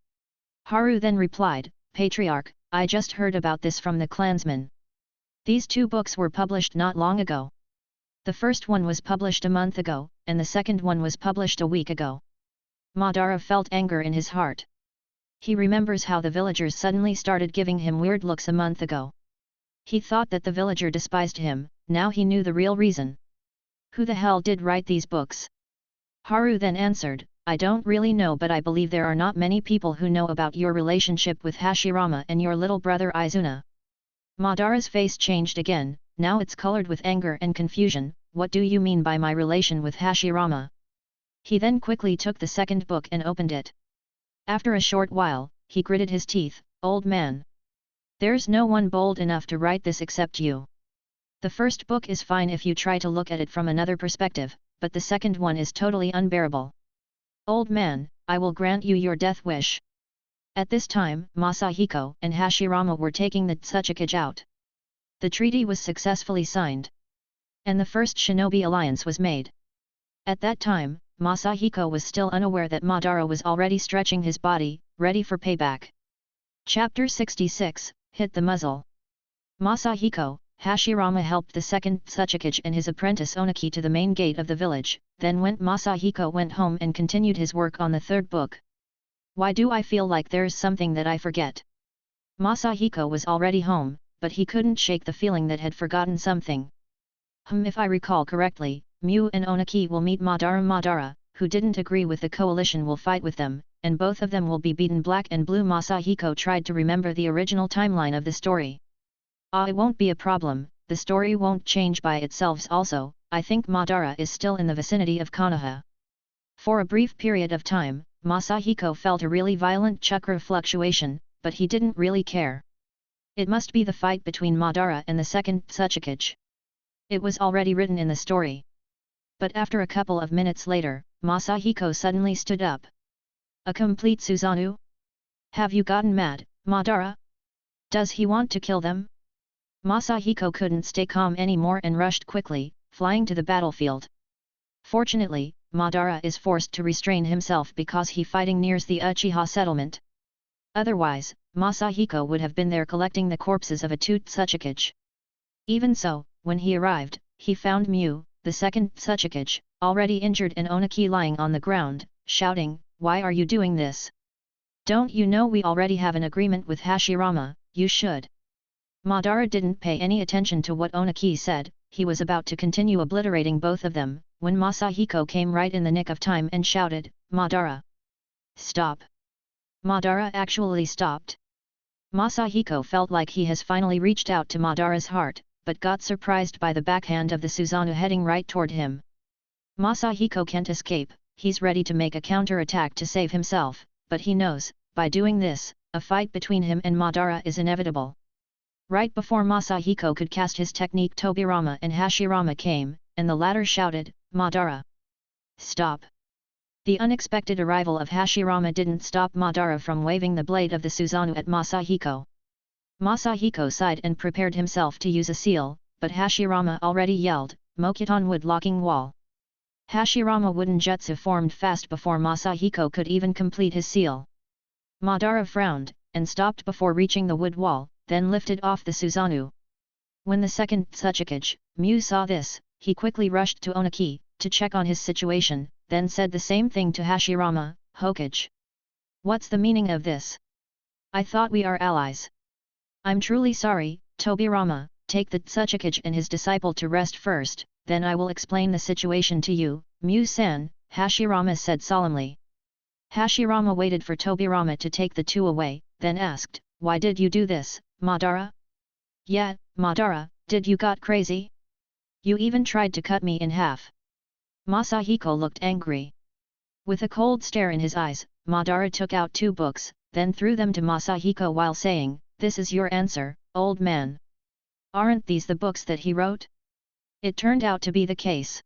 Haru then replied, "Patriarch, I just heard about this from the clansmen. These 2 books were published not long ago. The first one was published a month ago, and the second one was published a week ago." Madara felt anger in his heart. He remembers how the villagers suddenly started giving him weird looks a month ago. He thought that the villager despised him. Now he knew the real reason. Who the hell did write these books? Haru then answered, "I don't really know, but I believe there are not many people who know about your relationship with Hashirama and your little brother Izuna." Madara's face changed again, now it's colored with anger and confusion. "What do you mean by my relation with Hashirama?" He then quickly took the second book and opened it. After a short while, he gritted his teeth, "Old man. There's no one bold enough to write this except you. The first book is fine if you try to look at it from another perspective, but the second one is totally unbearable. Old man, I will grant you your death wish." At this time, Masahiko and Hashirama were taking the Tsuchikage out. The treaty was successfully signed. And the first Shinobi alliance was made. At that time, Masahiko was still unaware that Madara was already stretching his body, ready for payback. Chapter 66, Hit the Muzzle. Masahiko, Hashirama helped the second Tsuchikage and his apprentice Onaki to the main gate of the village, then Masahiko went home and continued his work on the third book. Why do I feel like there's something that I forget? Masahiko was already home, but he couldn't shake the feeling that had forgotten something. If I recall correctly, Mew and Onaki will meet Madara, who didn't agree with the coalition will fight with them, and both of them will be beaten black and blue. Masahiko tried to remember the original timeline of the story. It won't be a problem, the story won't change by itself. Also, I think Madara is still in the vicinity of Konoha. For a brief period of time, Masahiko felt a really violent chakra fluctuation, but he didn't really care. It must be the fight between Madara and the second Tsuchikage. It was already written in the story. But after a couple of minutes later, Masahiko suddenly stood up. A complete Susanoo? Have you gotten mad, Madara? Does he want to kill them? Masahiko couldn't stay calm anymore and rushed quickly, flying to the battlefield. Fortunately, Madara is forced to restrain himself because he fighting near the Uchiha settlement. Otherwise, Masahiko would have been there collecting the corpses of a two Tsuchikage. Even so, when he arrived, he found Mew, the second Tsuchikage, already injured and Onaki lying on the ground, shouting, "Why are you doing this? Don't you know we already have an agreement with Hashirama, you should." Madara didn't pay any attention to what Onaki said, he was about to continue obliterating both of them, when Masahiko came right in the nick of time and shouted, "Madara! Stop!" Madara actually stopped. Masahiko felt like he has finally reached out to Madara's heart, but got surprised by the backhand of the Susanoo heading right toward him. Masahiko can't escape, he's ready to make a counter-attack to save himself, but he knows, by doing this, a fight between him and Madara is inevitable. Right before Masahiko could cast his technique, Tobirama and Hashirama came, and the latter shouted, "Madara! Stop!" The unexpected arrival of Hashirama didn't stop Madara from waving the blade of the Susanoo at Masahiko. Masahiko sighed and prepared himself to use a seal, but Hashirama already yelled, "Mokuton wood locking wall." Hashirama wooden jutsu formed fast before Masahiko could even complete his seal. Madara frowned, and stopped before reaching the wood wall, then lifted off the Susanoo. When the second Tsuchikage, Mew, saw this, he quickly rushed to Onaki, to check on his situation, then said the same thing to Hashirama, "Hokage. What's the meaning of this? I thought we are allies." "I'm truly sorry, Tobirama, take the Tsuchikage and his disciple to rest first, then I will explain the situation to you, Mew-san," Hashirama said solemnly. Hashirama waited for Tobirama to take the two away, then asked, "Why did you do this, Madara?" "Yeah, Madara, did you got crazy? You even tried to cut me in half." Masahiko looked angry. With a cold stare in his eyes, Madara took out two books, then threw them to Masahiko while saying, "This is your answer, old man. Aren't these the books that he wrote?" It turned out to be the case.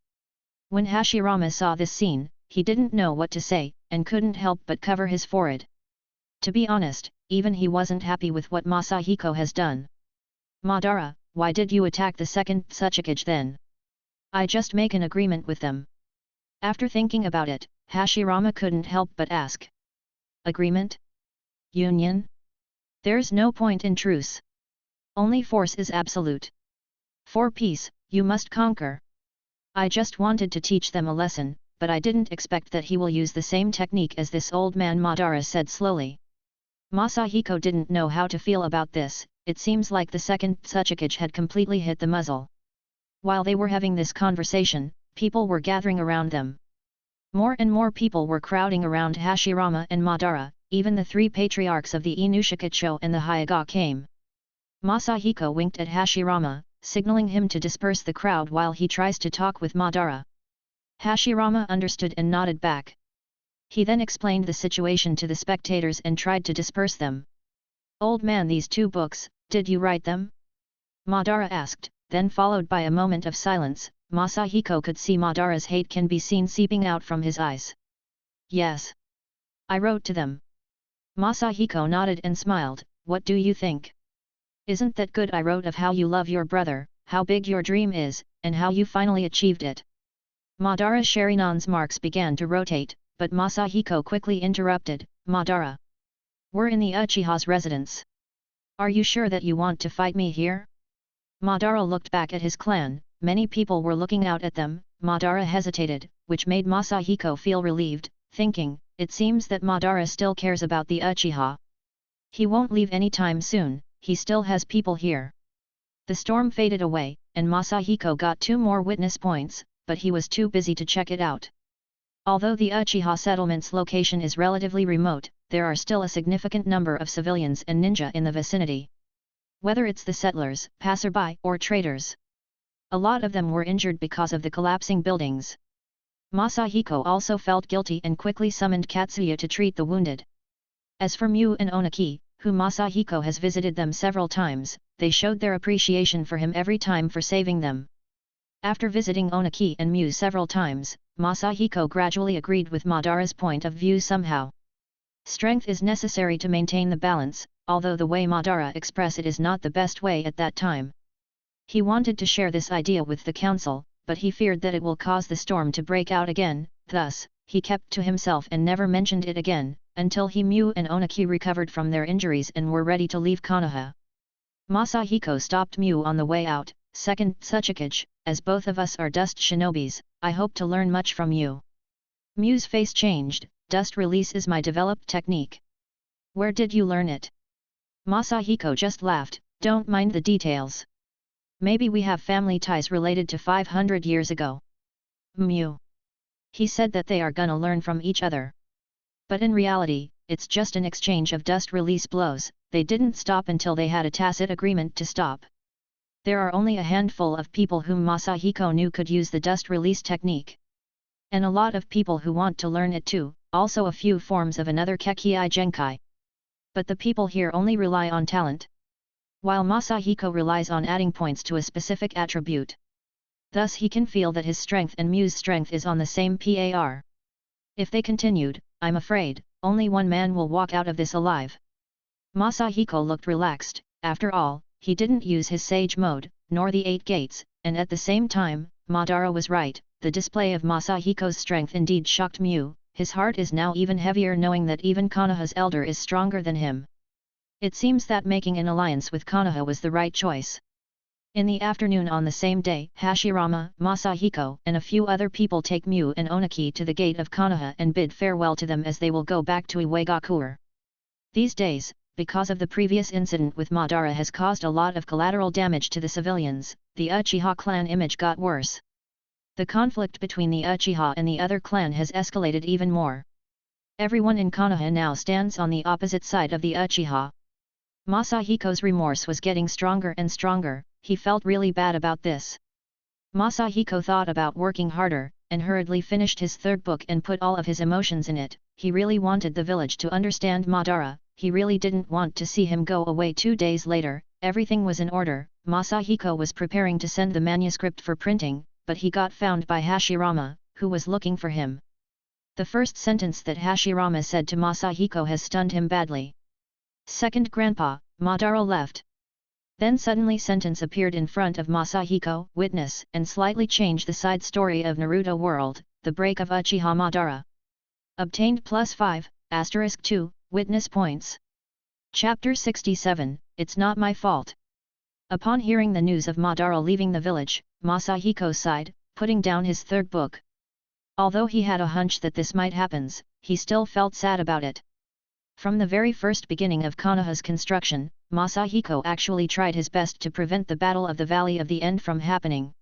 When Hashirama saw this scene, he didn't know what to say, and couldn't help but cover his forehead. To be honest, even he wasn't happy with what Masahiko has done. "Madara, why did you attack the second Tsuchikage then? I just make an agreement with them." After thinking about it, Hashirama couldn't help but ask. "Agreement? Union? There's no point in truce. Only force is absolute. For peace, you must conquer. I just wanted to teach them a lesson, but I didn't expect that he will use the same technique as this old man," Madara said slowly. Masahiko didn't know how to feel about this, it seems like the second Tsuchikage had completely hit the muzzle. While they were having this conversation, people were gathering around them. More and more people were crowding around Hashirama and Madara, even the three patriarchs of the Inushikacho and the Hyoga came. Masahiko winked at Hashirama, signaling him to disperse the crowd while he tries to talk with Madara. Hashirama understood and nodded back. He then explained the situation to the spectators and tried to disperse them. "Old man, these two books, did you write them?" Madara asked, then followed by a moment of silence. Masahiko could see Madara's hate can be seen seeping out from his eyes. "Yes. I wrote to them." Masahiko nodded and smiled, "What do you think? Isn't that good? I wrote of how you love your brother, how big your dream is, and how you finally achieved it." Madara Sharinan's marks began to rotate, but Masahiko quickly interrupted, "Madara. We're in the Uchiha's residence. Are you sure that you want to fight me here? Madara looked back at his clan, many people were looking out at them. Madara hesitated, which made Masahiko feel relieved, thinking, it seems that Madara still cares about the Uchiha. He won't leave anytime soon, he still has people here. The storm faded away, and Masahiko got 2 more witness points, but he was too busy to check it out. Although the Uchiha settlement's location is relatively remote, there are still a significant number of civilians and ninja in the vicinity. Whether it's the settlers, passerby, or traders. A lot of them were injured because of the collapsing buildings. Masahiko also felt guilty and quickly summoned Katsuya to treat the wounded. As for Miu and Onaki, who Masahiko has visited them several times, they showed their appreciation for him every time for saving them. After visiting Onaki and Miu several times, Masahiko gradually agreed with Madara's point of view somehow. Strength is necessary to maintain the balance, although the way Madara expressed it is not the best way at that time. He wanted to share this idea with the council, but he feared that it will cause the storm to break out again, thus, he kept to himself and never mentioned it again, until Miu and Onaki recovered from their injuries and were ready to leave Konoha. Masahiko stopped Miu on the way out, "Second Tsuchikage, as both of us are dust shinobis, I hope to learn much from you." Miu's face changed, "Dust release is my developed technique. Where did you learn it?" Masahiko just laughed, "Don't mind the details. Maybe we have family ties related to 500 years ago." Miu. He said that they are gonna learn from each other. But in reality, it's just an exchange of dust release blows, they didn't stop until they had a tacit agreement to stop. There are only a handful of people whom Masahiko knew could use the dust release technique. And a lot of people who want to learn it too, also a few forms of another Kekii Genkai. But the people here only rely on talent, while Masahiko relies on adding points to a specific attribute. Thus he can feel that his strength and Miu's strength is on the same par. If they continued, I'm afraid, only one man will walk out of this alive. Masahiko looked relaxed, after all, he didn't use his sage mode, nor the 8 gates, and at the same time, Madara was right, the display of Masahiko's strength indeed shocked Miu, his heart is now even heavier knowing that even Konoha's elder is stronger than him. It seems that making an alliance with Konoha was the right choice. In the afternoon on the same day, Hashirama, Masahiko, and a few other people take Miu and Onaki to the gate of Konoha and bid farewell to them as they will go back to Iwagakure. These days, because of the previous incident with Madara has caused a lot of collateral damage to the civilians, the Uchiha clan image got worse. The conflict between the Uchiha and the other clan has escalated even more. Everyone in Konoha now stands on the opposite side of the Uchiha. Masahiko's remorse was getting stronger and stronger, he felt really bad about this. Masahiko thought about working harder, and hurriedly finished his 3rd book and put all of his emotions in it. He really wanted the village to understand Madara, he really didn't want to see him go away 2 days later. Everything was in order, Masahiko was preparing to send the manuscript for printing, but he got found by Hashirama, who was looking for him. The first sentence that Hashirama said to Masahiko has stunned him badly. "Second Grandpa, Madara left." Then suddenly sentence appeared in front of Masahiko, witness, and slightly changed the side story of Naruto World, the break of Uchiha Madara. Obtained +5, *2, witness points. Chapter 67, It's Not My Fault. Upon hearing the news of Madara leaving the village, Masahiko sighed, putting down his 3rd book. Although he had a hunch that this might happen, he still felt sad about it. From the very first beginning of Konoha's construction, Masahiko actually tried his best to prevent the Battle of the Valley of the End from happening.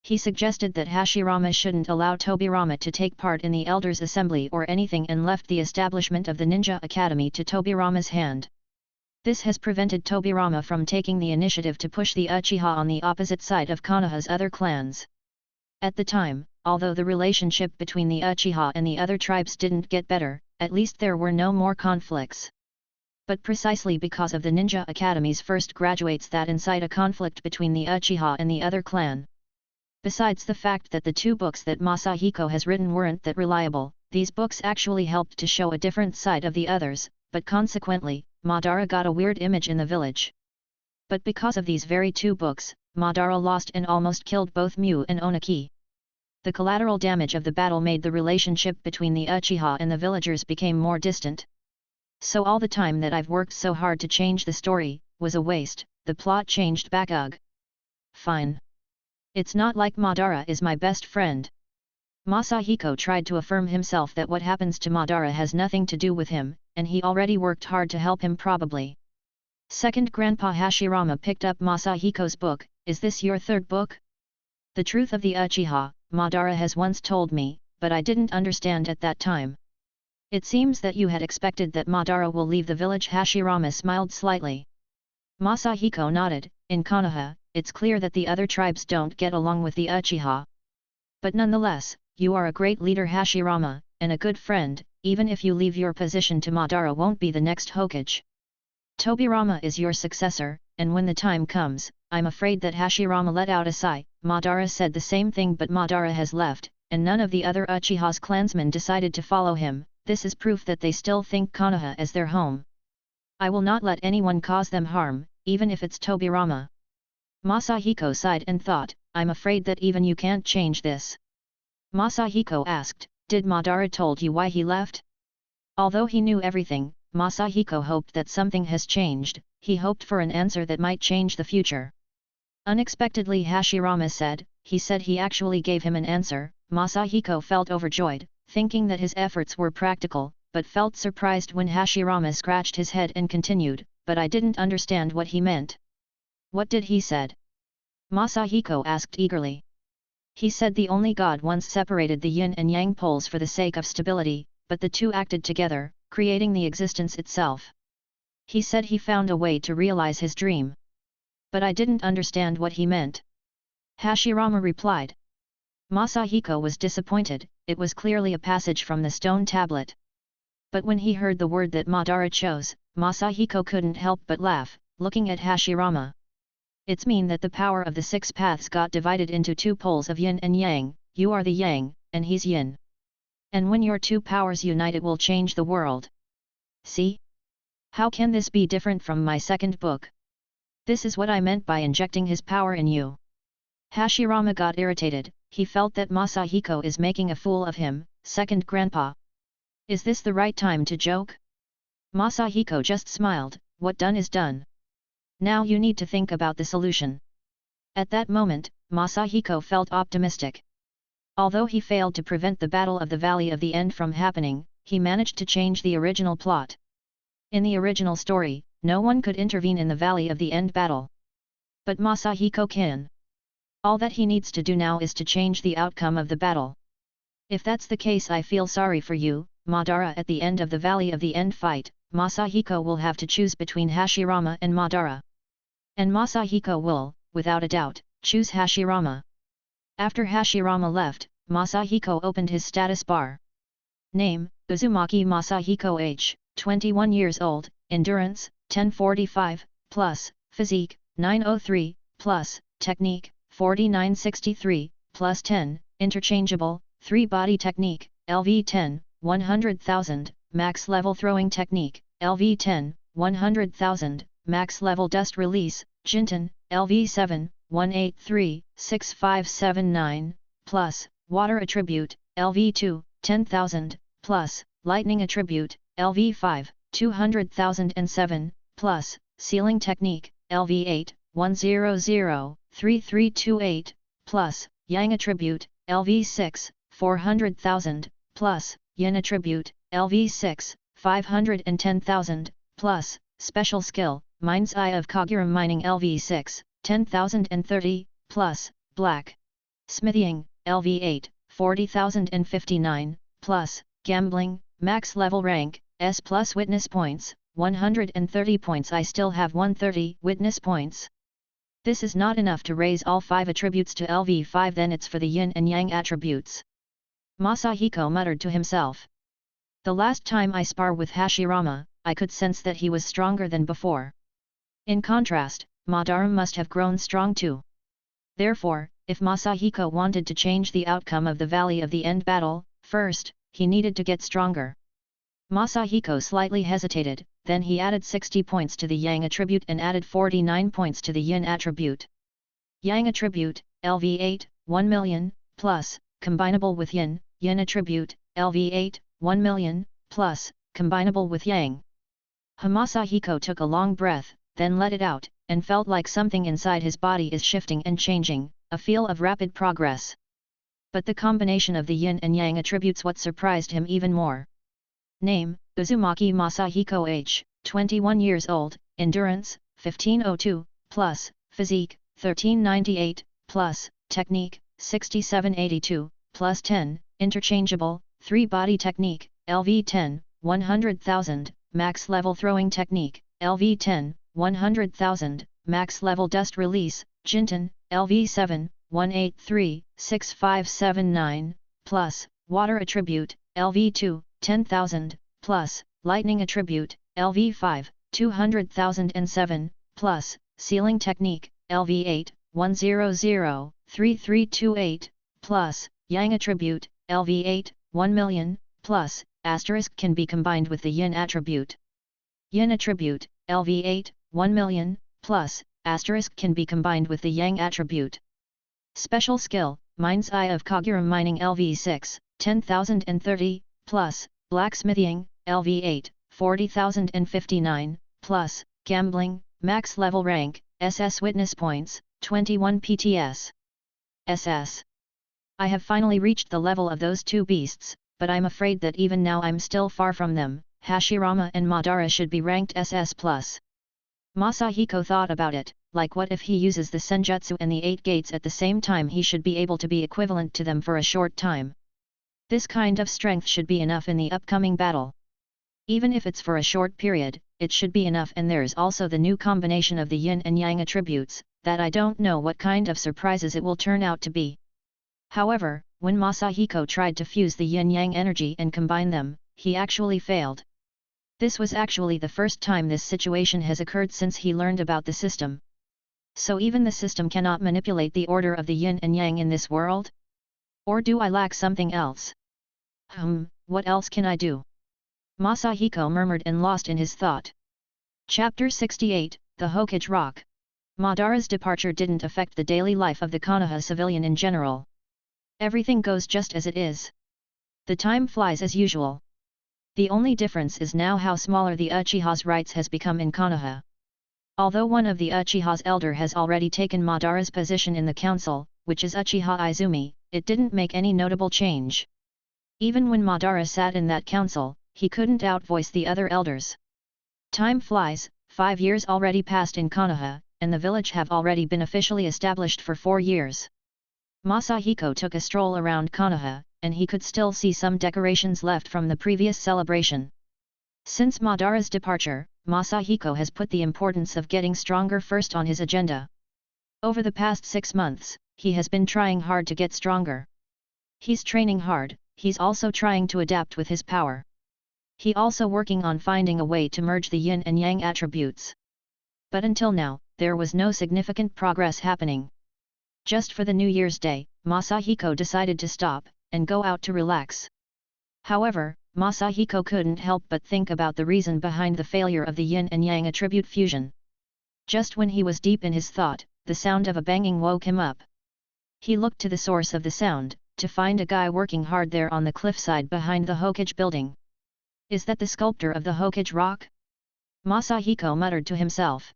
He suggested that Hashirama shouldn't allow Tobirama to take part in the Elders' Assembly or anything and left the establishment of the Ninja Academy to Tobirama's hand. This has prevented Tobirama from taking the initiative to push the Uchiha on the opposite side of Konoha's other clans. At the time, although the relationship between the Uchiha and the other tribes didn't get better, at least there were no more conflicts. But precisely because of the Ninja Academy's first graduates that incite a conflict between the Uchiha and the other clan. Besides the fact that the 2 books that Masahiko has written weren't that reliable, these books actually helped to show a different side of the others, but consequently, Madara got a weird image in the village. But because of these very 2 books, Madara lost and almost killed both Miu and Onaki. The collateral damage of the battle made the relationship between the Uchiha and the villagers became more distant. So all the time that I've worked so hard to change the story, was a waste, the plot changed back ugh. fine. It's not like Madara is my best friend. Masahiko tried to affirm himself that what happens to Madara has nothing to do with him, and he already worked hard to help him probably. Second Grandpa Hashirama picked up Masahiko's book. Is this your third book? The truth of the Uchiha, Madara has once told me, but I didn't understand at that time. It seems that you had expected that Madara will leave the village. Hashirama smiled slightly. Masahiko nodded. In Konoha, it's clear that the other tribes don't get along with the Uchiha. But nonetheless, you are a great leader Hashirama, and a good friend. Even if you leave your position to Madara won't be the next Hokage. Tobirama is your successor, and when the time comes, I'm afraid that Hashirama let out a sigh. Madara said the same thing, but Madara has left, and none of the other Uchiha's clansmen decided to follow him. This is proof that they still think Konoha as their home. I will not let anyone cause them harm, even if it's Tobirama. Masahiko sighed and thought, I'm afraid that even you can't change this. Masahiko asked, did Madara told you why he left? Although he knew everything, Masahiko hoped that something has changed. He hoped for an answer that might change the future. Unexpectedly Hashirama said, he said he actually gave him an answer. Masahiko felt overjoyed, thinking that his efforts were practical, but felt surprised when Hashirama scratched his head and continued, but I didn't understand what he meant. What did he said? Masahiko asked eagerly. He said the only god once separated the yin and yang poles for the sake of stability, but the two acted together, creating the existence itself. He said he found a way to realize his dream. But I didn't understand what he meant. Hashirama replied. Masahiko was disappointed. It was clearly a passage from the stone tablet. But when he heard the word that Madara chose, Masahiko couldn't help but laugh, looking at Hashirama. It's mean that the power of the six paths got divided into two poles of yin and yang. You are the yang, and he's yin. And when your two powers unite it will change the world. See? How can this be different from my second book? This is what I meant by injecting his power in you. Hashirama got irritated. He felt that Masahiko is making a fool of him. Second Grandpa. Is this the right time to joke? Masahiko just smiled. What done is done. Now you need to think about the solution. At that moment, Masahiko felt optimistic. Although he failed to prevent the Battle of the Valley of the End from happening, he managed to change the original plot. In the original story, no one could intervene in the Valley of the End battle. But Masahiko can. All that he needs to do now is to change the outcome of the battle. If that's the case, I feel sorry for you, Madara. At the end of the Valley of the End fight, Masahiko will have to choose between Hashirama and Madara. And Masahiko will, without a doubt, choose Hashirama. After Hashirama left, Masahiko opened his status bar. Name, Uzumaki Masahiko. Age, 21 years old, Endurance, 1045, plus, Physique, 903, plus, Technique, 4963, plus 10, Interchangeable, 3 Body Technique, LV10, 100,000, Max Level Throwing Technique, LV10, 100,000, Max Level Dust Release, Jinten, LV7, 183, 6579, plus, Water Attribute, LV2, 10,000, plus, Lightning Attribute, LV5, 200,007, plus, Sealing Technique, LV8, 100, 3328, plus, Yang Attribute, LV6, 400,000, plus, Yin Attribute, LV6, 510,000, plus, Special Skill, Mind's Eye of Kagura Mining LV6, 10,030, plus, Black Smithing, LV8, 40,059, plus, Gambling, Max Level Rank, S plus Witness Points, 130 points. I still have 130 Witness Points. This is not enough to raise all 5 attributes to LV5, then it's for the Yin and Yang attributes. Masahiko muttered to himself. The last time I spar with Hashirama, I could sense that he was stronger than before. In contrast, Madara must have grown strong too. Therefore, if Masahiko wanted to change the outcome of the Valley of the End battle, first, he needed to get stronger. Masahiko slightly hesitated, then he added 60 points to the Yang attribute and added 49 points to the Yin attribute. Yang attribute, LV8, 1 million, plus, combinable with Yin, Yin attribute, LV8, 1 million, plus, combinable with Yang. Masahiko took a long breath, then let it out. and felt like something inside his body is shifting and changing, a feel of rapid progress. But the combination of the yin and yang attributes what surprised him even more. Name, Uzumaki Masahiko, age, 21 years old, endurance, 1502, plus, physique, 1398, plus, technique, 6782, plus 10, interchangeable, 3 body technique, LV10, 100,000, max level throwing technique, LV10, 100,000, max level dust release, Jinten, LV7, 183, 6579, plus, water attribute, LV2, 10,000, plus, lightning attribute, LV5, 200,007, plus, sealing technique, LV8, 100, 3328, plus, yang attribute, LV8, 1,000,000, plus, asterisk can be combined with the yin attribute. Yin attribute, LV8, 1,000,000, plus, asterisk can be combined with the yang attribute. Special skill, Mind's Eye of Kagura mining, LV6, 10,030, plus, blacksmithing, LV8, 40,059, plus, gambling, max level rank, SS witness points, 21 PTS. SS. I have finally reached the level of those two beasts, but I'm afraid that even now I'm still far from them. Hashirama and Madara should be ranked SS+. Masahiko thought about it, like what if he uses the senjutsu and the 8 gates at the same time? He should be able to be equivalent to them for a short time. This kind of strength should be enough in the upcoming battle. Even if it's for a short period, it should be enough. And there's also the new combination of the yin and yang attributes, that I don't know what kind of surprises it will turn out to be. However, when Masahiko tried to fuse the yin-yang energy and combine them, he actually failed. This was actually the first time this situation has occurred since he learned about the system. So even the system cannot manipulate the order of the yin and yang in this world? Or do I lack something else? What else can I do? Masahiko murmured and lost in his thought. Chapter 68, The Hokage Rock. Madara's departure didn't affect the daily life of the Konoha civilian in general. Everything goes just as it is. The time flies as usual. The only difference is now how smaller the Uchiha's rights has become in Konoha. Although one of the Uchiha's elder has already taken Madara's position in the council, which is Uchiha Izumi, it didn't make any notable change. Even when Madara sat in that council, he couldn't outvoice the other elders. Time flies, 5 years already passed in Konoha, and the village have already been officially established for 4 years. Masahiko took a stroll around Konoha, and he could still see some decorations left from the previous celebration. Since Madara's departure, Masahiko has put the importance of getting stronger first on his agenda. Over the past 6 months, he has been trying hard to get stronger. He's training hard, he's also trying to adapt with his power. He also working on finding a way to merge the yin and yang attributes. But until now, there was no significant progress happening. Just for the New Year's Day, Masahiko decided to stop, and go out to relax. However, Masahiko couldn't help but think about the reason behind the failure of the yin and yang attribute fusion. Just when he was deep in his thought, the sound of a banging woke him up. He looked to the source of the sound, to find a guy working hard there on the cliffside behind the Hokage building. Is that the sculptor of the Hokage rock? Masahiko muttered to himself.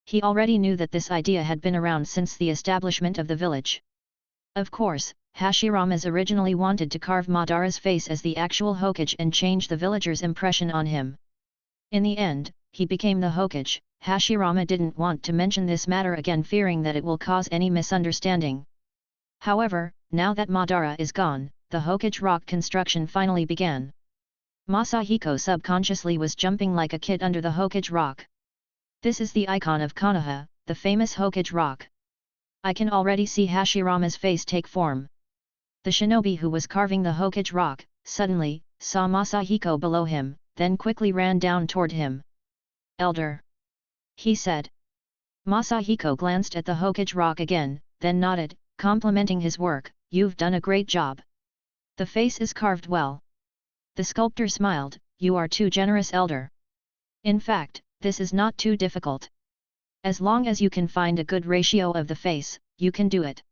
He already knew that this idea had been around since the establishment of the village. Of course, Hashirama's originally wanted to carve Madara's face as the actual Hokage and change the villagers' impression on him. In the end, he became the Hokage. Hashirama didn't want to mention this matter again, fearing that it will cause any misunderstanding. However, now that Madara is gone, the Hokage rock construction finally began. Masahiko subconsciously was jumping like a kid under the Hokage rock. This is the icon of Konoha, the famous Hokage rock. I can already see Hashirama's face take form. The shinobi who was carving the Hokage rock, suddenly, saw Masahiko below him, then quickly ran down toward him. "Elder," he said. Masahiko glanced at the Hokage rock again, then nodded, complimenting his work. "You've done a great job. The face is carved well." The sculptor smiled. "You are too generous, Elder. In fact, this is not too difficult. As long as you can find a good ratio of the face, you can do it.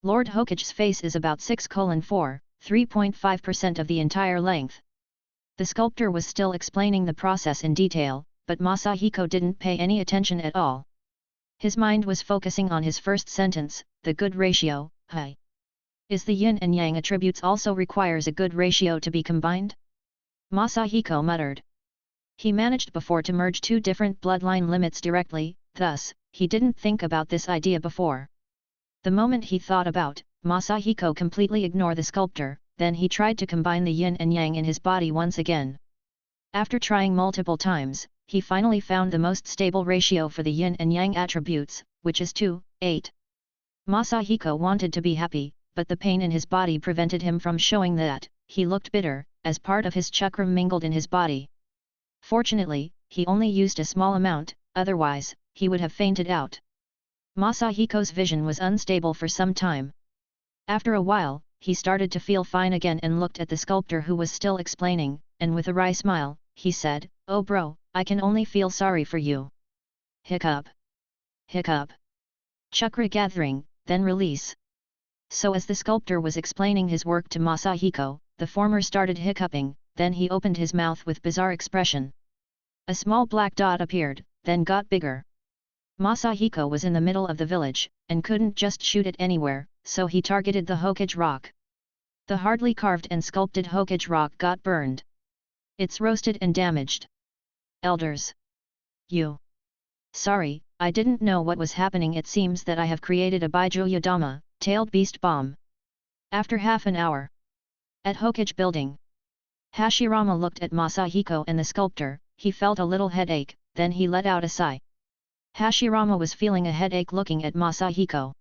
Lord Hokage's face is about 6:4, 3.5% of the entire length." The sculptor was still explaining the process in detail, but Masahiko didn't pay any attention at all. His mind was focusing on his first sentence, the good ratio, hai. Is the yin and yang attributes also requires a good ratio to be combined? Masahiko muttered. He managed before to merge two different bloodline limits directly, thus, he didn't think about this idea before. The moment he thought about, Masahiko completely ignored the sculptor, then he tried to combine the yin and yang in his body once again. After trying multiple times, he finally found the most stable ratio for the yin and yang attributes, which is 2:8. Masahiko wanted to be happy, but the pain in his body prevented him from showing that. He looked bitter, as part of his chakra mingled in his body. Fortunately, he only used a small amount, otherwise, he would have fainted out. Masahiko's vision was unstable for some time. After a while, he started to feel fine again and looked at the sculptor who was still explaining, and with a wry smile, he said, "Oh bro, I can only feel sorry for you." Hiccup. Hiccup. Chakra gathering, then release. So as the sculptor was explaining his work to Masahiko, the former started hiccuping, then he opened his mouth with bizarre expression. A small black dot appeared, then got bigger. Masahiko was in the middle of the village, and couldn't just shoot it anywhere, so he targeted the hokage rock. The hardly carved and sculpted hokage rock got burned. It's roasted and damaged. Elders. You. Sorry, I didn't know what was happening. It seems that I have created a Baijo Yodama, tailed beast bomb. After half an hour. At Hokage building. Hashirama looked at Masahiko and the sculptor, he felt a little headache, then he let out a sigh. Hashirama was feeling a headache looking at Masahiko.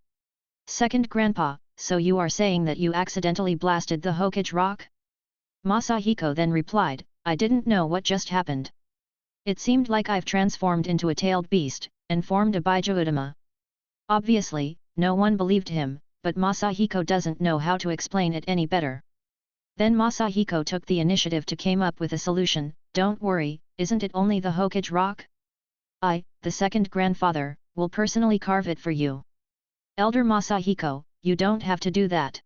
Second grandpa, so you are saying that you accidentally blasted the Hokage rock? Masahiko then replied, I didn't know what just happened. It seemed like I've transformed into a tailed beast, and formed a Baijo Udama. Obviously, no one believed him, but Masahiko doesn't know how to explain it any better. Then Masahiko took the initiative to came up with a solution. Don't worry, isn't it only the Hokage rock? I, the second grandfather, will personally carve it for you. Elder Masahiko, you don't have to do that.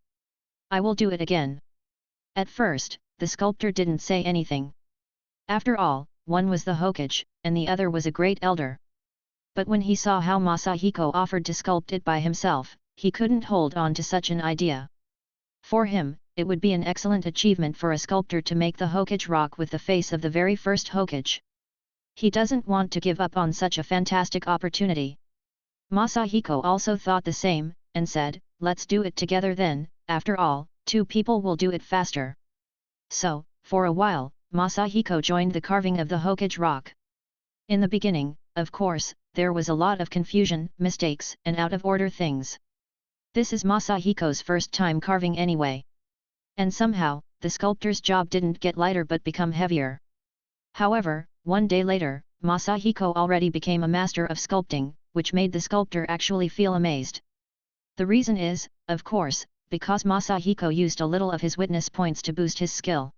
I will do it again. At first, the sculptor didn't say anything. After all, one was the Hokage, and the other was a great elder. But when he saw how Masahiko offered to sculpt it by himself, he couldn't hold on to such an idea. For him, it would be an excellent achievement for a sculptor to make the Hokage rock with the face of the very first Hokage. He doesn't want to give up on such a fantastic opportunity. Masahiko also thought the same, and said, let's do it together then, after all, two people will do it faster. So, for a while, Masahiko joined the carving of the Hokage rock. In the beginning, of course, there was a lot of confusion, mistakes, and out-of-order things. This is Masahiko's first time carving anyway. And somehow, the sculptor's job didn't get lighter but become heavier. However, one day later, Masahiko already became a master of sculpting, which made the sculptor actually feel amazed. The reason is, of course, because Masahiko used a little of his witness points to boost his skill.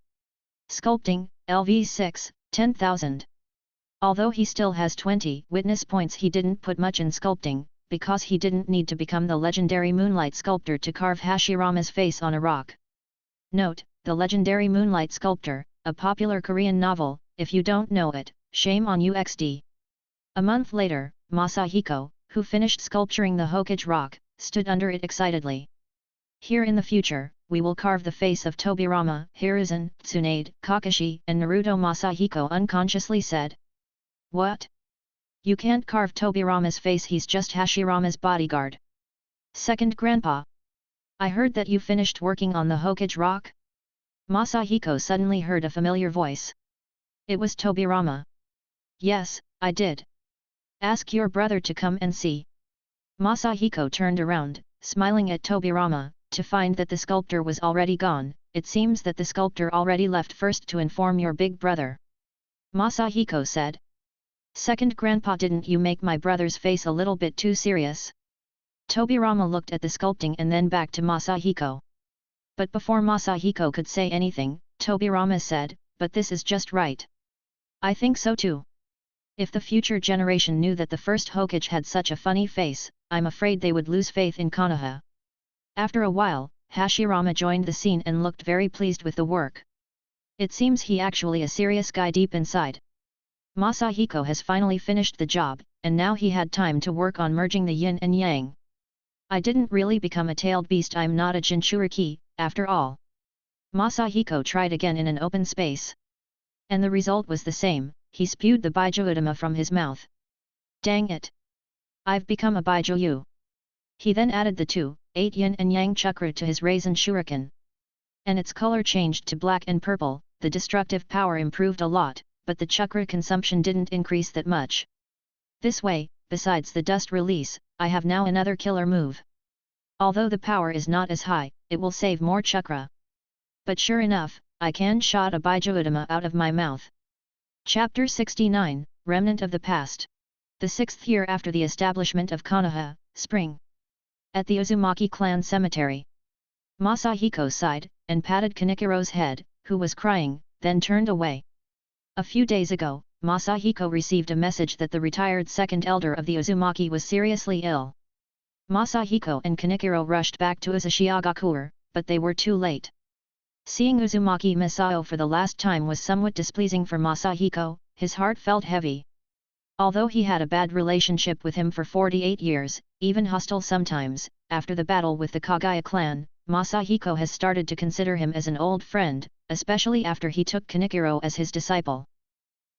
Sculpting, LV6, 10,000. Although he still has 20 witness points, he didn't put much in sculpting, because he didn't need to become the legendary Moonlight Sculptor to carve Hashirama's face on a rock. Note, the legendary Moonlight Sculptor, a popular Korean novel. If you don't know it, shame on you XD. A month later, Masahiko, who finished sculpturing the Hokage rock, stood under it excitedly. Here in the future, we will carve the face of Tobirama, Hiruzen, Tsunade, Kakashi, and Naruto. Masahiko unconsciously said. What? You can't carve Tobirama's face, he's just Hashirama's bodyguard. Second grandpa. I heard that you finished working on the Hokage rock? Masahiko suddenly heard a familiar voice. It was Tobirama. Yes, I did. Ask your brother to come and see. Masahiko turned around, smiling at Tobirama, to find that the sculptor was already gone. It seems that the sculptor already left first to inform your big brother. Masahiko said. Second grandpa, didn't you make my brother's face a little bit too serious? Tobirama looked at the sculpting and then back to Masahiko. But before Masahiko could say anything, Tobirama said, but this is just right. I think so too. If the future generation knew that the first Hokage had such a funny face, I'm afraid they would lose faith in Konoha. After a while, Hashirama joined the scene and looked very pleased with the work. It seems he actually a serious guy deep inside. Masahiko has finally finished the job, and now he had time to work on merging the yin and yang. I didn't really become a tailed beast, I'm not a Jinchuriki, after all. Masahiko tried again in an open space. And the result was the same, he spewed the Baijo from his mouth. Dang it! I've become a Baijo. He then added the 8 yin and yang chakra to his Raisin Shuriken. And its color changed to black and purple, the destructive power improved a lot, but the chakra consumption didn't increase that much. This way, besides the dust release, I have now another killer move. Although the power is not as high, it will save more chakra. But sure enough, I can shot a Baijo out of my mouth. Chapter 69, Remnant of the Past. The 6th year after the establishment of Konoha, spring. At the Uzumaki clan cemetery. Masahiko sighed, and patted Kanikiro's head, who was crying, then turned away. A few days ago, Masahiko received a message that the retired second elder of the Uzumaki was seriously ill. Masahiko and Kanikiro rushed back to Uzashigakure, but they were too late. Seeing Uzumaki Masao for the last time was somewhat displeasing for Masahiko, his heart felt heavy. Although he had a bad relationship with him for 48 years, even hostile sometimes, after the battle with the Kagaya clan, Masahiko has started to consider him as an old friend, especially after he took Kanikiro as his disciple.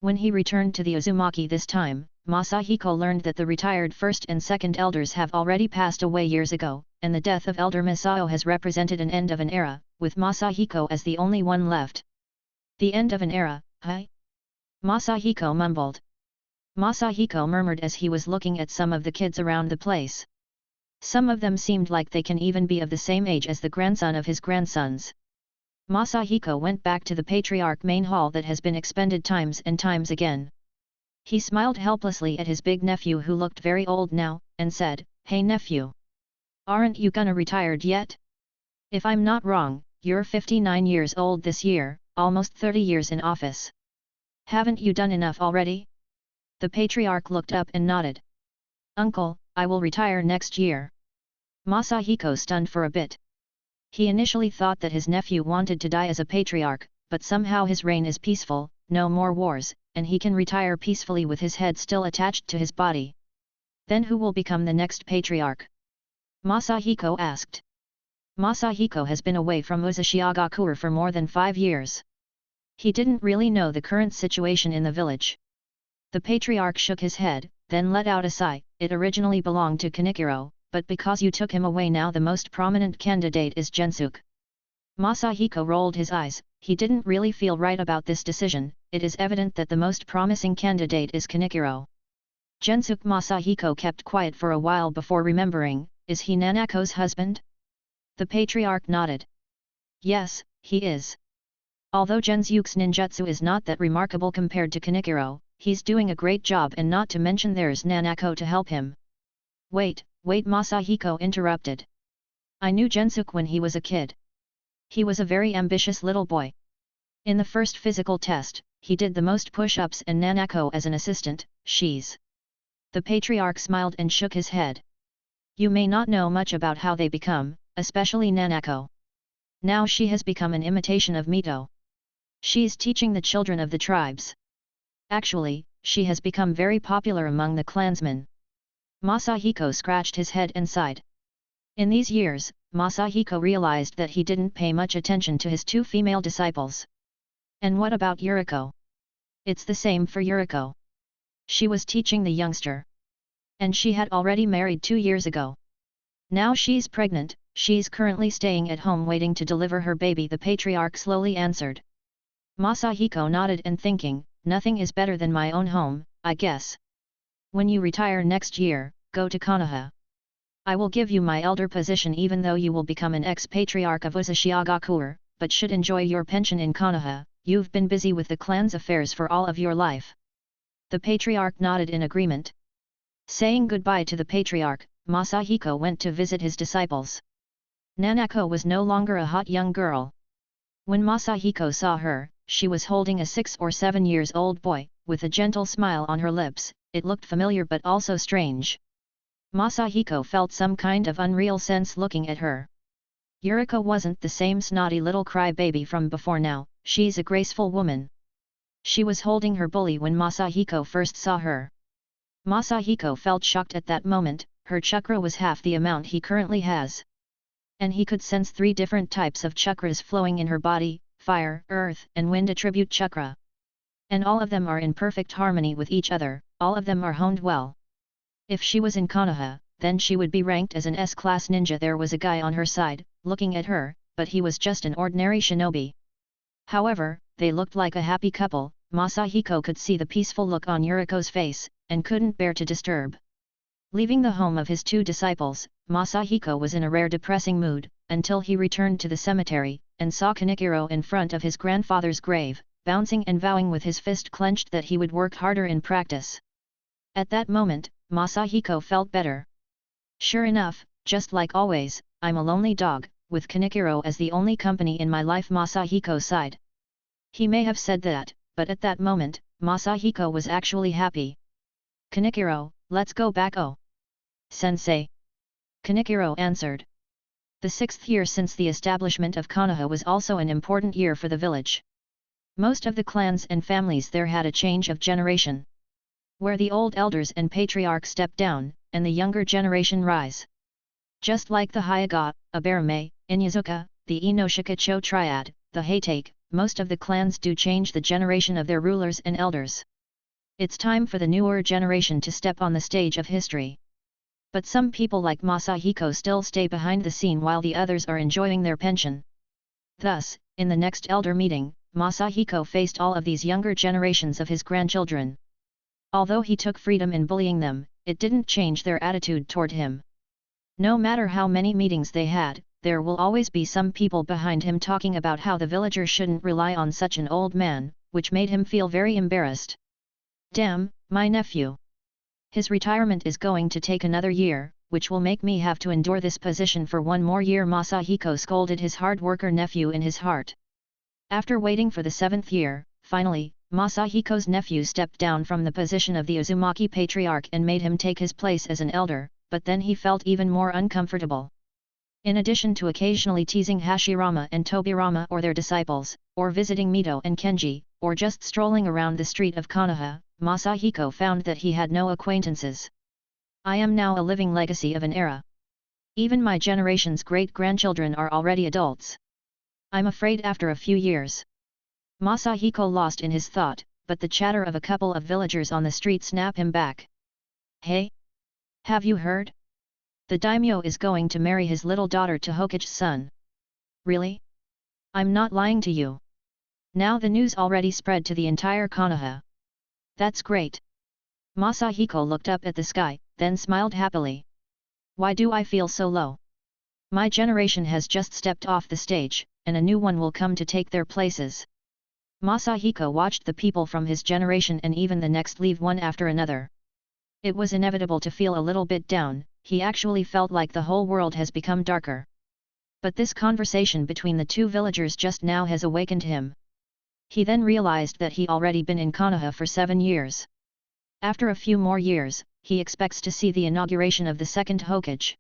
When he returned to the Uzumaki this time, Masahiko learned that the retired first and second elders have already passed away years ago, and the death of Elder Masao has represented an end of an era, with Masahiko as the only one left. The end of an era, huh? Masahiko mumbled. Masahiko murmured as he was looking at some of the kids around the place. Some of them seemed like they can even be of the same age as the grandson of his grandsons. Masahiko went back to the Patriarch main hall that has been expended times and times again. He smiled helplessly at his big nephew who looked very old now, and said, "Hey nephew! Aren't you gonna retired yet? If I'm not wrong, you're 59 years old this year, almost 30 years in office. Haven't you done enough already?" The Patriarch looked up and nodded. "Uncle, I will retire next year." Masahiko stunned for a bit. He initially thought that his nephew wanted to die as a patriarch, but somehow his reign is peaceful, no more wars, and he can retire peacefully with his head still attached to his body. Then who will become the next patriarch? Masahiko asked. Masahiko has been away from Uzashigakure for more than 5 years. He didn't really know the current situation in the village. The patriarch shook his head, then let out a sigh. "It originally belonged to Kanikiro, but because you took him away now the most prominent candidate is Gensuke." Masahiko rolled his eyes. He didn't really feel right about this decision. It is evident that the most promising candidate is Kanikiro. Gensuke. Masahiko kept quiet for a while before remembering, "Is he Nanako's husband?" The Patriarch nodded. "Yes, he is. Although Gensuke's ninjutsu is not that remarkable compared to Kanikiro, he's doing a great job, and not to mention there's Nanako to help him." Wait, Masahiko interrupted. "I knew Gensuke when he was a kid. He was a very ambitious little boy. In the first physical test, he did the most push-ups, and Nanako as an assistant, she's..." The Patriarch smiled and shook his head. "You may not know much about how they become, especially Nanako. Now she has become an imitation of Mito. She's teaching the children of the tribes. Actually, she has become very popular among the clansmen." Masahiko scratched his head and sighed. In these years, Masahiko realized that he didn't pay much attention to his 2 female disciples. And what about Yuriko? It's the same for Yuriko. She was teaching the youngster. And she had already married 2 years ago. Now she's pregnant. She's currently staying at home waiting to deliver her baby, the Patriarch slowly answered. Masahiko nodded and thinking, "Nothing is better than my own home, I guess. When you retire next year, go to Konoha. I will give you my elder position even though you will become an ex-patriarch of Uzashigakure, but should enjoy your pension in Konoha. You've been busy with the clan's affairs for all of your life." The Patriarch nodded in agreement. Saying goodbye to the Patriarch, Masahiko went to visit his disciples. Nanako was no longer a hot young girl. When Masahiko saw her, she was holding a 6 or 7 years old boy, with a gentle smile on her lips. It looked familiar but also strange. Masahiko felt some kind of unreal sense looking at her. Yuriko wasn't the same snotty little crybaby from before now, she's a graceful woman. She was holding her bully when Masahiko first saw her. Masahiko felt shocked at that moment. Her chakra was half the amount he currently has. And he could sense 3 different types of chakras flowing in her body: fire, earth, and wind attribute chakra. And all of them are in perfect harmony with each other, all of them are honed well. If she was in Konoha, then she would be ranked as an S-class ninja. There was a guy on her side, looking at her, but he was just an ordinary shinobi. However, they looked like a happy couple. Masahiko could see the peaceful look on Yuriko's face, and couldn't bear to disturb. Leaving the home of his 2 disciples, Masahiko was in a rare depressing mood, until he returned to the cemetery, and saw Kanichiro in front of his grandfather's grave, bouncing and vowing with his fist clenched that he would work harder in practice. At that moment, Masahiko felt better. Sure enough, just like always, I'm a lonely dog, with Kanichiro as the only company in my life, Masahiko sighed. He may have said that, but at that moment, Masahiko was actually happy. Kanichiro, let's go back. Oh, sensei. Kanichiro answered. The 6th year since the establishment of Konoha was also an important year for the village. Most of the clans and families there had a change of generation, where the old elders and patriarch step down, and the younger generation rise. Just like the Hyuga, Abarame, Inyazuka, the Inoshikacho triad, the Heitake, most of the clans do change the generation of their rulers and elders. It's time for the newer generation to step on the stage of history. But some people like Masahiko still stay behind the scene while the others are enjoying their pension. Thus, in the next elder meeting, Masahiko faced all of these younger generations of his grandchildren. Although he took freedom in bullying them, it didn't change their attitude toward him. No matter how many meetings they had, there will always be some people behind him talking about how the villagers shouldn't rely on such an old man, which made him feel very embarrassed. Damn, my nephew. His retirement is going to take another year, which will make me have to endure this position for 1 more year. Masahiko scolded his hard worker nephew in his heart. After waiting for the 7th year, finally, Masahiko's nephew stepped down from the position of the Uzumaki patriarch and made him take his place as an elder, but then he felt even more uncomfortable. In addition to occasionally teasing Hashirama and Tobirama or their disciples, or visiting Mito and Kenji, or just strolling around the street of Konoha, Masahiko found that he had no acquaintances. I am now a living legacy of an era. Even my generation's great-grandchildren are already adults. I'm afraid after a few years. Masahiko lost in his thought, but the chatter of a couple of villagers on the street snapped him back. Hey! Have you heard? The daimyo is going to marry his little daughter to Hokage's son. Really? I'm not lying to you. Now the news already spread to the entire Konoha. That's great. Masahiko looked up at the sky, then smiled happily. Why do I feel so low? My generation has just stepped off the stage, and a new one will come to take their places. Masahiko watched the people from his generation and even the next leave one after another. It was inevitable to feel a little bit down. He actually felt like the whole world has become darker. But this conversation between the 2 villagers just now has awakened him. He then realized that he already been in Konoha for 7 years. After a few more years, he expects to see the inauguration of the 2nd Hokage.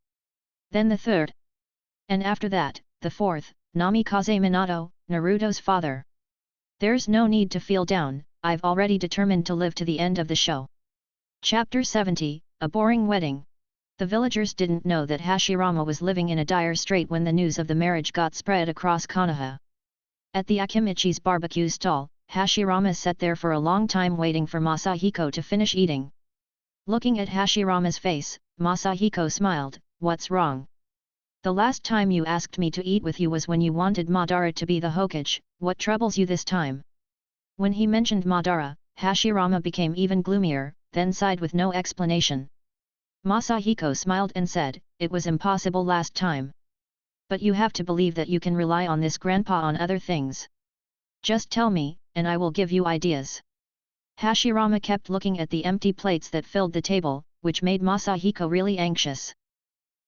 Then the 3rd. And after that, the 4th, Namikaze Minato, Naruto's father. There's no need to feel down, I've already determined to live to the end of the show. Chapter 70, A Boring Wedding. The villagers didn't know that Hashirama was living in a dire strait when the news of the marriage got spread across Konoha. At the Akimichi's barbecue stall, Hashirama sat there for a long time waiting for Masahiko to finish eating. Looking at Hashirama's face, Masahiko smiled. What's wrong? The last time you asked me to eat with you was when you wanted Madara to be the Hokage. What troubles you this time? When he mentioned Madara, Hashirama became even gloomier, then sighed with no explanation. Masahiko smiled and said, it was impossible last time. But you have to believe that you can rely on this grandpa on other things. Just tell me, and I will give you ideas. Hashirama kept looking at the empty plates that filled the table, which made Masahiko really anxious.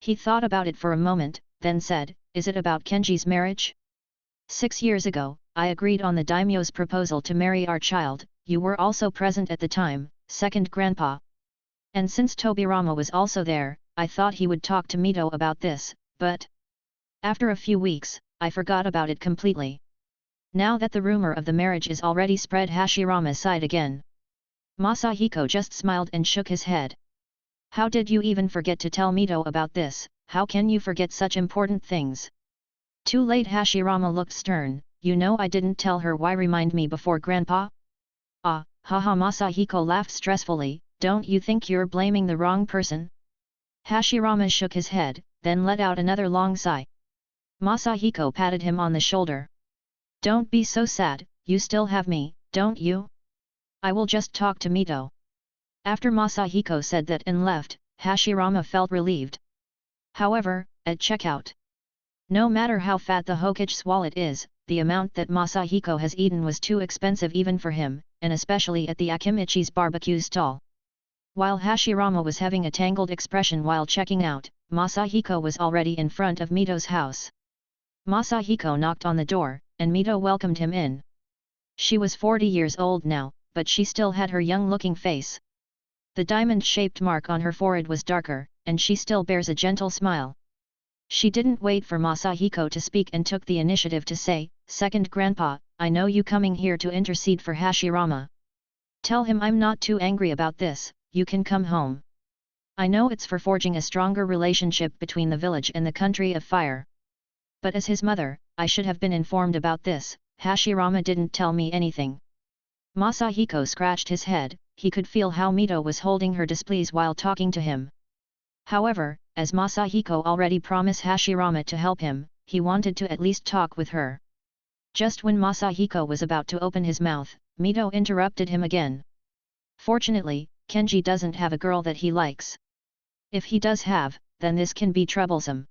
He thought about it for a moment, then said, is it about Kenji's marriage? 6 years ago, I agreed on the daimyo's proposal to marry our child. You were also present at the time, 2nd Grandpa. And since Tobirama was also there, I thought he would talk to Mito about this, but after a few weeks, I forgot about it completely. Now that the rumor of the marriage is already spread, Hashirama sighed again. Masahiko just smiled and shook his head. How did you even forget to tell Mito about this? How can you forget such important things? Too late. Hashirama looked stern. You know I didn't tell her. Why remind me before grandpa? Ah, haha. Masahiko laughed stressfully. Don't you think you're blaming the wrong person? Hashirama shook his head, then let out another long sigh. Masahiko patted him on the shoulder. Don't be so sad, you still have me, don't you? I will just talk to Mito. After Masahiko said that and left, Hashirama felt relieved. However, at checkout, no matter how fat the hokage's wallet is, the amount that Masahiko has eaten was too expensive even for him, and especially at the Akimichi's barbecue stall. While Hashirama was having a tangled expression while checking out, Masahiko was already in front of Mito's house. Masahiko knocked on the door, and Mito welcomed him in. She was 40 years old now, but she still had her young-looking face. The diamond-shaped mark on her forehead was darker, and she still bears a gentle smile. She didn't wait for Masahiko to speak and took the initiative to say, "Second Grandpa, I know you coming here to intercede for Hashirama. Tell him I'm not too angry about this, you can come home. I know it's for forging a stronger relationship between the village and the country of fire. But as his mother, I should have been informed about this, Hashirama didn't tell me anything." Masahiko scratched his head, he could feel how Mito was holding her displeased while talking to him. However, as Masahiko already promised Hashirama to help him, he wanted to at least talk with her. Just when Masahiko was about to open his mouth, Mito interrupted him again. Fortunately, Kenji doesn't have a girl that he likes. If he does have, then this can be troublesome.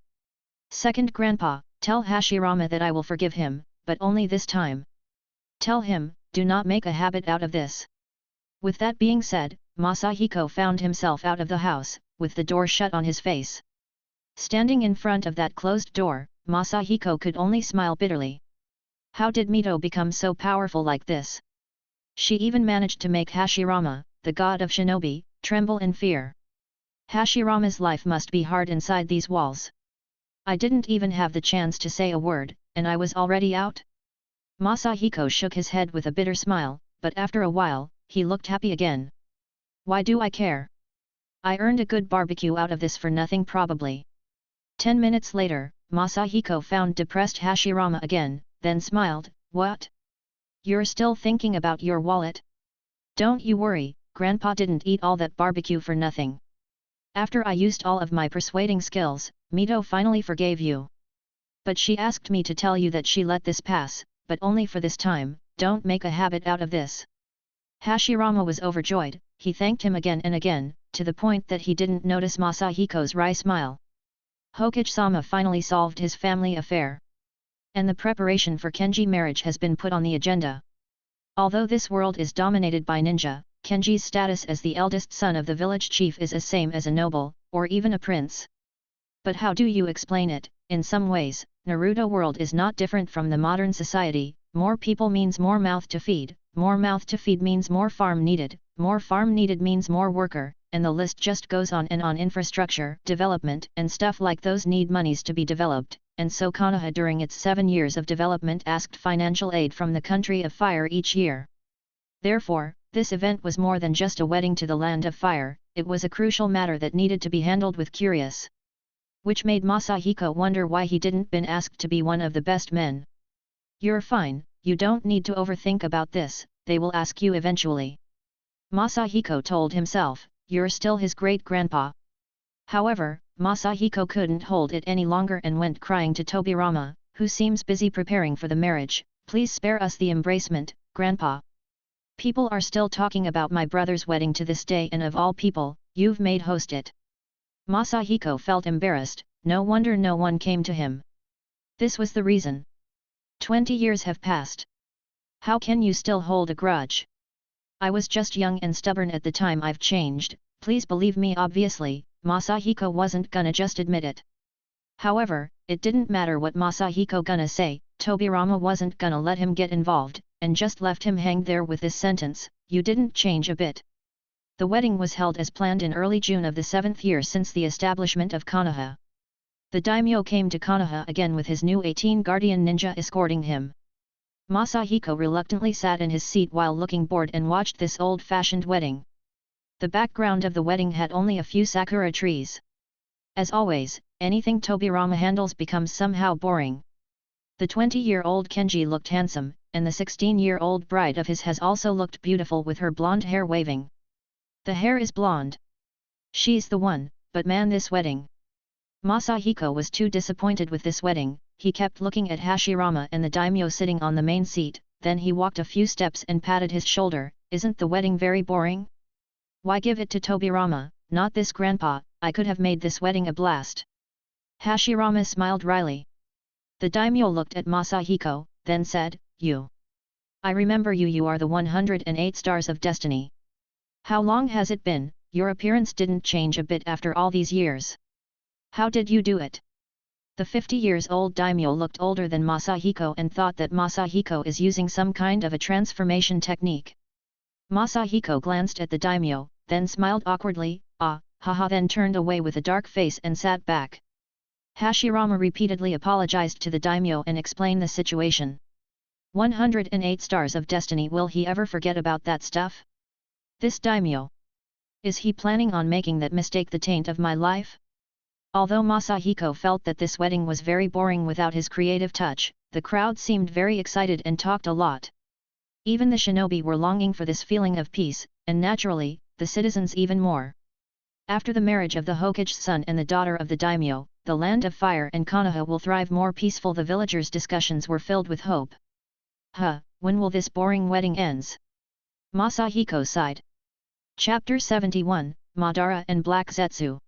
Second Grandpa, tell Hashirama that I will forgive him, but only this time. Tell him, do not make a habit out of this. With that being said, Masahiko found himself out of the house, with the door shut on his face. Standing in front of that closed door, Masahiko could only smile bitterly. How did Mito become so powerful like this? She even managed to make Hashirama, the god of shinobi, tremble in fear. Hashirama's life must be hard inside these walls. I didn't even have the chance to say a word, and I was already out? Masahiko shook his head with a bitter smile, but after a while, he looked happy again. Why do I care? I earned a good barbecue out of this for nothing probably. 10 minutes later, Masahiko found depressed Hashirama again, then smiled, what? You're still thinking about your wallet? Don't you worry, Grandpa didn't eat all that barbecue for nothing. After I used all of my persuading skills, Mito finally forgave you. But she asked me to tell you that she let this pass, but only for this time, don't make a habit out of this. Hashirama was overjoyed, he thanked him again and again, to the point that he didn't notice Masahiko's wry smile. Hokage-sama finally solved his family affair. And the preparation for Kenji marriage has been put on the agenda. Although this world is dominated by ninja, Kenji's status as the eldest son of the village chief is the same as a noble, or even a prince. But how do you explain it? In some ways, Naruto World is not different from the modern society. More people means more mouth to feed means more farm needed means more worker, and the list just goes on and on. Infrastructure, development and stuff like those need monies to be developed, and so Konoha during its 7 years of development asked financial aid from the country of fire each year. Therefore, this event was more than just a wedding to the land of fire, it was a crucial matter that needed to be handled with curious. Which made Masahiko wonder why he didn't been asked to be one of the best men. You're fine, you don't need to overthink about this, they will ask you eventually. Masahiko told himself, you're still his great-grandpa. However, Masahiko couldn't hold it any longer and went crying to Tobirama, who seems busy preparing for the marriage. Please spare us the embracement, Grandpa. People are still talking about my brother's wedding to this day, and of all people, you've made host it. Masahiko felt embarrassed, no wonder no one came to him. This was the reason. 20 years have passed. How can you still hold a grudge? I was just young and stubborn at the time. I've changed, please believe me. Obviously, Masahiko wasn't gonna just admit it. However, it didn't matter what Masahiko gonna say, Tobirama wasn't gonna let him get involved, and just left him hang there with this sentence, you didn't change a bit. The wedding was held as planned in early June of the 7th year since the establishment of Konoha. The daimyo came to Konoha again with his new 18 guardian ninja escorting him. Masahiko reluctantly sat in his seat while looking bored and watched this old-fashioned wedding. The background of the wedding had only a few sakura trees. As always, anything Tobirama handles becomes somehow boring. The 20-year-old Kenji looked handsome, and the 16-year-old bride of his has also looked beautiful with her blonde hair waving. The hair is blonde. She's the one, but man, this wedding. Masahiko was too disappointed with this wedding. He kept looking at Hashirama and the daimyo sitting on the main seat, then he walked a few steps and patted his shoulder. Isn't the wedding very boring? Why give it to Tobirama, not this grandpa? I could have made this wedding a blast. Hashirama smiled wryly. The daimyo looked at Masahiko, then said, You. I remember you. You are the 108 stars of destiny. How long has it been? Your appearance didn't change a bit after all these years. How did you do it? The 50-years-old daimyo looked older than Masahiko and thought that Masahiko is using some kind of a transformation technique. Masahiko glanced at the daimyo, then smiled awkwardly, haha, then turned away with a dark face and sat back. Hashirama repeatedly apologized to the daimyo and explained the situation. 108 stars of destiny, will he ever forget about that stuff? This daimyo. Is he planning on making that mistake the taint of my life? Although Masahiko felt that this wedding was very boring without his creative touch, the crowd seemed very excited and talked a lot. Even the shinobi were longing for this feeling of peace, and naturally, the citizens even more. After the marriage of the hokage's son and the daughter of the daimyo, the land of fire and Konoha will thrive more peaceful. The villagers' discussions were filled with hope. When will this boring wedding ends? Masahiko sighed. Chapter 71, Madara and Black Zetsu.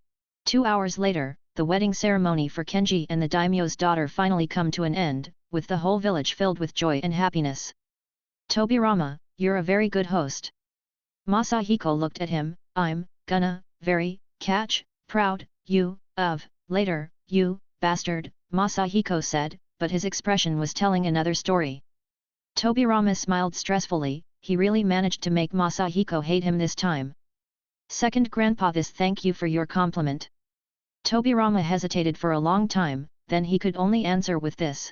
2 hours later, the wedding ceremony for Kenji and the daimyo's daughter finally come to an end, with the whole village filled with joy and happiness. Tobirama, you're a very good host. Masahiko looked at him. I'm gonna, very, proud, you, later, you, bastard, Masahiko said, but his expression was telling another story. Tobirama smiled stressfully. He really managed to make Masahiko hate him this time. Second grandpa, this thank you for your compliment. Tobirama hesitated for a long time, then he could only answer with this.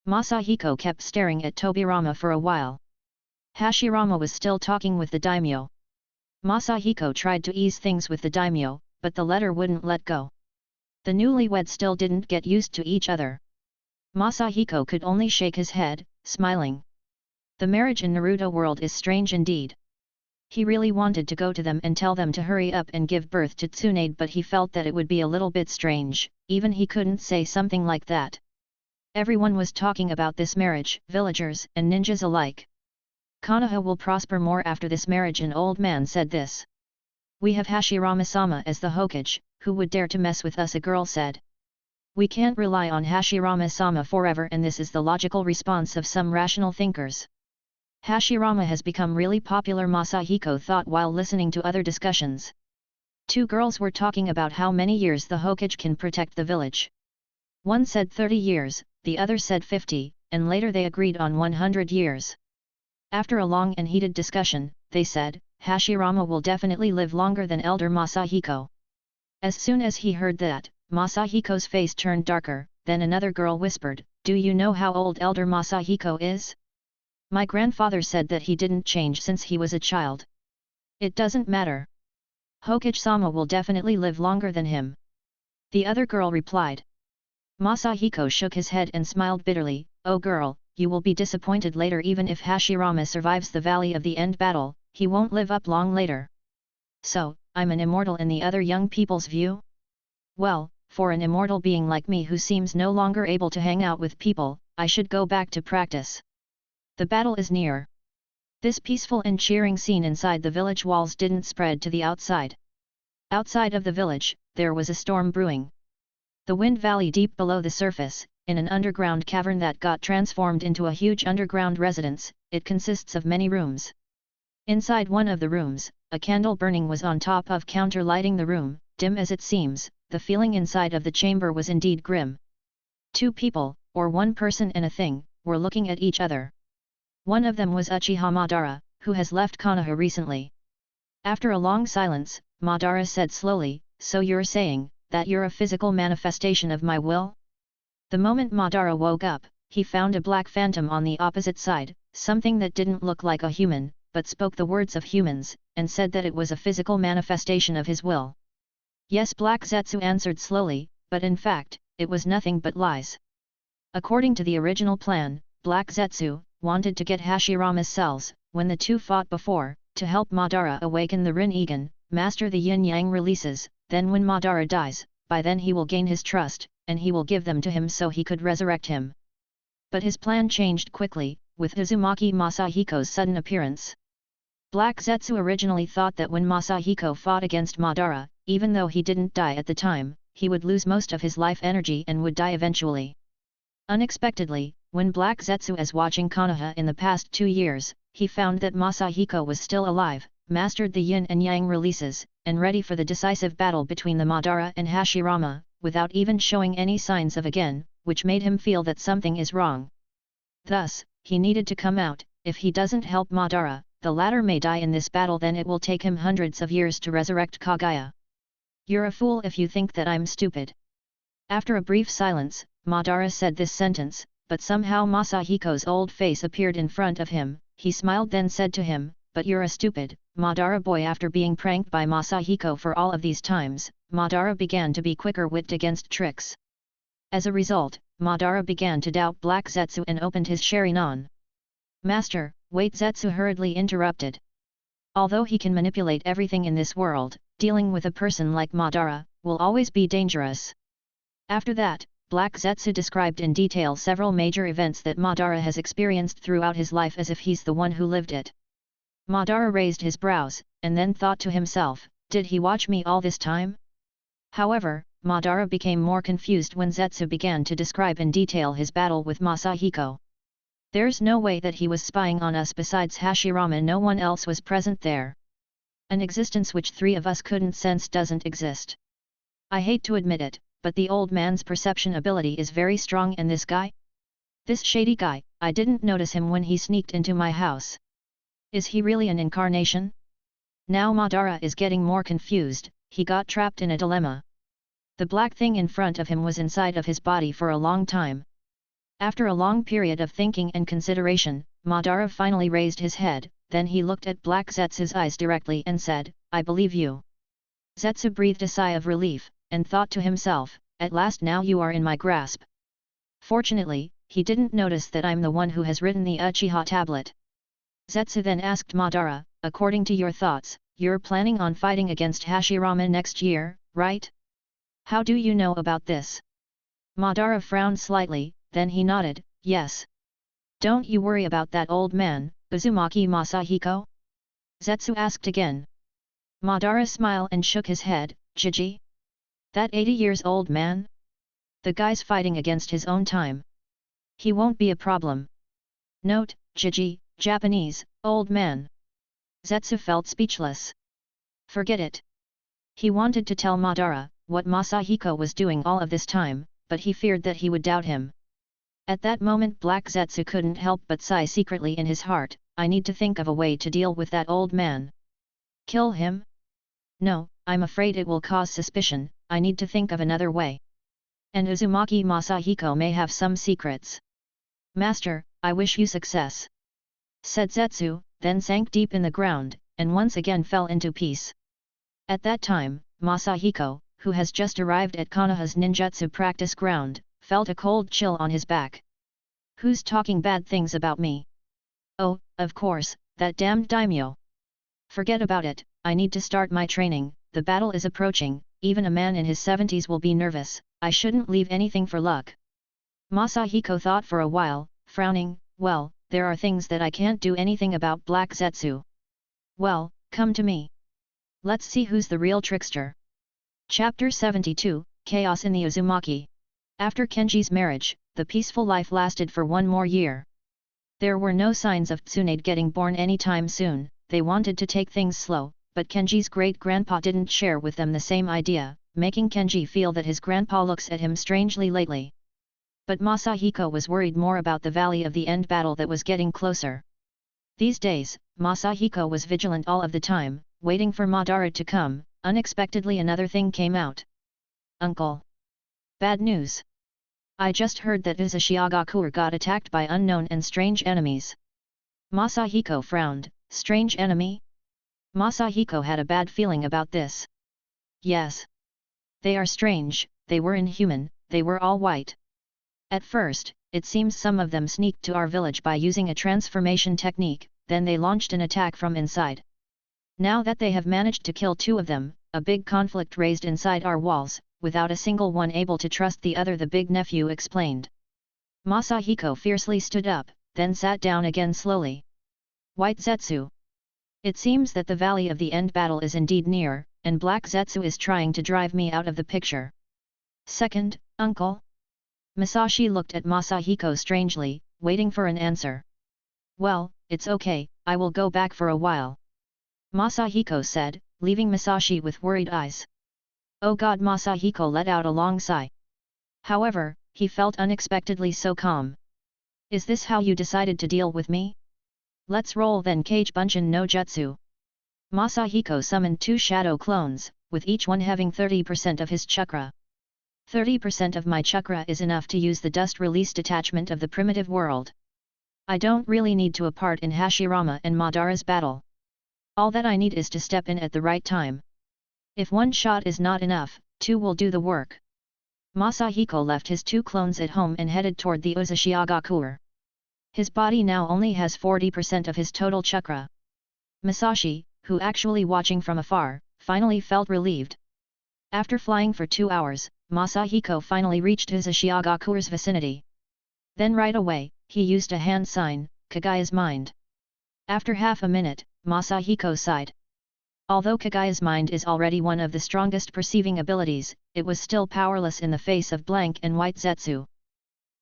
Masahiko kept staring at Tobirama for a while. Hashirama was still talking with the daimyo. Masahiko tried to ease things with the daimyo, but the latter wouldn't let go. The newlyweds still didn't get used to each other. Masahiko could only shake his head, smiling. The marriage in Naruto World is strange indeed. He really wanted to go to them and tell them to hurry up and give birth to Tsunade, but he felt that it would be a little bit strange, even he couldn't say something like that. Everyone was talking about this marriage, villagers and ninjas alike. Konoha will prosper more after this marriage. An old man said this. We have Hashirama-sama as the hokage, who would dare to mess with us, a girl said. We can't rely on Hashirama-sama forever, and this is the logical response of some rational thinkers. Hashirama has become really popular, Masahiko thought while listening to other discussions. Two girls were talking about how many years the hokage can protect the village. One said 30 years, the other said 50, and later they agreed on 100 years. After a long and heated discussion, they said, Hashirama will definitely live longer than elder Masahiko. As soon as he heard that, Masahiko's face turned darker, then another girl whispered, Do you know how old elder Masahiko is? My grandfather said that he didn't change since he was a child. It doesn't matter. Hokage-sama will definitely live longer than him. The other girl replied. Masahiko shook his head and smiled bitterly. Oh girl, you will be disappointed later. Even if Hashirama survives the Valley of the End battle, he won't live up long later. So, I'm an immortal in the other young people's view? Well, for an immortal being like me who seems no longer able to hang out with people, I should go back to practice. The battle is near. This peaceful and cheering scene inside the village walls didn't spread to the outside. Outside of the village, there was a storm brewing. The Wind Valley, deep below the surface, in an underground cavern that got transformed into a huge underground residence, it consists of many rooms. Inside one of the rooms, a candle burning was on top of counter, lighting the room. Dim as it seems, the feeling inside of the chamber was indeed grim. Two people, or one person and a thing, were looking at each other. One of them was Uchiha Madara, who has left Konoha recently. After a long silence, Madara said slowly, So you're saying that you're a physical manifestation of my will? The moment Madara woke up, he found a black phantom on the opposite side, something that didn't look like a human, but spoke the words of humans, and said that it was a physical manifestation of his will. Yes, Black Zetsu answered slowly, but in fact, it was nothing but lies. According to the original plan, Black Zetsu wanted to get Hashirama's cells, when the two fought before, to help Madara awaken the Rinnegan, master the yin-yang releases, then when Madara dies, by then he will gain his trust, and he will give them to him so he could resurrect him. But his plan changed quickly, with Uzumaki Masahiko's sudden appearance. Black Zetsu originally thought that when Masahiko fought against Madara, even though he didn't die at the time, he would lose most of his life energy and would die eventually. Unexpectedly, when Black Zetsu was watching Konoha in the past 2 years, he found that Masahiko was still alive, mastered the yin and yang releases, and ready for the decisive battle between the Madara and Hashirama, without even showing any signs of again, which made him feel that something is wrong. Thus, he needed to come out. If he doesn't help Madara, the latter may die in this battle, then it will take him hundreds of years to resurrect Kaguya. You're a fool if you think that I'm stupid. After a brief silence, Madara said this sentence, but somehow Masahiko's old face appeared in front of him. He smiled, then said to him, "But you're a stupid, Madara boy." After being pranked by Masahiko for all of these times, Madara began to be quicker-witted against tricks. As a result, Madara began to doubt Black Zetsu and opened his Sharingan. "Master, wait!" Zetsu hurriedly interrupted. Although he can manipulate everything in this world, dealing with a person like Madara will always be dangerous. After that, Black Zetsu described in detail several major events that Madara has experienced throughout his life as if he's the one who lived it. Madara raised his brows, and then thought to himself, did he watch me all this time? However, Madara became more confused when Zetsu began to describe in detail his battle with Masahiko. There's no way that he was spying on us. Besides Hashirama, no one else was present there. An existence which 3 of us couldn't sense doesn't exist. I hate to admit it, but the old man's perception ability is very strong, and this guy? This shady guy, I didn't notice him when he sneaked into my house. Is he really an incarnation? Now Madara is getting more confused. He got trapped in a dilemma. The black thing in front of him was inside of his body for a long time. After a long period of thinking and consideration, Madara finally raised his head, then he looked at Black Zetsu's eyes directly and said, "I believe you." Zetsu breathed a sigh of relief, and thought to himself, "At last now you are in my grasp." Fortunately, he didn't notice that I'm the one who has written the Uchiha tablet. Zetsu then asked Madara, "According to your thoughts, you're planning on fighting against Hashirama next year, right? How do you know about this?" Madara frowned slightly, then he nodded, "Yes. Don't you worry about that old man, Uzumaki Masahiko?" Zetsu asked again. Madara smiled and shook his head, "Jiji? That 80-years-old man? The guy's fighting against his own time. He won't be a problem." Note: Jiji, Japanese, old man. Zetsu felt speechless. Forget it. He wanted to tell Madara what Masahiko was doing all of this time, but he feared that he would doubt him. At that moment Black Zetsu couldn't help but sigh secretly in his heart, "I need to think of a way to deal with that old man." Kill him? No, I'm afraid it will cause suspicion. I need to think of another way. And Uzumaki Masahiko may have some secrets. "Master, I wish you success," said Zetsu, then sank deep in the ground, and once again fell into peace. At that time, Masahiko, who has just arrived at Konoha's ninjutsu practice ground, felt a cold chill on his back. "Who's talking bad things about me? Oh, of course, that damned daimyo. Forget about it, I need to start my training, the battle is approaching, even a man in his 70s will be nervous, I shouldn't leave anything for luck." Masahiko thought for a while, frowning, "Well, there are things that I can't do anything about." Black Zetsu. "Well, come to me. Let's see who's the real trickster." Chapter 72, Chaos in the Uzumaki. After Kenji's marriage, the peaceful life lasted for 1 more year. There were no signs of Tsunade getting born anytime soon. They wanted to take things slow, but Kenji's great-grandpa didn't share with them the same idea, making Kenji feel that his grandpa looks at him strangely lately. But Masahiko was worried more about the Valley of the End battle that was getting closer. These days, Masahiko was vigilant all of the time, waiting for Madara to come. Unexpectedly another thing came out. "Uncle. Bad news." I just heard that Uzumaki got attacked by unknown and strange enemies. Masahiko frowned. Strange enemy? Masahiko had a bad feeling about this. Yes. They are strange, they were inhuman, they were all white. At first, it seems some of them sneaked to our village by using a transformation technique, then they launched an attack from inside. Now that they have managed to kill 2 of them, a big conflict raised inside our walls, without a single one able to trust the other, the big nephew explained. Masahiko fiercely stood up, then sat down again slowly. White Zetsu. It seems that the valley of the end battle is indeed near, and Black Zetsu is trying to drive me out of the picture. Second, uncle? Masashi looked at Masahiko strangely, waiting for an answer. Well, it's okay, I will go back for a while. Masahiko said, leaving Masashi with worried eyes. Oh God! Masahiko let out a long sigh. However, he felt unexpectedly so calm. Is this how you decided to deal with me? Let's roll then. Kage Bunshin no Jutsu. Masahiko summoned 2 shadow clones, with each one having 30% of his chakra. 30% of my chakra is enough to use the dust release detachment of the primitive world. I don't really need to a part in Hashirama and Madara's battle. All that I need is to step in at the right time. If 1 shot is not enough, 2 will do the work. Masahiko left his 2 clones at home and headed toward the Uzumaki. His body now only has 40% of his total chakra. Masashi, who actually watching from afar, finally felt relieved. After flying for 2 hours, Masahiko finally reached Uzumaki vicinity. Then right away, he used a hand sign, Kagaya's mind. After half a minute, Masahiko sighed. Although Kagaya's mind is already one of the strongest perceiving abilities, it was still powerless in the face of blank and white Zetsu.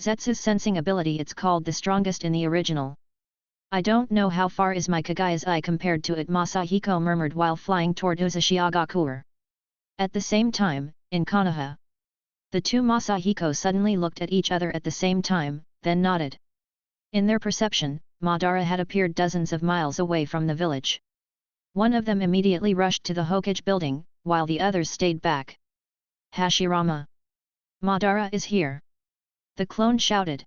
Zetsu's sensing ability, it's called the strongest in the original. I don't know how far is my Kagaya's eye compared to it, Masahiko murmured while flying toward Uzumaki. At the same time, in Konoha. The 2 Masahiko suddenly looked at each other at the same time, then nodded. In their perception, Madara had appeared dozens of miles away from the village. One of them immediately rushed to the hokage building, while the others stayed back. Hashirama! Madara is here! The clone shouted.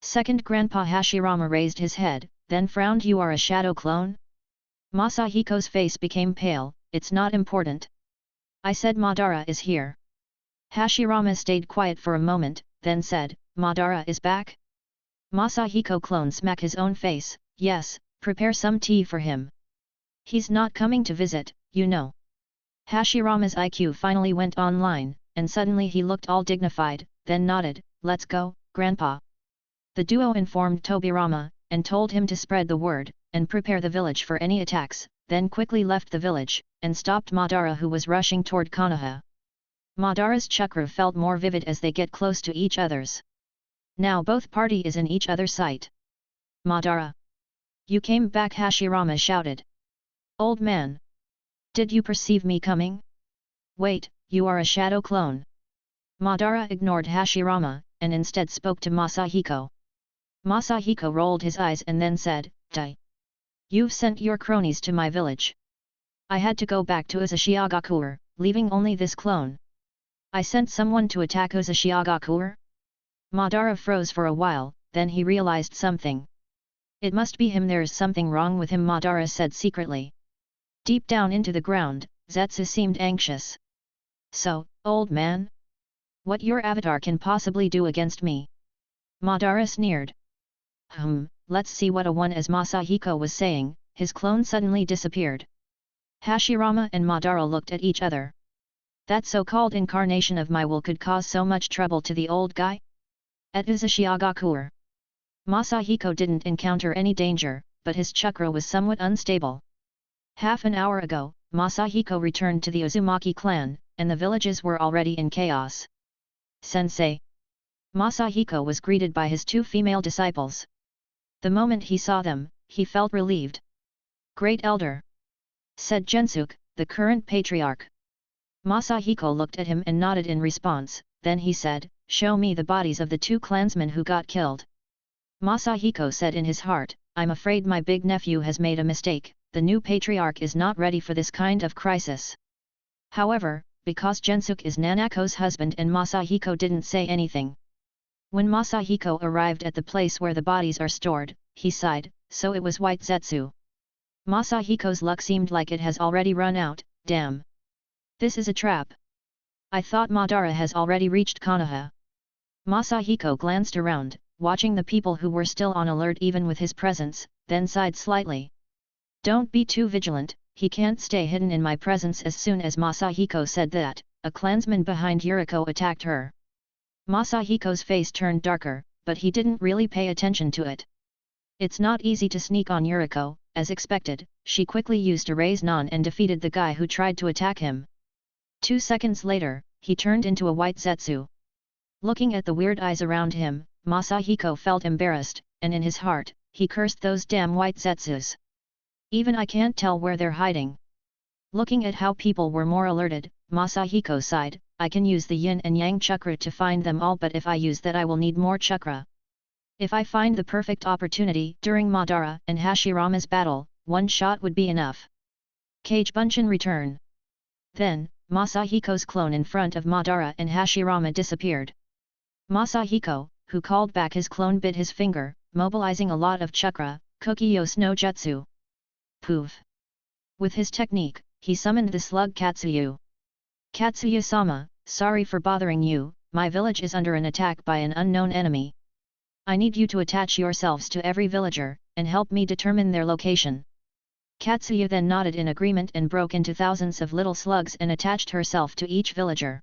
Second Grandpa Hashirama raised his head, then frowned. You are a shadow clone? Masahiko's face became pale. It's not important. I said Madara is here. Hashirama stayed quiet for a moment, then said, Madara is back? Masahiko clone smacked his own face. Yes, prepare some tea for him. He's not coming to visit, you know. Hashirama's IQ finally went online, and suddenly he looked all dignified, then nodded. Let's go, Grandpa. The duo informed Tobirama, and told him to spread the word, and prepare the village for any attacks, then quickly left the village, and stopped Madara, who was rushing toward Konoha. Madara's chakra felt more vivid as they get close to each other's. Now both party is in each other's sight. Madara! You came back, Hashirama shouted. Old man! Did you perceive me coming? Wait, you are a shadow clone. Madara ignored Hashirama, and instead spoke to Masahiko. Masahiko rolled his eyes and then said, Die! You've sent your cronies to my village. I had to go back to Uzumaki, leaving only this clone. I sent someone to attack Uzumaki? Madara froze for a while, then he realized something. It must be him, there's something wrong with him, Madara said secretly. Deep down into the ground, Zetsu seemed anxious. So, old man? What your avatar can possibly do against me? Madara sneered. Let's see what a one. As Masahiko was saying, his clone suddenly disappeared. Hashirama and Madara looked at each other. That so-called incarnation of my will could cause so much trouble to the old guy? At Uzumaki, Masahiko didn't encounter any danger, but his chakra was somewhat unstable. Half an hour ago, Masahiko returned to the Uzumaki clan, and the villages were already in chaos. Sensei! Masahiko was greeted by his 2 female disciples. The moment he saw them, he felt relieved. Great Elder! Said Gensuke, the current patriarch. Masahiko looked at him and nodded in response, then he said, Show me the bodies of the 2 clansmen who got killed. Masahiko said in his heart, I'm afraid my big nephew has made a mistake, the new patriarch is not ready for this kind of crisis. However, because Gensuke is Nanako's husband and Masahiko didn't say anything. When Masahiko arrived at the place where the bodies are stored, he sighed, so it was White Zetsu. Masahiko's luck seemed like it has already run out, damn. This is a trap. I thought Madara has already reached Konoha. Masahiko glanced around, watching the people who were still on alert even with his presence, then sighed slightly. Don't be too vigilant, he can't stay hidden in my presence. As soon as Masahiko said that, a clansman behind Yuriko attacked her. Masahiko's face turned darker, but he didn't really pay attention to it. It's not easy to sneak on Yuriko, as expected, she quickly used a raise non and defeated the guy who tried to attack him. 2 seconds later, he turned into a White Zetsu. Looking at the weird eyes around him, Masahiko felt embarrassed, and in his heart, he cursed those damn White Zetsus. Even I can't tell where they're hiding. Looking at how people were more alerted, Masahiko sighed, I can use the yin and yang chakra to find them all, but if I use that I will need more chakra. If I find the perfect opportunity during Madara and Hashirama's battle, one shot would be enough. Kage Bunshin return. Then, Masahiko's clone in front of Madara and Hashirama disappeared. Masahiko, who called back his clone, bit his finger, mobilizing a lot of chakra, Kokiyos no Jutsu. Poof! With his technique, he summoned the slug Katsuyu. Katsuyu-sama, sorry for bothering you, my village is under an attack by an unknown enemy. I need you to attach yourselves to every villager, and help me determine their location. Katsuyu then nodded in agreement and broke into thousands of little slugs and attached herself to each villager.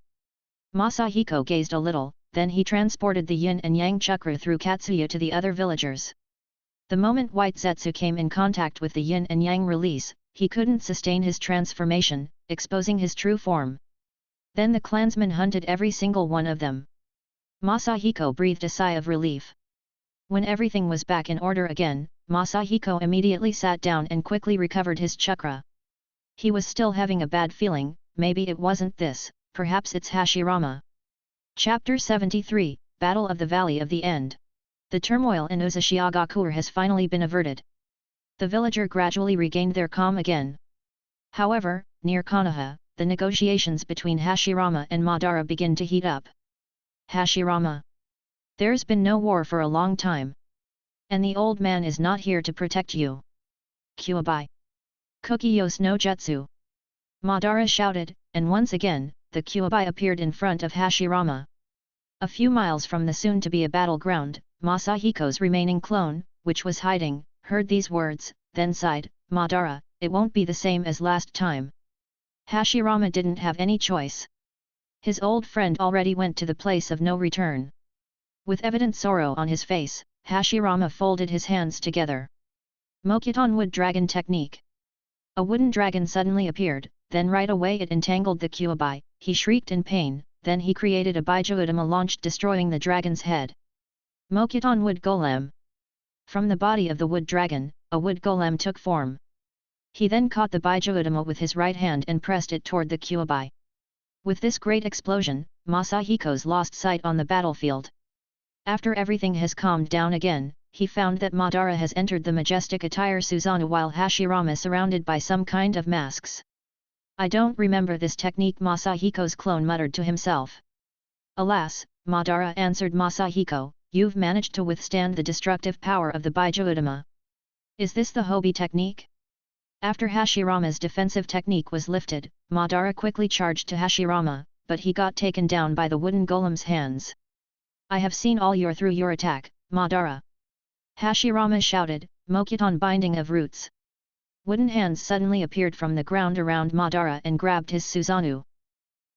Masahiko gazed a little, then he transported the yin and yang chakra through Katsuyu to the other villagers. The moment White Zetsu came in contact with the yin and yang release, he couldn't sustain his transformation, exposing his true form. Then the clansmen hunted every single one of them. Masahiko breathed a sigh of relief. When everything was back in order again, Masahiko immediately sat down and quickly recovered his chakra. He was still having a bad feeling, maybe it wasn't this, perhaps it's Hashirama. Chapter 73, Battle of the Valley of the End. The turmoil in Uzumaki has finally been averted. The villager gradually regained their calm again. However, near Konoha, the negotiations between Hashirama and Madara begin to heat up. Hashirama. There's been no war for a long time. And the old man is not here to protect you. Kyuubi. Kokiyos no Jutsu. Madara shouted, and once again, the Kyuubi appeared in front of Hashirama. A few miles from the soon-to-be a battleground, Masahiko's remaining clone, which was hiding, heard these words, then sighed, Madara, it won't be the same as last time. Hashirama didn't have any choice. His old friend already went to the place of no return. With evident sorrow on his face, Hashirama folded his hands together. Mokuton Wood Dragon Technique. A wooden dragon suddenly appeared, then right away it entangled the Kyuubi, he shrieked in pain, then he created a Baijuudama launched destroying the dragon's head. Mokuton Wood Golem. From the body of the wood dragon, a wood golem took form. He then caught the Baijuudama with his right hand and pressed it toward the Kyuubi. With this great explosion, Masahiko's lost sight on the battlefield. After everything has calmed down again, he found that Madara has entered the majestic attire Susanoo while Hashirama surrounded by some kind of masks. I don't remember this technique, Masahiko's clone muttered to himself. Alas, Madara answered Masahiko, you've managed to withstand the destructive power of the Baijuudama. Is this the Hobi technique? After Hashirama's defensive technique was lifted, Madara quickly charged to Hashirama, but he got taken down by the wooden golem's hands. I have seen all through your attack, Madara. Hashirama shouted, Mokuton binding of roots. Wooden hands suddenly appeared from the ground around Madara and grabbed his Susanoo.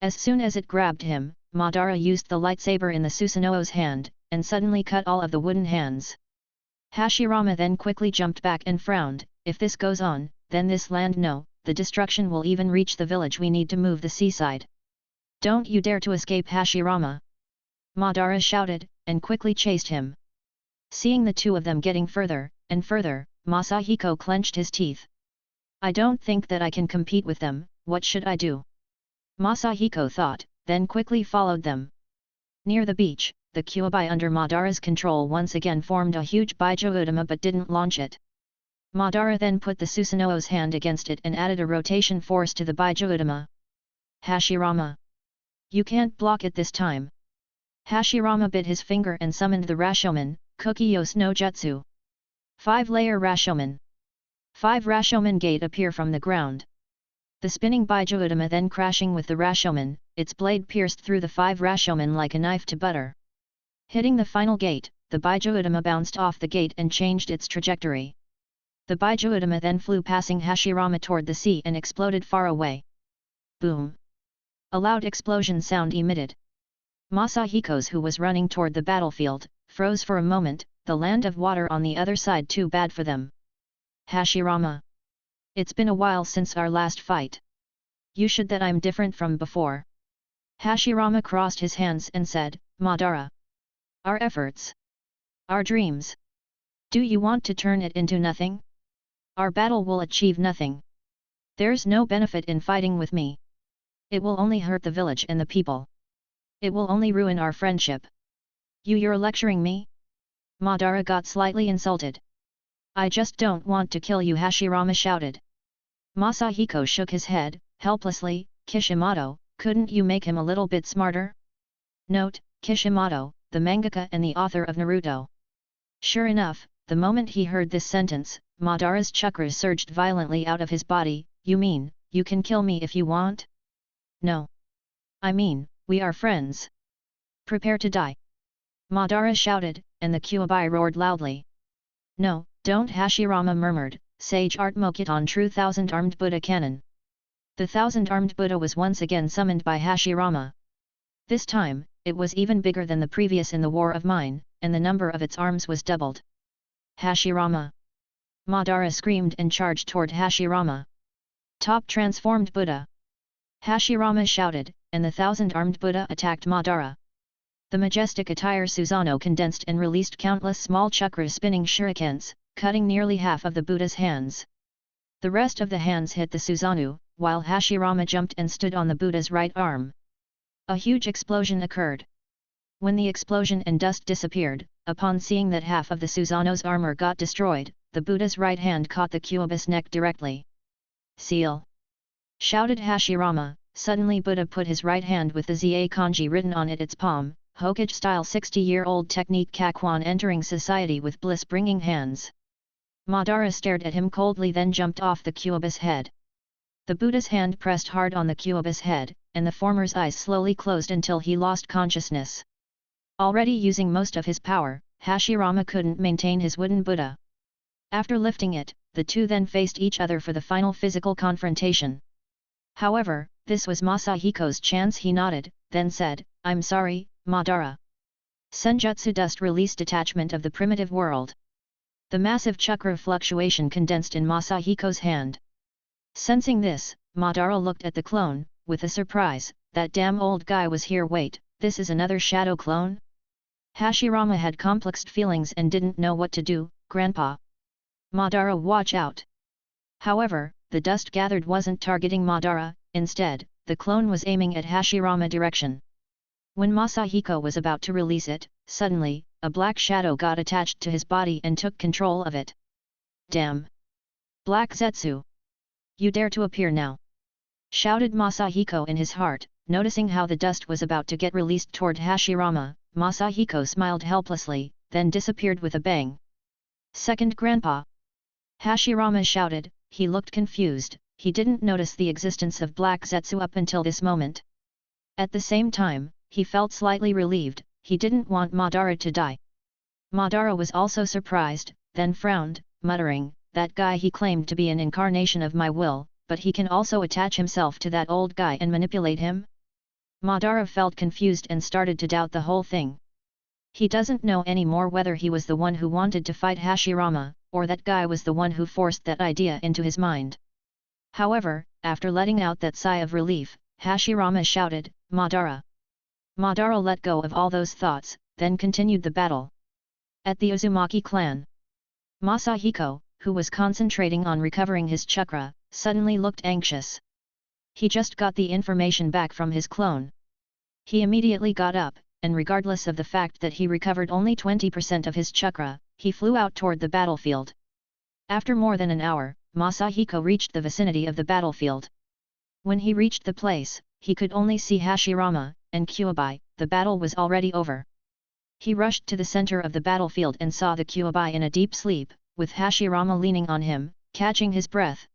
As soon as it grabbed him, Madara used the lightsaber in the Susanoo's hand, and suddenly cut all of the wooden hands. Hashirama then quickly jumped back and frowned, if this goes on, then this land the destruction will even reach the village, we need to move the seaside. Don't you dare to escape, Hashirama! Madara shouted, and quickly chased him. Seeing the two of them getting further and further, Masahiko clenched his teeth. I don't think that I can compete with them, what should I do? Masahiko thought, then quickly followed them. Near the beach, the Kyuubi under Madara's control once again formed a huge Baijuudama but didn't launch it. Madara then put the Susanoo's hand against it and added a rotation force to the Baijuudama. Hashirama! You can't block it this time. Hashirama bit his finger and summoned the Rashomon, Kukiyos no Jutsu. 5-layer Rashomon. 5 Rashomon gate appear from the ground. The spinning Baijuudama then crashing with the Rashomon, its blade pierced through the 5 Rashomon like a knife to butter. Hitting the final gate, the Baijuudama bounced off the gate and changed its trajectory. The Baijuudama then flew passing Hashirama toward the sea and exploded far away. Boom! A loud explosion sound emitted. Masahiko's, who was running toward the battlefield, froze for a moment, the land of water on the other side too bad for them. Hashirama. It's been a while since our last fight. You should that I'm different from before. Hashirama crossed his hands and said, Madara. Our efforts. Our dreams. Do you want to turn it into nothing? Our battle will achieve nothing. There's no benefit in fighting with me. It will only hurt the village and the people. It will only ruin our friendship. You're lecturing me? Madara got slightly insulted. I just don't want to kill you, Hashirama shouted. Masahiko shook his head, helplessly. Kishimoto, couldn't you make him a little bit smarter? Note, Kishimoto, the mangaka and the author of Naruto. Sure enough, the moment he heard this sentence, Madara's chakras surged violently out of his body. You mean, you can kill me if you want? No. I mean, we are friends. Prepare to die. Madara shouted, and the Kyuubi roared loudly. No, don't, Hashirama murmured. Sage Art Mokiton True 1000-Armed Buddha Cannon. The 1000-armed Buddha was once again summoned by Hashirama. This time, it was even bigger than the previous in the War of Mine, and the number of its arms was doubled. Hashirama! Madara screamed and charged toward Hashirama. Top transformed Buddha! Hashirama shouted, and the 1000-armed Buddha attacked Madara. The majestic attire Susanoo condensed and released countless small chakras spinning shurikens, cutting nearly half of the Buddha's hands. The rest of the hands hit the Susanoo, while Hashirama jumped and stood on the Buddha's right arm. A huge explosion occurred. When the explosion and dust disappeared, upon seeing that half of the Susanoo's armor got destroyed, the Buddha's right hand caught the Kyuubi's neck directly. Seal! Shouted Hashirama. Suddenly Buddha put his right hand with the ZA kanji written on it, its palm, hokage style 60-year-old technique Kakwan entering society with bliss bringing hands. Madara stared at him coldly, then jumped off the Kyuubi's head. The Buddha's hand pressed hard on the Kyuubi's head, and the former's eyes slowly closed until he lost consciousness. Already using most of his power, Hashirama couldn't maintain his wooden Buddha. After lifting it, the two then faced each other for the final physical confrontation. However, this was Masahiko's chance. He nodded, then said, I'm sorry, Madara. Senjutsu dust release detachment of the primitive world. The massive chakra fluctuation condensed in Masahiko's hand. Sensing this, Madara looked at the clone, with a surprise. That damn old guy was here. Wait, this is another shadow clone? Hashirama had complex feelings and didn't know what to do. Grandpa! Madara, watch out! However, the dust gathered wasn't targeting Madara, instead, the clone was aiming at Hashirama direction. When Masahiko was about to release it, suddenly, a black shadow got attached to his body and took control of it. Damn! Black Zetsu! You dare to appear now! Shouted Masahiko in his heart, noticing how the dust was about to get released toward Hashirama. Masahiko smiled helplessly, then disappeared with a bang. Second Grandpa! Hashirama shouted. He looked confused. He didn't notice the existence of Black Zetsu up until this moment. At the same time, he felt slightly relieved. He didn't want Madara to die. Madara was also surprised, then frowned, muttering, that guy, he claimed to be an incarnation of my will, but he can also attach himself to that old guy and manipulate him? Madara felt confused and started to doubt the whole thing. He doesn't know anymore whether he was the one who wanted to fight Hashirama, or that guy was the one who forced that idea into his mind. However, after letting out that sigh of relief, Hashirama shouted, Madara! Madara let go of all those thoughts, then continued the battle. At the Uzumaki clan, Masahiko, who was concentrating on recovering his chakra, suddenly looked anxious. He just got the information back from his clone. He immediately got up, and regardless of the fact that he recovered only 20% of his chakra, he flew out toward the battlefield. After more than an hour, Masahiko reached the vicinity of the battlefield. When he reached the place, he could only see Hashirama and Kyuubi, the battle was already over. He rushed to the center of the battlefield and saw the Kyuubi in a deep sleep, with Hashirama leaning on him, catching his breath.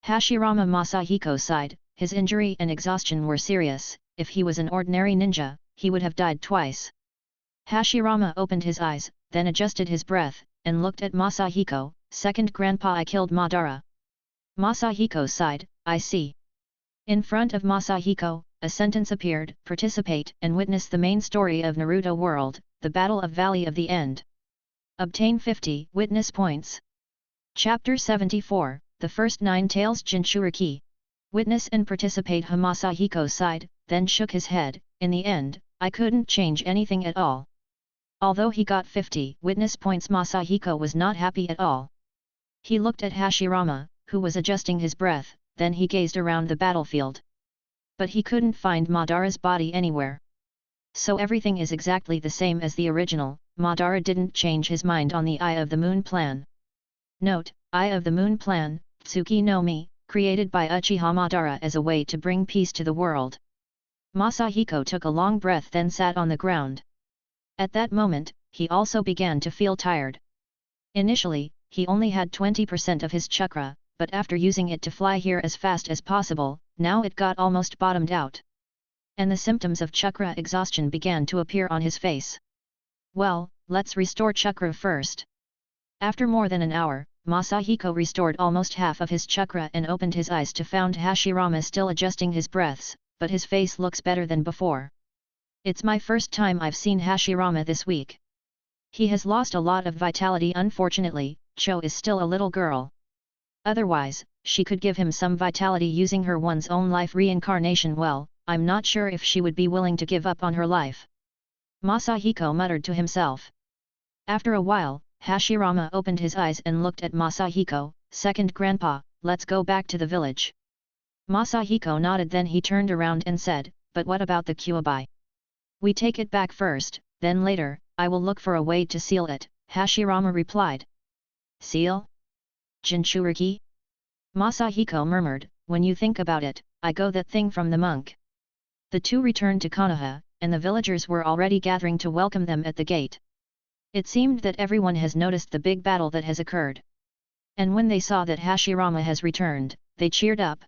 Hashirama Masahiko sighed, his injury and exhaustion were serious. If he was an ordinary ninja, he would have died twice. Hashirama opened his eyes, then adjusted his breath, and looked at Masahiko. Second grandpa, I killed Madara. Masahiko sighed, I see. In front of Masahiko, a sentence appeared, participate and witness the main story of Naruto World, the Battle of Valley of the End. Obtain 50 witness points. Chapter 74, The First Nine Tails Jinchuriki. Witness and participate. Masahiko sighed, then shook his head, in the end, I couldn't change anything at all. Although he got 50 witness points, Masahiko was not happy at all. He looked at Hashirama, who was adjusting his breath, then he gazed around the battlefield. But he couldn't find Madara's body anywhere. So everything is exactly the same as the original. Madara didn't change his mind on the Eye of the Moon plan. Note, Eye of the Moon plan, Tsuki no Mi, created by Uchiha Madara as a way to bring peace to the world. Masahiko took a long breath, then sat on the ground. At that moment, he also began to feel tired. Initially, he only had 20% of his chakra, but after using it to fly here as fast as possible, now it got almost bottomed out. And the symptoms of chakra exhaustion began to appear on his face. Well, let's restore chakra first. After more than an hour, Masahiko restored almost half of his chakra and opened his eyes to found Hashirama still adjusting his breaths, but his face looks better than before. It's my first time I've seen Hashirama this week. He has lost a lot of vitality. Unfortunately, Cho is still a little girl. Otherwise, she could give him some vitality using her one's own life reincarnation. Well, I'm not sure if she would be willing to give up on her life. Masahiko muttered to himself. After a while, Hashirama opened his eyes and looked at Masahiko. Second grandpa, let's go back to the village. Masahiko nodded, then he turned around and said, but what about the Kyuubi? We take it back first, then later, I will look for a way to seal it, Hashirama replied. Seal? Jinchuriki? Masahiko murmured, when you think about it, I go that thing from the monk. The two returned to Konoha, and the villagers were already gathering to welcome them at the gate. It seemed that everyone has noticed the big battle that has occurred. And when they saw that Hashirama has returned, they cheered up.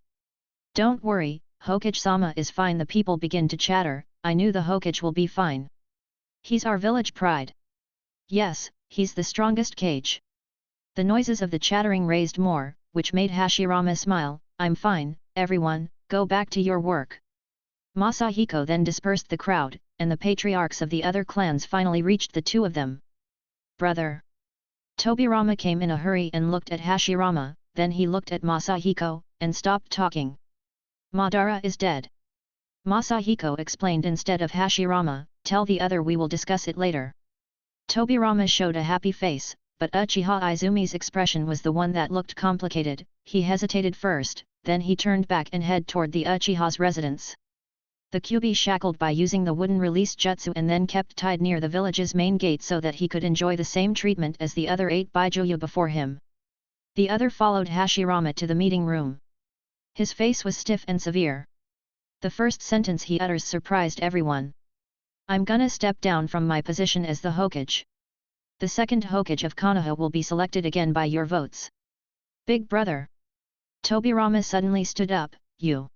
Don't worry, Hokage-sama is fine. The people begin to chatter, I knew the Hokage will be fine. He's our village pride. Yes, he's the strongest Kage. The noises of the chattering raised more, which made Hashirama smile. I'm fine, everyone, go back to your work. Masahiko then dispersed the crowd, and the patriarchs of the other clans finally reached the two of them. Brother. Tobirama came in a hurry and looked at Hashirama, then he looked at Masahiko, and stopped talking. Madara is dead. Masahiko explained instead of Hashirama, tell the other we will discuss it later. Tobirama showed a happy face, but Uchiha Izumi's expression was the one that looked complicated. He hesitated first, then he turned back and headed toward the Uchiha's residence. The Kyuubi shackled by using the wooden release jutsu and then kept tied near the village's main gate so that he could enjoy the same treatment as the other 8 Baijuyu before him. The other followed Hashirama to the meeting room. His face was stiff and severe. The first sentence he utters surprised everyone. I'm gonna step down from my position as the Hokage. The second Hokage of Konoha will be selected again by your votes. Big brother. Tobirama suddenly stood up, you.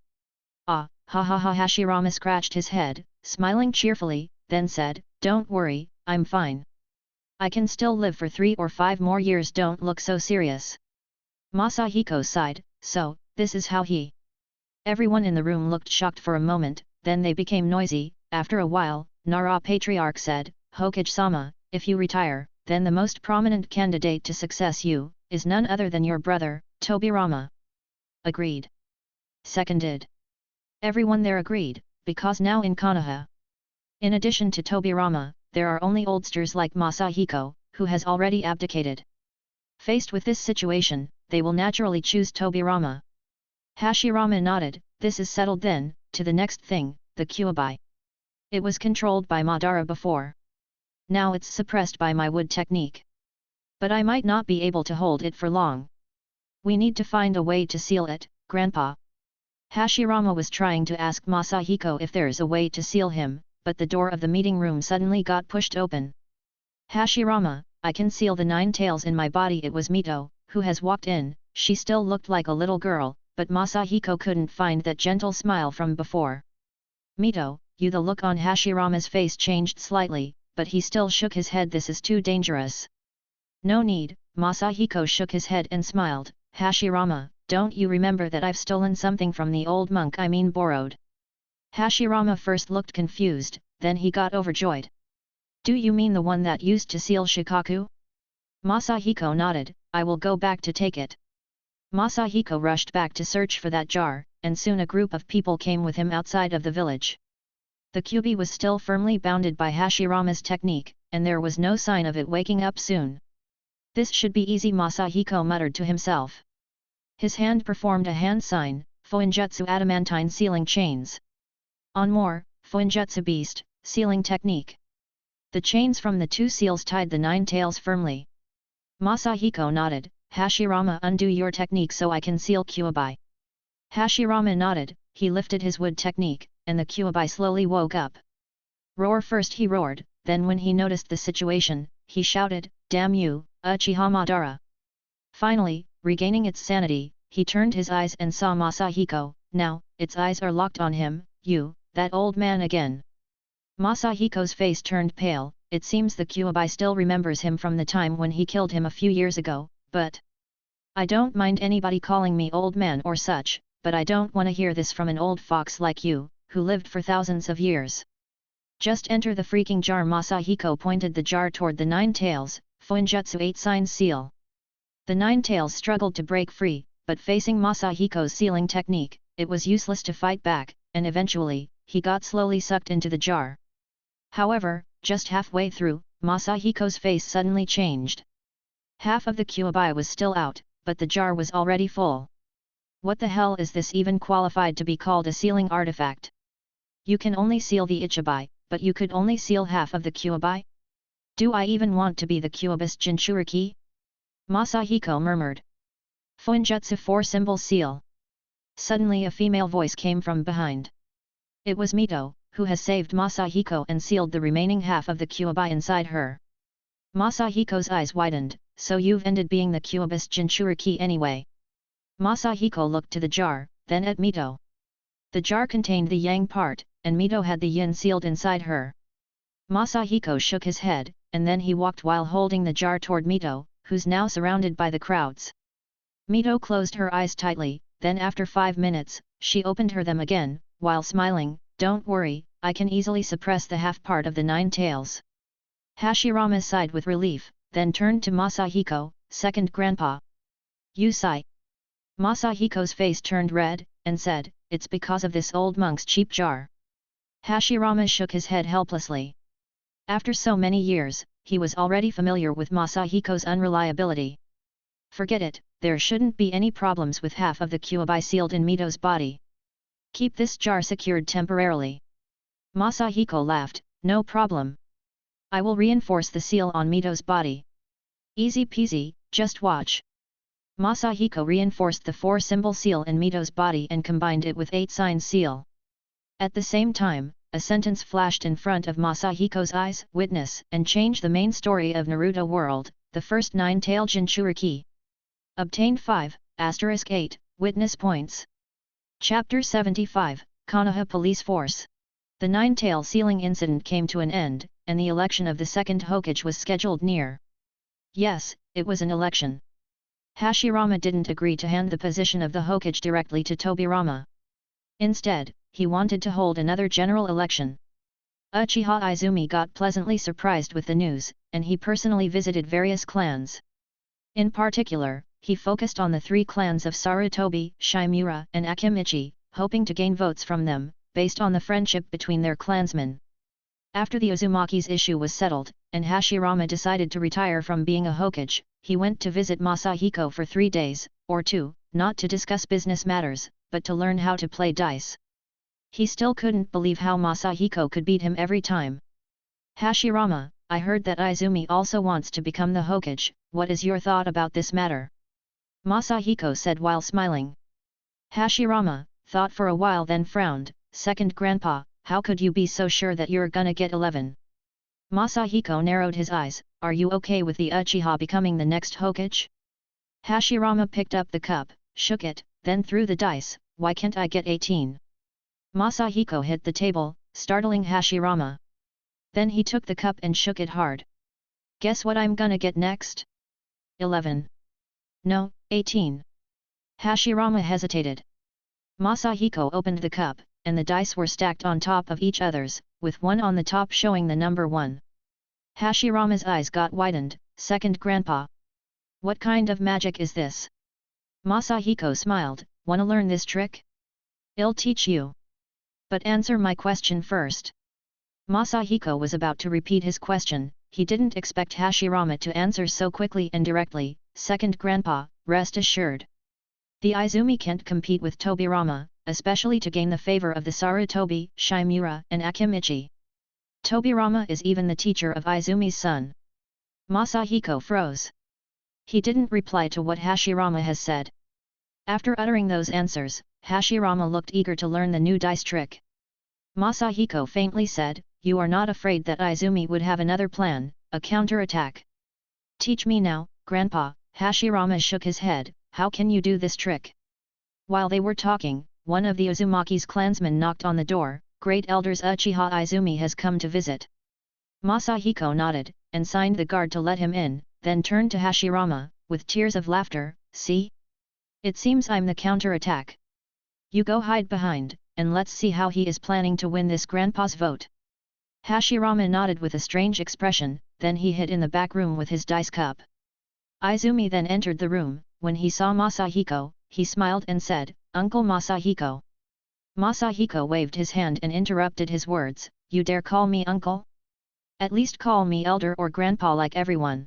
Ah, ha ha ha. Hashirama scratched his head, smiling cheerfully, then said, don't worry, I'm fine. I can still live for 3 or 5 more years. Don't look so serious. Masahiko sighed, so, this is how he... Everyone in the room looked shocked for a moment, then they became noisy. After a while, Nara Patriarch said, Hokage-sama, if you retire, then the most prominent candidate to success you, is none other than your brother, Tobirama. Agreed. Seconded. Everyone there agreed, because now in Konoha. In addition to Tobirama, there are only oldsters like Masahiko, who has already abdicated. Faced with this situation, they will naturally choose Tobirama. Hashirama nodded, this is settled then, to the next thing, the Kyuubi. It was controlled by Madara before. Now it's suppressed by my wood technique. But I might not be able to hold it for long. We need to find a way to seal it, Grandpa. Hashirama was trying to ask Masahiko if there's a way to seal him, but the door of the meeting room suddenly got pushed open. Hashirama, I conceal the 9 tails in my body. It was Mito, who has walked in. She still looked like a little girl, but Masahiko couldn't find that gentle smile from before. Mito, you. The look on Hashirama's face changed slightly, but he still shook his head. This is too dangerous. No need, Masahiko shook his head and smiled. Hashirama, don't you remember that I've stolen something from the old monk? I mean borrowed. Hashirama first looked confused, then he got overjoyed. Do you mean the one that used to seal Shikaku? Masahiko nodded. I will go back to take it. Masahiko rushed back to search for that jar, and soon a group of people came with him outside of the village. The Kyuubi was still firmly bounded by Hashirama's technique, and there was no sign of it waking up soon. This should be easy, Masahiko muttered to himself. His hand performed a hand sign, Fuinjutsu adamantine sealing chains. On more, Fuinjutsu beast, sealing technique. The chains from the 2 seals tied the 9 tails firmly. Masahiko nodded. Hashirama, undo your technique so I can seal Kyuubi. Hashirama nodded. He lifted his wood technique, and the Kyuubi slowly woke up. Roar! First he roared, then when he noticed the situation, he shouted, damn you, Uchiha Madara! Finally, regaining its sanity, he turned his eyes and saw Masahiko. Now, its eyes are locked on him. You, that old man again. Masahiko's face turned pale. It seems the Kyuubi still remembers him from the time when he killed him a few years ago, but I don't mind anybody calling me old man or such, but I don't want to hear this from an old fox like you, who lived for thousands of years. Just enter the freaking jar. Masahiko pointed the jar toward the 9 tails, Fuinjutsu 8 sign seal. The 9 tails struggled to break free, but facing Masahiko's sealing technique, it was useless to fight back, and eventually, he got slowly sucked into the jar. However, just halfway through, Masahiko's face suddenly changed. Half of the Kyuubi was still out, but the jar was already full. What the hell is this, even qualified to be called a sealing artifact? You can only seal the Ichibai, but you could only seal half of the Kyuubi? Do I even want to be the Kyuubi's Jinchuriki? Masahiko murmured. Fuinjutsu 4 symbol seal. Suddenly a female voice came from behind. It was Mito, who has saved Masahiko and sealed the remaining half of the Kyuubi inside her. Masahiko's eyes widened. So you've ended being the Kyuubi's Jinchuriki anyway. Masahiko looked to the jar, then at Mito. The jar contained the yang part, and Mito had the yin sealed inside her. Masahiko shook his head, and then he walked while holding the jar toward Mito, who's now surrounded by the crowds. Mito closed her eyes tightly, then after 5 minutes, she opened them again, while smiling. Don't worry, I can easily suppress the half part of the 9 tails. Hashirama sighed with relief, then turned to Masahiko, second grandpa. You sigh. Masahiko's face turned red, and said, it's because of this old monk's cheap jar. Hashirama shook his head helplessly. After so many years, he was already familiar with Masahiko's unreliability. Forget it, there shouldn't be any problems with half of the Kyuubi sealed in Mito's body. Keep this jar secured temporarily. Masahiko laughed, no problem. I will reinforce the seal on Mito's body. Easy peasy, just watch. Masahiko reinforced the 4 symbol seal in Mito's body and combined it with 8 sign seal. At the same time, a sentence flashed in front of Masahiko's eyes, witness and change the main story of Naruto World, the first 9-tail Jinchuriki. Obtained 5*8 witness points. Chapter 75, Konoha Police Force. The 9-tail sealing incident came to an end, and the election of the second hokage was scheduled near. Yes, it was an election. Hashirama didn't agree to hand the position of the hokage directly to Tobirama. Instead, he wanted to hold another general election. Uchiha Izumi got pleasantly surprised with the news, and he personally visited various clans. In particular, he focused on the 3 clans of Sarutobi, Shimura, and Akimichi, hoping to gain votes from them, based on the friendship between their clansmen. After the Uzumaki's issue was settled, and Hashirama decided to retire from being a hokage, he went to visit Masahiko for 3 days, or 2, not to discuss business matters, but to learn how to play dice. He still couldn't believe how Masahiko could beat him every time. Hashirama, I heard that Izumi also wants to become the hokage, what is your thought about this matter? Masahiko said while smiling. Hashirama thought for a while then frowned, second grandpa, how could you be so sure that you're gonna get 11? Masahiko narrowed his eyes, are you okay with the Uchiha becoming the next Hokage? Hashirama picked up the cup, shook it, then threw the dice, why can't I get 18? Masahiko hit the table, startling Hashirama. Then he took the cup and shook it hard. Guess what I'm gonna get next? 11. No, 18. Hashirama hesitated. Masahiko opened the cup, and the dice were stacked on top of each other's, with one on the top showing the number 1. Hashirama's eyes got widened, second grandpa. What kind of magic is this? Masahiko smiled, wanna learn this trick? I'll teach you. But answer my question first. Masahiko was about to repeat his question, he didn't expect Hashirama to answer so quickly and directly, second grandpa, rest assured. The Izumi can't compete with Tobirama, especially to gain the favor of the Sarutobi, Shimura and Akimichi. Tobirama is even the teacher of Izumi's son. Masahiko froze. He didn't reply to what Hashirama has said. After uttering those answers, Hashirama looked eager to learn the new dice trick. Masahiko faintly said, you are not afraid that Izumi would have another plan, a counterattack? Teach me now, grandpa. Hashirama shook his head, how can you do this trick? While they were talking, one of the Uzumaki's clansmen knocked on the door, Great Elders Uchiha Izumi has come to visit. Masahiko nodded, and signed the guard to let him in, then turned to Hashirama, with tears of laughter, see? It seems I'm the counterattack. You go hide behind, and let's see how he is planning to win this grandpa's vote. Hashirama nodded with a strange expression, then he hid in the back room with his dice cup. Izumi then entered the room. When he saw Masahiko, he smiled and said, Uncle Masahiko. Masahiko waved his hand and interrupted his words, you dare call me uncle? At least call me elder or grandpa like everyone.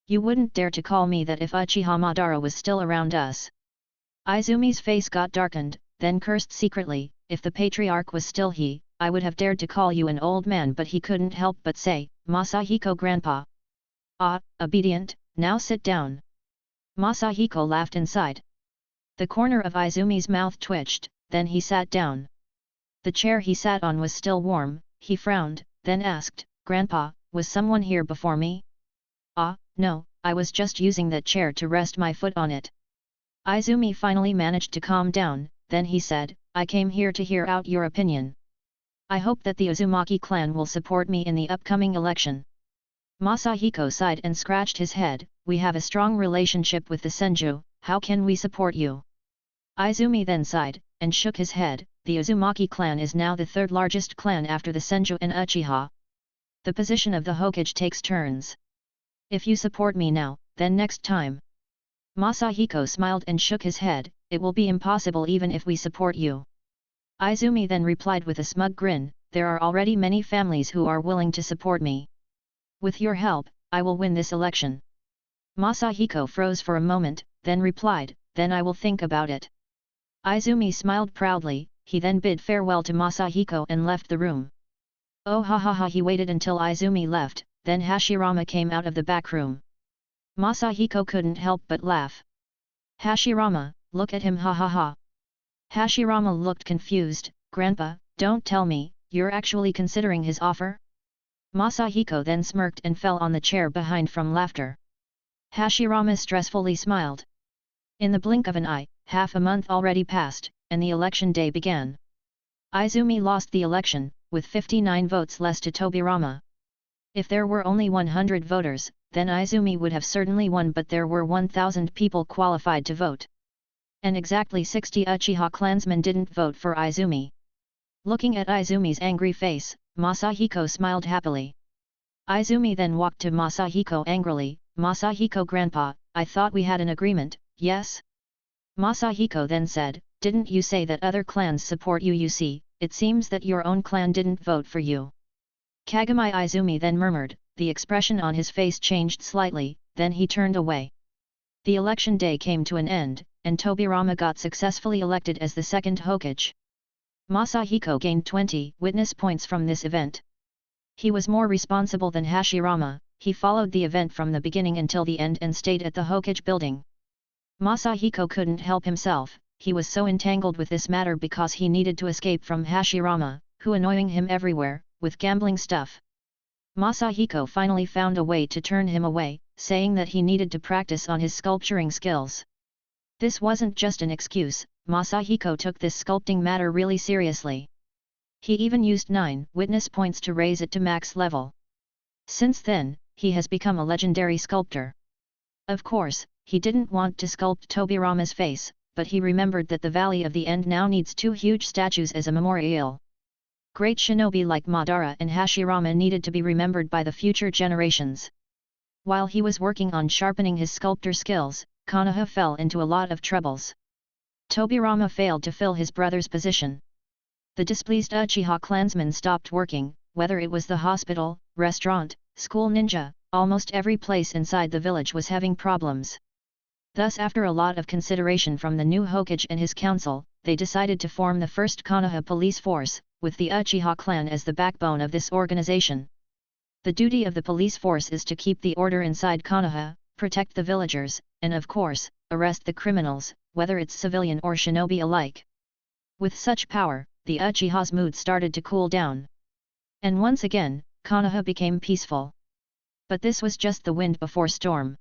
You wouldn't dare to call me that if Uchiha Madara was still around us. Izumi's face got darkened, then cursed secretly, if the patriarch was still he, I would have dared to call you an old man, but he couldn't help but say, Masahiko grandpa. Ah, obedient, now sit down. Masahiko laughed inside. The corner of Izumi's mouth twitched, then he sat down. The chair he sat on was still warm, he frowned, then asked, Grandpa, was someone here before me? Ah, no, I was just using that chair to rest my foot on it. Izumi finally managed to calm down, then he said, I came here to hear out your opinion. I hope that the Uzumaki clan will support me in the upcoming election. Masahiko sighed and scratched his head, we have a strong relationship with the Senju, how can we support you? Izumi then sighed, and shook his head, the Uzumaki clan is now the third largest clan after the Senju and Uchiha. The position of the Hokage takes turns. If you support me now, then next time. Masahiko smiled and shook his head, it will be impossible even if we support you. Izumi then replied with a smug grin, there are already many families who are willing to support me. With your help, I will win this election. Masahiko froze for a moment, then replied, then I will think about it. Izumi smiled proudly, he then bid farewell to Masahiko and left the room. Oh ha ha ha, he waited until Izumi left, then Hashirama came out of the back room. Masahiko couldn't help but laugh. Hashirama, look at him, ha ha ha. Hashirama looked confused, Grandpa, don't tell me, you're actually considering his offer? Masahiko then smirked and fell on the chair behind from laughter. Hashirama stressfully smiled. In the blink of an eye, half a month already passed, and the election day began. Izumi lost the election, with 59 votes less to Tobirama. If there were only 100 voters, then Izumi would have certainly won, but there were 1,000 people qualified to vote. And exactly 60 Uchiha clansmen didn't vote for Izumi. Looking at Izumi's angry face, Masahiko smiled happily. Izumi then walked to Masahiko angrily, Masahiko grandpa, I thought we had an agreement, yes? Masahiko then said, didn't you say that other clans support you? You see, it seems that your own clan didn't vote for you. Kagami Izumi then murmured, the expression on his face changed slightly, then he turned away. The election day came to an end, and Tobirama got successfully elected as the second Hokage. Masahiko gained 20 witness points from this event. He was more responsible than Hashirama, he followed the event from the beginning until the end and stayed at the Hokage building. Masahiko couldn't help himself, he was so entangled with this matter because he needed to escape from Hashirama, who annoying him everywhere, with gambling stuff. Masahiko finally found a way to turn him away, saying that he needed to practice on his sculpturing skills. This wasn't just an excuse, Masahiko took this sculpting matter really seriously. He even used 9 witness points to raise it to max level. Since then, he has become a legendary sculptor. Of course, he didn't want to sculpt Tobirama's face, but he remembered that the Valley of the End now needs 2 huge statues as a memorial. Great shinobi like Madara and Hashirama needed to be remembered by the future generations. While he was working on sharpening his sculptor skills, Konoha fell into a lot of troubles. Tobirama failed to fill his brother's position. The displeased Uchiha clansmen stopped working, whether it was the hospital, restaurant, school ninja, almost every place inside the village was having problems. Thus, after a lot of consideration from the new hokage and his council, they decided to form the first Konoha police force, with the Uchiha clan as the backbone of this organization. The duty of the police force is to keep the order inside Konoha, protect the villagers, and of course, arrest the criminals, whether it's civilian or shinobi alike. With such power, the Uchiha's mood started to cool down. And once again, Konoha became peaceful. But this was just the wind before storm.